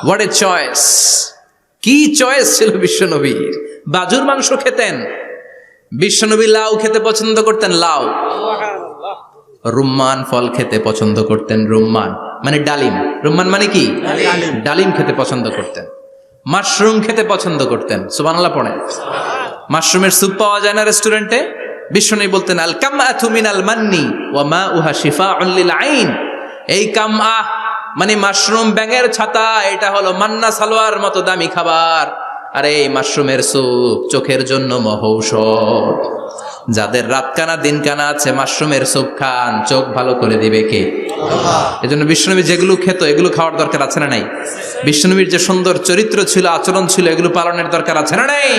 What a choice! কি চয়েস ছিল বিশ্বনবীর। বাজুর মাংস খেতেন, বিশ্বনবী লাউ খেতে পছন্দ করতেন, লাউ। রুম্মান ফল খেতে পছন্দ করতেন, রুম্মান মানে ডালিম। রুম্মান মানে কি? ডালিম খেতে পছন্দ করতেন। মাশরুম খেতে পছন্দ করতেন। সুবহানাল্লাহ পড়েন। মাশরুমের স্যুপ পাওয়া যায় না রেস্টুরেন্টে? বিশ্বনবী বলতেন আল কামআতু মিনাল মান্নি ওয়া মাউহা শিফাউন লিল আইন। এই কামআ মানে মাশরুম, ব্যাঙের ছাতা, এটা হলো মান্না সালোয়ার মতো দামি খাবার। আর এই মাশরুমের স্যুপ চোখের জন্য মহৌষধ। যাদের রাতকানা দিনকানা আছে মাশরুমের স্যুপ খান, চোখ ভালো করে দিবে কে? এজন্য বিশ্বনবী যেগুলো খেত এগুলো খাওয়ার দরকার আছে না নাই? বিশ্বনবীর যে সুন্দর চরিত্র ছিল, আচরণ ছিল, এগুলো পালনের দরকার আছে না নাই?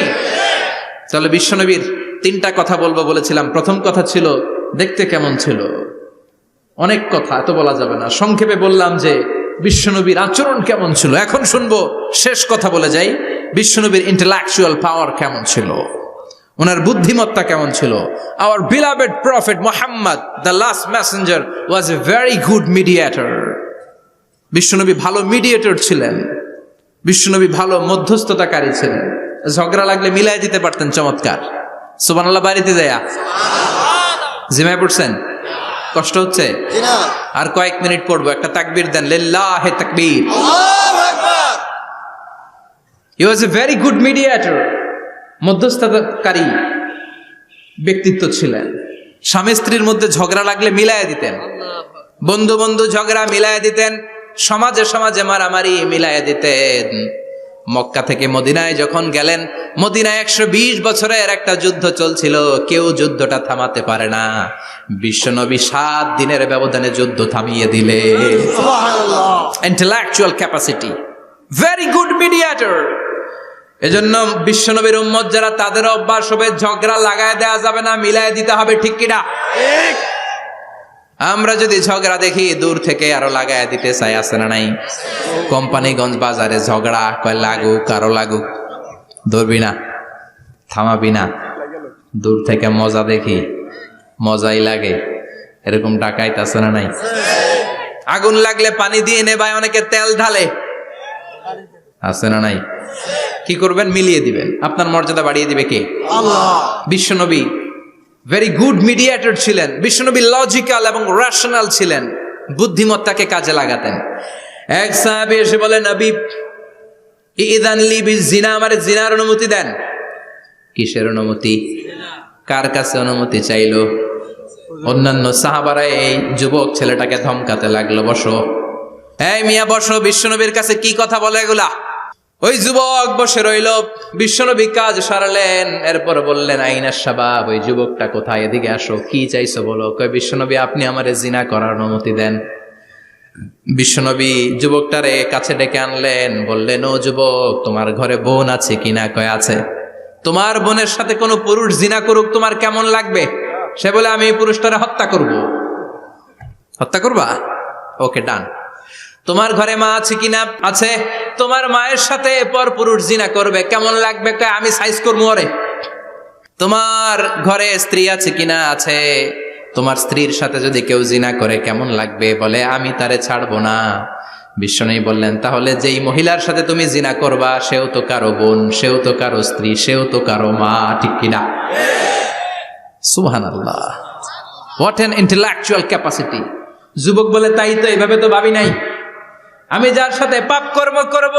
তাহলে বিশ্বনবীর তিনটা কথা বলবো বলেছিলাম। প্রথম কথা ছিল দেখতে কেমন ছিল। অনেক কথা এত বলা যাবে না, সংক্ষেপে বললাম যে বিশ্বনবীর আচরণ কেমন ছিল। এখন শুনবো, শেষ কথা বলে যাই, বিশ্বনবীর ইন্টেলেকচুয়াল পাওয়ার কেমন ছিল, ওনার বুদ্ধিমত্তা কেমন ছিল। Our beloved prophet Muhammad, the last messenger, was a very good mediator. বিশ্বনবী ভালো মিডিয়েটর ছিলেন, বিশ্বনবী ভালো মধ্যস্থতাকারী ছিলেন। ঝগড়া লাগলে মিলাই দিতে পারতেন, চমৎকার। সুবহানাল্লাহ বাড়িতে যায়া জিমায় পড়ছেন? কষ্ট হচ্ছে? আর কয়েক মিনিট পড়বো, একটা তাকবীর দেন, লিল্লাহি তাকবীর। আল্লাহু আকবার। He was a very good mediator, মধ্যস্থতাকারী ব্যক্তিত্ব ছিলেন। স্বামী স্ত্রীর মধ্যে ঝগড়া লাগলে মিলাইয়া দিতেন, বন্ধু বন্ধু ঝগড়া মিলাইয়া দিতেন, সমাজে সমাজে মারামারি মিলাইয়া দিতেন। মক্কা থেকে মদিনায় যখন গেলেন, মদিনায় 120 বছরের একটা যুদ্ধ চলছিল, কেউ যুদ্ধটা থামাতে পারে না। বিশ্বনবী 7 দিনের ব্যবধানে যুদ্ধ থামিয়ে দিলে। সুবহানাল্লাহ। Intellectual capacity, very good mediator. এজন্য বিশ্বনবীর উম্মত যারা, তাদের অভ্যাস হবে ঝগড়া লাগায় দেওয়া যাবে না, মিলায় দিতে হবে, ঠিক কিনা? ঠিক। আমরা যদি ঝগড়া দেখি দূর থেকে আরো লাগায় দিতে চাই, আছে না নাই? কোম্পানিগঞ্জ বাজারে ঝগড়া, কয় লাগুক, আরো লাগুক, ধরবি না, থামাবি না, দূর থেকে মজা দেখি, মজাই লাগে, এরকম ডাকাইত আছে না নাই? আগুন লাগলে পানি দিয়ে নেবায়, অনেকে তেল ঢালে, আছে না নাই? কি করবেন? মিলিয়ে দিবেন। আপনার মর্যাদা বাড়িয়ে দিবে কে? আল্লাহ। বিশ্বনবী ভেরি গুড মিডিয়েটর ছিলেন। বিশ্বনবী লজিক্যাল এবং রেশনাল ছিলেন, বুদ্ধিমত্তাকে কাজে লাগাতেন। এক সাহাবী এসে বলে, নবী ইযান লি বিজিনা, আমারে জিনার অনুমতি দেন। কিসের অনুমতি? কার কাছে অনুমতি চাইলো? অন্যান্য সাহাবারা এই যুবক ছেলেটাকে ধমকাতে লাগলো, বসো, এই মিয়া বসো, বিশ্বনবীর কাছে কি কথা বলে এগুলা? ওই যুবক বসে রইল। বিশ্বনবী কাজ সারালেন, এরপর বললেন, আইনা শাবাব, ওই যুবকটা কোথায়, এদিকে আসো, কি চাইছো বলো। কয়, বিশ্বনবী আপনি আমারে জিনা করার অনুমতি দেন। বিশ্বনবী যুবকটারে কাছে ডেকে আনলেন, বললেন, ও যুবক, তোমার ঘরে বোন আছে কিনা? কয় আছে। তোমার বোনের সাথে কোনো পুরুষ জিনা করুক, তোমার কেমন লাগবে? সে বলে, আমি এই পুরুষটারে হত্যা করব। হত্যা করবা? ওকে, ডান। তোমার ঘরে মা আছে কিনা? আছে। তোমার মায়ের সাথে পর পুরুষ জিনা করবে, কেমন লাগবে? কয়, আমি সাইজ করবো ওরে। তোমার ঘরে স্ত্রী আছে কিনা? আছে। তোমার স্ত্রীর সাথে যদি কেউ জিনা করে কেমন লাগবে? বলে, আমি তারে ছাড়বো না। বিশ্বনবী বললেন, তাহলে যেই মহিলার সাথে তুমি জিনা করবা, সেও তো কারো বোন, সেও তো কারো স্ত্রী, সেও তো কারো মা, ঠিক কিনা? সুবহানাল্লাহ, হোয়াট এন ইন্টেলেকচুয়াল ক্যাপাসিটি। যুবক বলে, তাই তো, এইভাবে তো ভাবি নাই। আমি যার সাথে পাপ কর্ম করব,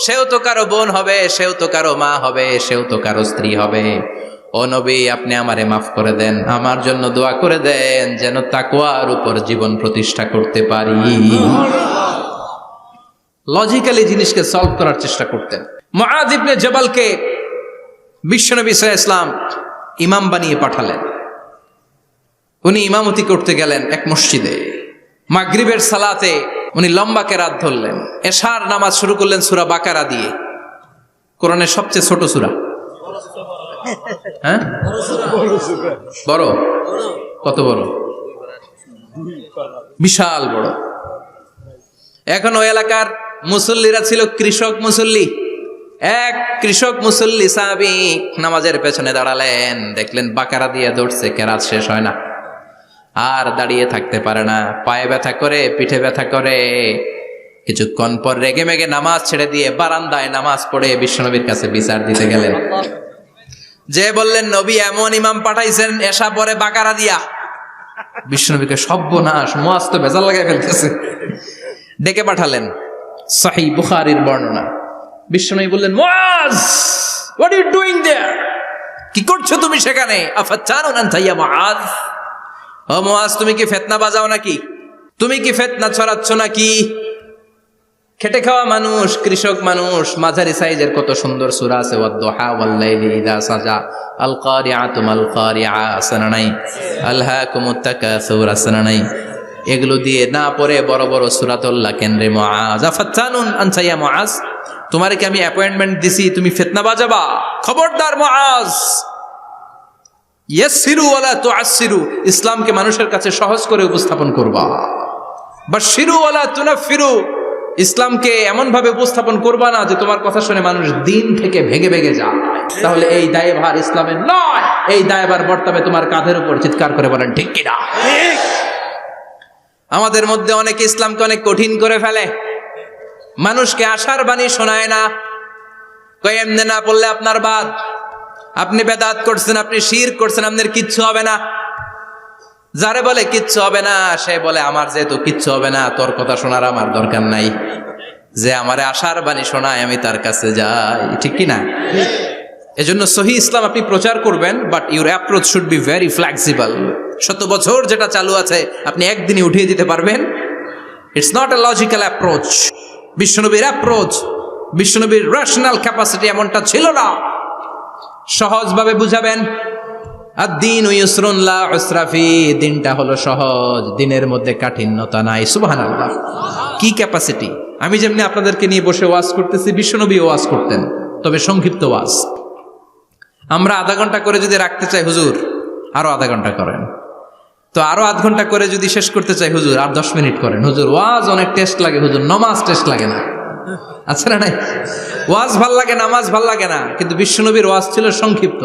সেও তো কারো বোন হবে, সেও তো কারো মা হবে, সেও তো কারো স্ত্রী হবে। ও নবী, আপনি আমারে মাফ করে দেন, আমার জন্য দোয়া করে দেন, যেন তাকওয়ার উপর জীবন প্রতিষ্ঠা করতে পারি। লজিক্যালি জিনিসকে সলভ করার চেষ্টা করতেন। মুআয ইবনে জবালকে বিশ্বনবী সাল্লাল্লাহু আলাইহি ওয়াসাল্লাম ইমাম বানিয়ে পাঠালেন। উনি ইমামতি করতে গেলেন এক মসজিদে। মাগরিবের সালাতে উনি লম্বা কেরাত ধরলেন। এশার নামাজ শুরু করলেন সূরা বাকারা দিয়ে, কোরআনের সবচেয়ে ছোট সূরা। হ্যাঁ, বড়? কত বড়? বিশাল বড়। এখন ওই এলাকার মুসল্লিরা ছিল কৃষক মুসল্লি। এক কৃষক মুসল্লি সাহাবী নামাজের পেছনে দাঁড়ালেন, দেখলেন বাকারা দিয়ে দৌড়ছে, কেরাত শেষ হয় না, আর দাঁড়িয়ে থাকতে পারে না, পায়ে ব্যথা করে, পিঠে ব্যথা করে। কিছুক্ষণ পর রেগে মেগে নামাজ ছেড়ে দিয়ে বারান্দায় নামাজ পড়ে বিশ্বনবীর কাছে বিচার দিতে গেলেন। যে বললেন, নবী এমন ইমাম পাঠাইছেন এশা পরে বাকারা দিয়া। বিশ্বনবীকে সর্বনাশ, মুয়াজ তো ভেজাল লাগাই ফেলতেছে। ডেকে পাঠালেন, সহিহ বুখারীর বর্ণনা। বিশ্বনবী বললেন, Muaz, what are you doing there? কি করছো তুমি সেখানে? আফাতানুন আনতা ইয়া মুয়াজ? ও মুয়াজ, তুমি কি ফিতনা বাজাও নাকি? তুমি কি ফিতনা ছড়াচ্ছ নাকি? খেটে খাওয়া মানুষ, কৃষক মানুষ, মাঝারি সাইজের কত সুন্দর সূরা আছে, ওয়াদ-দুহা ওয়াল-লাইলি ইযা সাজা, আল কারিআতু মাল কারিআ, আসনা নাই, আলহাকুমুত তাকাসুর, আসনা নাই। এগুলো দিয়ে না পড়ে বড় বড় সূরাতুল্লাহ কেন্দ্রে মুআজ, আফাতানুন আনতা ইয়া মুআজ, তোমারে কি আমি অ্যাপয়েন্টমেন্ট দিছি তুমি ফিতনা বাজাবা? খবরদার মুআজ, ইয়াসসিরু ওয়ালা তুআসসিরু, ইসলামকে মানুষের কাছে সহজ করে উপস্থাপন করবা। বাশশিরু ওয়ালা তুনাফফিরু, ইসলামকে এমন ভাবে উপস্থাপন করবা না যে তোমার কথা শুনে মানুষ দিন থেকে ভেগে ভেগে যায়। তাহলে এই দায়ভার ইসলামের নয়, এই দায়ভার বর্তাবে তোমার কাঁধের উপর। চিৎকার করে বলেন ঠিক কিনা? আমাদের মধ্যে অনেকে ইসলামকে অনেক কঠিন করে ফেলে, মানুষকে আশার বাণী শোনায় না, কই এমনি না পড়লে আপনার বাদ, আপনি বেদাত করছেন, আপনি শিরক করছেন, আপনার কিচ্ছু হবে না। যারে বলে কিচ্ছু হবে না, সে বলে আমার যেহেতু কিচ্ছু হবে না, তোর কথা শোনার আমার দরকার নাই। যে আমারে আশার বাণী শোনায় আমি তার কাছে যাই, ঠিক কি না? এজন্য সহিহ ইসলাম আপনি প্রচার করবেন, but your approach should be very flexible. 100 বছর যেটা চালু আছে আপনি একদিনই উঠিয়ে দিতে পারবেন? It's not a logical approach. বিশ্বনবীর অ্যাপ্রোচ, বিশ্বনবীর রেশনাল ক্যাপাসিটি এমনটা ছিল না। সহজভাবে বুঝাবেন। আদ-দীন ইউসরুন লা উসরা ফি, দিনটা হলো সহজ, দিনের মধ্যে কাঠিন্যতা নাই। সুবহানাল্লাহ, কি ক্যাপাসিটি! আমি যেমনি আপনাদেরকে নিয়ে বসে ওয়াজ করতেছি, বিশ্বনবী ওয়াজ করতেন, তবে সংক্ষিপ্ত ওয়াজ। আমরা আধা ঘন্টা করে যদি রাখতে চাই, হুজুর আরো আধা ঘন্টা করেন। তো আরো আধ ঘন্টা করে যদি শেষ করতে চাই, হুজুর আর 10 মিনিট করেন। হুজুর ওয়াজ অনেক টেস্ট লাগে, হুজুর নামাজ টেস্ট লাগে না। আচ্ছা না নাই? ওয়াজ ভাল লাগে, নামাজ ভাল লাগে না, কিন্তু বিশ্বনবীর ওয়াজ ছিল সংক্ষিপ্ত।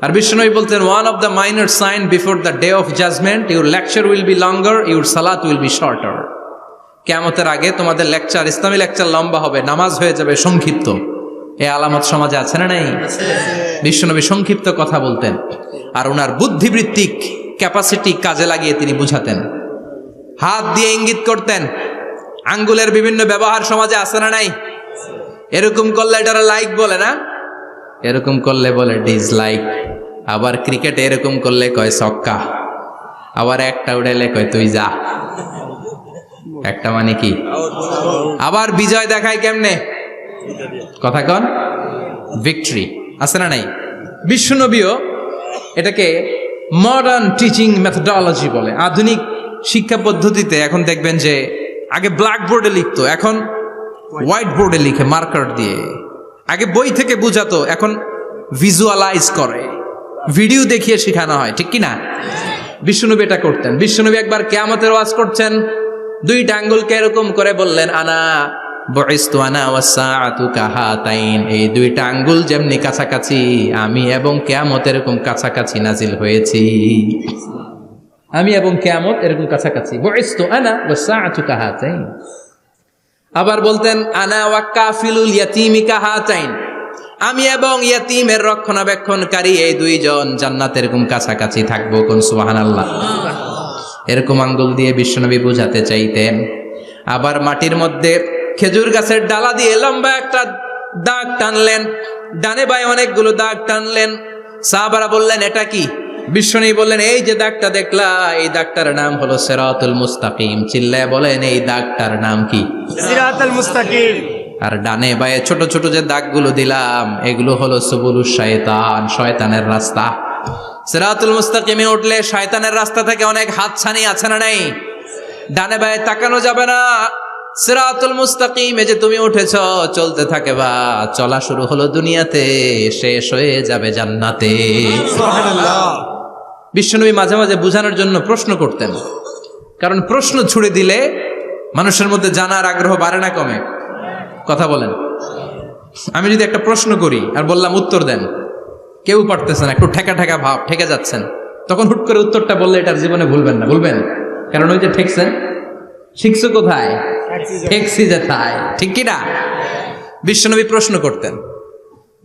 আর বিশ্বনবী বলতেন, one of the minor sign before the day of judgement, your lecture will be longer, your সালাত উইল বি শর্টার। কিয়ামতের আগে তোমাদের লেকচার, ইসলামী লেকচার লম্বা হবে, নামাজ হয়ে যাবে সংক্ষিপ্ত। এই আলামত সমাজে আছে না নাই? বিশ্বনবী সংক্ষিপ্ত কথা বলতেন, আর ওনার বুদ্ধিবৃত্তিক ক্যাপাসিটি কাজে লাগিয়ে তিনি বুঝাতেন। হাত দিয়ে ইঙ্গিত করতেন, আঙ্গুলের বিভিন্ন ব্যবহার সমাজে আছে না নাই? এরকম করলে এটারা লাইক বলে না, এরকম করলে বলে ডিসলাইক। আবার ক্রিকেটে এরকম করলে কয় ছক্কা, আবার একটা উড়াইলে কয় তুই যা। একটা মানে কি? আবার বিজয় দেখায় কেমনে? কথা কন, ভিক্টরি। আছে না নাই? বিশ্বনবীও এটাকে মডার্ন টিচিং মেথডোলজি বলে। আধুনিক শিক্ষা পদ্ধতিতে এখন দেখবেন যে আগে ব্ল্যাক বোর্ডে লিখতো, এখন হোয়াইট বোর্ডে লিখে মার্কার দিয়ে। আগে বই থেকে বুঝাতো, এখন ভিজুয়ালাইজ করে, ভিডিও দেখিয়ে শেখানো হয়, ঠিক কি না? বিশ্বনবী এটা করতেন। বিশ্বনবী একবার কিয়ামতের ওয়াজ করছেন, 2টা আঙ্গুলকে এরকম করে বললেন, আনা বুইসতু আনা ওয়াসসাআতু কাহাতাইন, এই 2টা আঙ্গুল যেমনি কাছাকাছি, আমি এবং কিয়ামত এরকম কাছাকাছি নাজিল হয়েছি। আমি এবং কিয়ামত এরকম কাছাকাছি। বুইসতু আনা ওয়াসসাআতু কাহাতাইন। আবার বলতেন, আনা ওয়া কাফিলুল ইয়াতীমি কাহাতাইন, আমি এবং ইয়াতীমের রক্ষণাবেক্ষণকারী এই 2জন জান্নাতের এরকম কাছাকাছি থাকবো। কোন সুবহানাল্লাহ। এরকম আঙ্গুল দিয়ে বিশ্বনবী বুঝাতে চাইতেন। আবার মাটির মধ্যে খেজুর গাছের ডালা দিয়ে লম্বা একটা দাগ টানলেন, ডানে বায়ে অনেকগুলো দাগ টানলেন। সাহাবারা বললেন, এটা কি? বিশ্বনবী বললেন, এই যে দাগটা দেখলা, এই দাগটার নাম হলো সিরাতুল মুস্তাকিম। চিল্লায় বলেন, এই দাগটার নাম কি? সিরাতুল মুস্তাকিম। আর ডানে বায়ে ছোট ছোট যে দাগগুলো দিলাম, এগুলো হলো সুবুলুশ শায়তান, শয়তানের রাস্তা। সিরাতুল মুস্তাকিমে উঠলে শয়তানের রাস্তা থেকে অনেক হাতছানি আছে না নাই? ডানে বায়ে তাকানো যাবে না। সিরাতুল মুস্তাকিমে যে তুমি উঠেছ, চলতে থাকে বা চলা শুরু হলো দুনিয়াতে, শেষ হয়ে যাবে জান্নাতে। সুবহানাল্লাহ। বিশ্বনবী মাঝে মাঝে বুঝানোর জন্য প্রশ্ন করতেন, কারণ প্রশ্ন ছুড়ে দিলে মানুষের মধ্যে জানার আগ্রহ বাড়ে না কমে? কথা বলেন। আমি যদি একটা প্রশ্ন করি আর বললাম উত্তর দেন, কেউ পারতেছেন, একটু ঠেকা ঠেকা ভাব, ঠেকে যাচ্ছেন, তখন হুট করে উত্তরটা বললে এটার জীবনে ভুলবেন না, ভুলবেন? কারণ ওই যে ঠেকছেন, শিখছো কোথায়? ঠেকছি যেথায়, ঠিক কি না? বিশ্বনবী প্রশ্ন করতেন।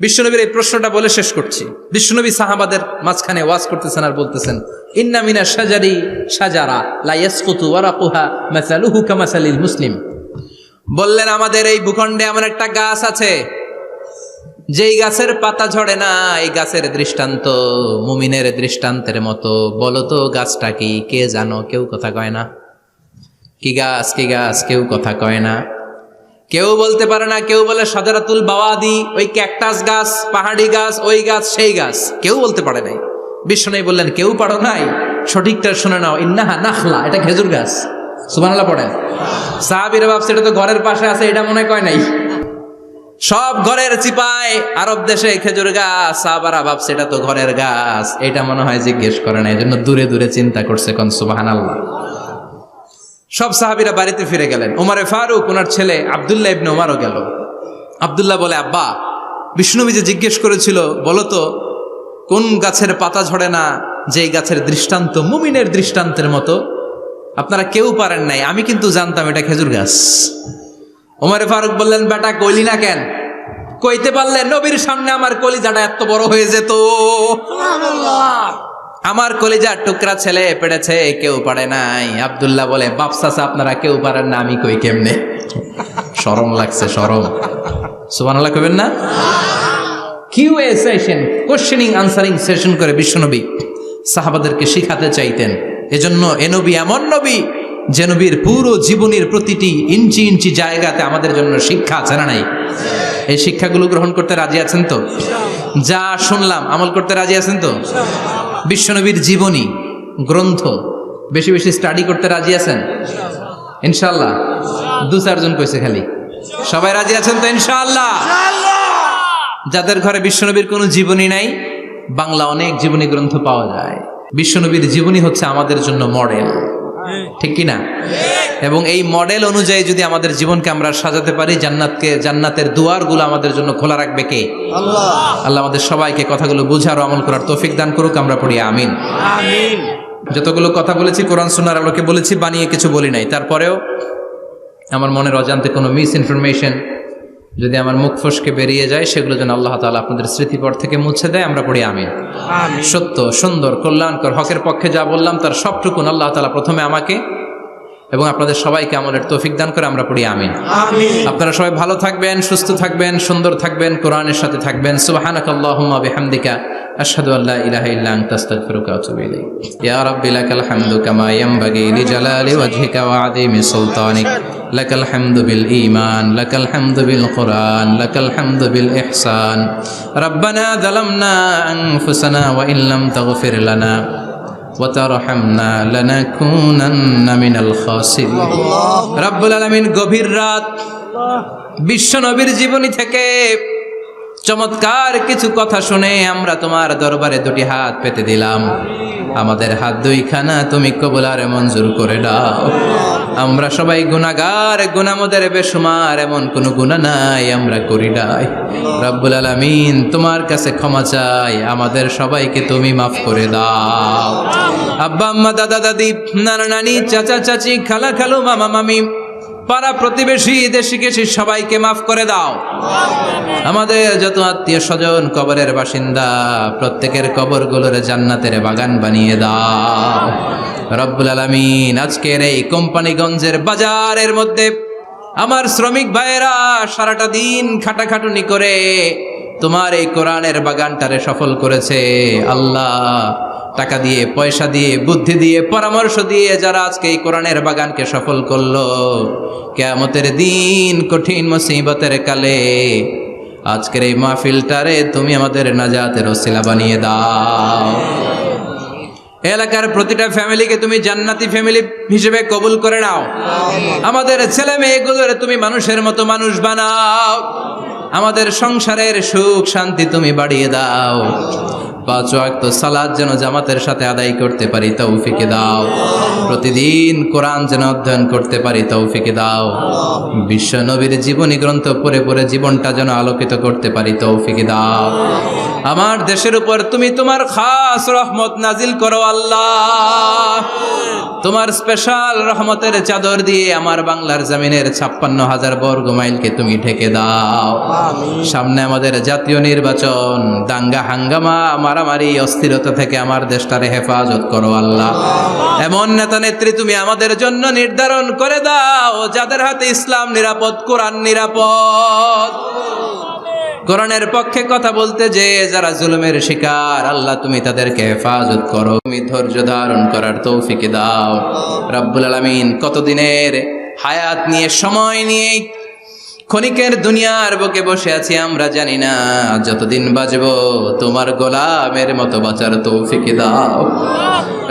বিশ্বনবীর এই প্রশ্নটা বলে শেষ করছি। বিশ্বনবী সাহাবাদের মাঝখানে ওয়াজ করতেছেন আর বলতেছেন, ইন্না মিনা শাজারি শাজারা লা ইয়াসকুতু ওয়ারাকুহা মাসালুহু কামাসালিল মুসলিম। বললেন, আমাদের এই ভূখণ্ডে এমন একটা গাছ আছে যেই গাছের পাতা ঝরে না। এই গাছের দৃষ্টান্ত মুমিনের দৃষ্টান্তের মতো। বলো তো গাছটা কি? কে জানো? কেউ কথা কয় না। কি গাছ? কি গাছ? কেউ কথা কয় না। কেউ বলতে পারে না। কেউ বলে শাজারাতুল বাওয়াদি, ওই ক্যাকটাস গাছ, পাহাড়ি গাছ, ওই গাছ, সেই গাছ। কেউ বলতে পারে নাই। বিষ্ণু বললেন, কেউ পারো নাই? সঠিকটা শুনে নাও, ইন্নাহা নাখলা, এটা খেজুর গাছ। সুবহানাল্লাহ পড়েন। সাহাবীরা ভাবছে এটা তো ঘরের পাশে আছে, এটা মনে কয় নাই। সব ঘরের চিপায় আরব দেশে খেজুর গাছ, সাহাবারা ভাবছে এটা তো ঘরের গাছ, এটা মনে হয় জিজ্ঞেস করে না, এই জন্য দূরে দূরে চিন্তা করছে। কোন সুবহানাল্লাহ। সব সাহাবীরা বাড়িতে ফিরে গেলেন। ওমরে ফারুক, ওনার ছেলে আব্দুল্লাহ ইবনে ওমরও গেল। আব্দুল্লাহ বলে, আব্বা, বিষ্ণুনবী যে জিজ্ঞেস করেছিল, বলো তো কোন গাছের পাতা ঝরে না, যেই গাছের দৃষ্টান্ত মুমিনের দৃষ্টান্তের মতো? আপনারা কেউ পারেন নাই, আমি কিন্তু জানতাম এটা খেজুর গাছ। ওমরে ফারুক বললেন, বেটা কইলি না কেন? কইতে পারলে নবীর সামনে আমার কলিজাটা এত বড় হয়ে যেত। আমার কলিজার টুকরা ছেলে পেড়েছে, কেউ পারে নাই। আব্দুল্লাহ বলে, বাপ চাচা আপনারা কেউ পারেন না, আমি কই কেমনে? শরম লাগছে, শরম। সুবহানাল্লাহ কইবেন না? QA session, questioning answering session করে বিশ্বনবী সাহাবাদেরকে শিখাতে চাইতেন। এজন্য এ নবী এমন নবী যে নবীর পুরো জীবনের প্রতিটি ইঞ্চি ইঞ্চি জায়গাতে আমাদের জন্য শিক্ষা আছে না নাই? এই শিক্ষাগুলো গ্রহণ করতে রাজি আছেন তো? যা শুনলাম আমল করতে রাজি আছেন তো? বিশ্বনবীর জীবনী গ্রন্থ বেশি বেশি স্টাডি করতে রাজি আছেন ইনশাআল্লাহ? 2-4 জন কইছে খালি। সবাই রাজি আছেন তো ইনশাআল্লাহ? যাদের ঘরে বিশ্বনবীর কোনো জীবনী নাই, বাংলা অনেক জীবনী গ্রন্থ পাওয়া যায়। বিশ্বনবীর জীবনী হচ্ছে আমাদের জন্য মডেল, ঠিক কি না? এবং এই মডেল অনুযায়ী যদি আমাদের জীবনকে আমরা সাজাতে পারি, জান্নাতের দুয়ারগুলো আমাদের জন্য খোলা রাখবে কে? আল্লাহ। আল্লাহ আমাদের সবাইকে কথাগুলো বুঝার ও আমল করার তৌফিক দান করুক। আমরা পড়ি আমিন। আমিন। যতগুলো কথা বলেছি কোরআন সুন্নাহর আলোকে বলেছি, বানিয়ে কিছু বলি নাই। তারপরেও আমার মনের অজান্তে কোনো মিস ইনফরমেশন যদি আমার মুখ ফসকে বেরিয়ে যায়, সেগুলো যেন আল্লাহ তাআলা আপনাদের স্মৃতিপট থেকে মুছে দেয়। আমরা পড়ি আমিন। সত্য, সুন্দর, কল্যাণকর, হকের পক্ষে যা বললাম তার সবটুকুন আল্লাহ তাআলা প্রথমে আমাকে এবং আপনাদের সবাইকে আমলের তৌফিক দান করে। আমরা পড়ি আমিন। আপনারা সবাই ভালো থাকবেন, সুস্থ থাকবেন, সুন্দর থাকবেন, কোরআনের সাথে থাকবেন। সুবহানাকাল্লাহুম্মা বিহামদিকা আশহাদু আল্লা ইলাহা ইল্লা আনতা আস্তাগফিরুকা ওয়া আতুবু ইলাইক। ইয়া রাব্বি লাকাল হামদু কামা ইয়ানবাগি লিজালালি ওয়াজহিকা ওয়া আযীমি সুলতানিক। লাকাল হামদু বিল ঈমান, লাকাল হামদু বিল কুরআন, লাকাল হামদু বিল ইহসান। রাব্বানা যালামনা আনফুসানা ওয়া ইল্লাম তাগফির লানা ওয়াতারহামনা লানাকুনান্না মিনাল খাসিরিন। রব্বুল আলামিন গভীর রাত বিশ্ব নবীর জীবনী থেকে চমৎকার কিছু কথা শুনে আমরা তোমার দরবারে দুটি হাত পেতে দিলাম। আমাদের হাত দুইখানা তুমি কবুল আর মঞ্জুর করে দাও। আমরা সবাই গুনাহগার, গুনাহমদের বেশুমার, এমন কোনো গুনাহ নাই আমরা করি নাই। রব্বুল আলামিন তোমার কাছে ক্ষমা চাই, আমাদের সবাইকে তুমি মাফ করে দাও। আব্বা আম্মা, দাদা দাদি, নানা নানি, চাচা চাচি, খালা খালু, মামা মামি, পাড়া প্রতিবেশী, দেশি কেশি সবাইকে মাফ করে দাও। আমাদের যত আত্মীয় স্বজন কবরের বাসিন্দা, প্রত্যেকের কবরগুলোর জান্নাতের বাগান বানিয়ে দাও। রব্বুল আলামিন আজকের এই কোম্পানিগঞ্জের বাজারের মধ্যে আমার শ্রমিক ভাইয়েরা সারাটা দিন খাটাখাটুনি করে তোমার এই কোরআনের বাগানটারে সফল করেছে। আল্লাহ, টাকা দিয়ে, পয়সা দিয়ে, বুদ্ধি দিয়ে, পরামর্শ দিয়ে যারা আজকে এই কোরআনের বাগানকে সফল করলো, কিয়ামতের দিন কঠিন মুসিবতের কালে আজকের এই মাহফিলটারে তুমি আমাদের নাজাতের ওসিলা বানিয়ে দাও। এলাকার প্রতিটা ফ্যামিলিকে তুমি জান্নাতি ফ্যামিলি হিসেবে কবুল করে নাও। আমাদের ছেলে মেয়েগুলোর তুমি মানুষের মতো মানুষ বানাও। আমাদের সংসারের সুখ শান্তি তুমি বাড়িয়ে দাও। 5 ওয়াক্ত সালাত যেন জামাতের সাথে আদায় করতে পারি তৌফিক দাও। প্রতিদিন কোরআন যেন অধ্যয়ন করতে পারি তৌফিক দাও। বিশ্ব নবীর জীবনী গ্রন্থ পড়ে পড়ে জীবনটা যেন আলোকিত করতে পারি তৌফিক দাও। আমার দেশের উপর তুমি তোমার খাস রহমত নাজিল করো আল্লাহ। তোমার স্পেশাল রহমতের চাদর দিয়ে আমার বাংলার জমিনের 56,000 বর্গ মাইলকে তুমি ঢেকে দাও। সামনে আমাদের জাতীয় নির্বাচন, দাঙ্গা হাঙ্গামা মারামারি অস্থিরতা থেকে আমার দেশটারে হেফাজত করো আল্লাহ। এমন নেতা নেত্রী তুমি আমাদের জন্য নির্ধারণ করে দাও যাদের হাতে ইসলাম নিরাপদ, কোরআন নিরাপদ। কোরআনের পক্ষে কথা বলতে যে যারা জুলুমের শিকার, আল্লাহ তুমি তাদেরকে হেফাজত করো। তুমি ধৈর্য ধারণ করার তৌফিক দাও রব্বুল আলামিন। কতদিনের হায়াত নিয়ে, সময় নিয়ে ক্ষণিকের দুনিয়ার বুকে বসে আছি আমরা জানি না, যতদিন বাঁচবো তোমার গোলামের মতো বাঁচার তৌফিক দাও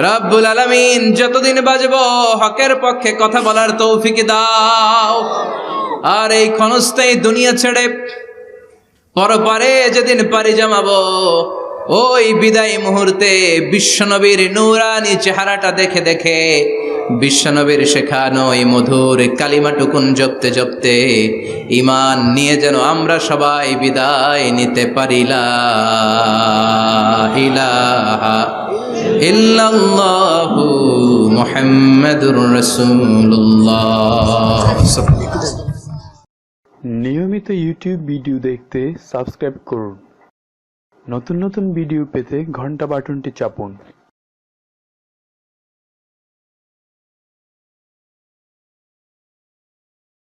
রব্বুল আলামিন। যতদিন বাঁচবো হকের পক্ষে কথা বলার তৌফিক দাও। আর এই ক্ষণস্থায়ী দুনিয়া ছেড়ে পরপারে যেদিন পাড়ি জমাবো, ওই বিদায় মুহূর্তে বিশ্বনবীর নূরানি চেহারাটা দেখে দেখে, বিশ্বনবীর শেখানো এই মধুর কালিমাটুকুন জপতে জপতে ঈমান নিয়ে যেন আমরা সবাই বিদায় নিতে পারি। লা ইলাহা ইল্লাল্লাহু মুহাম্মাদুর রাসূলুল্লাহ। নিয়মিত ইউটিউব ভিডিও দেখতে সাবস্ক্রাইব করুন। নতুন নতুন ভিডিও পেতে ঘন্টা বাটনটি চাপুন।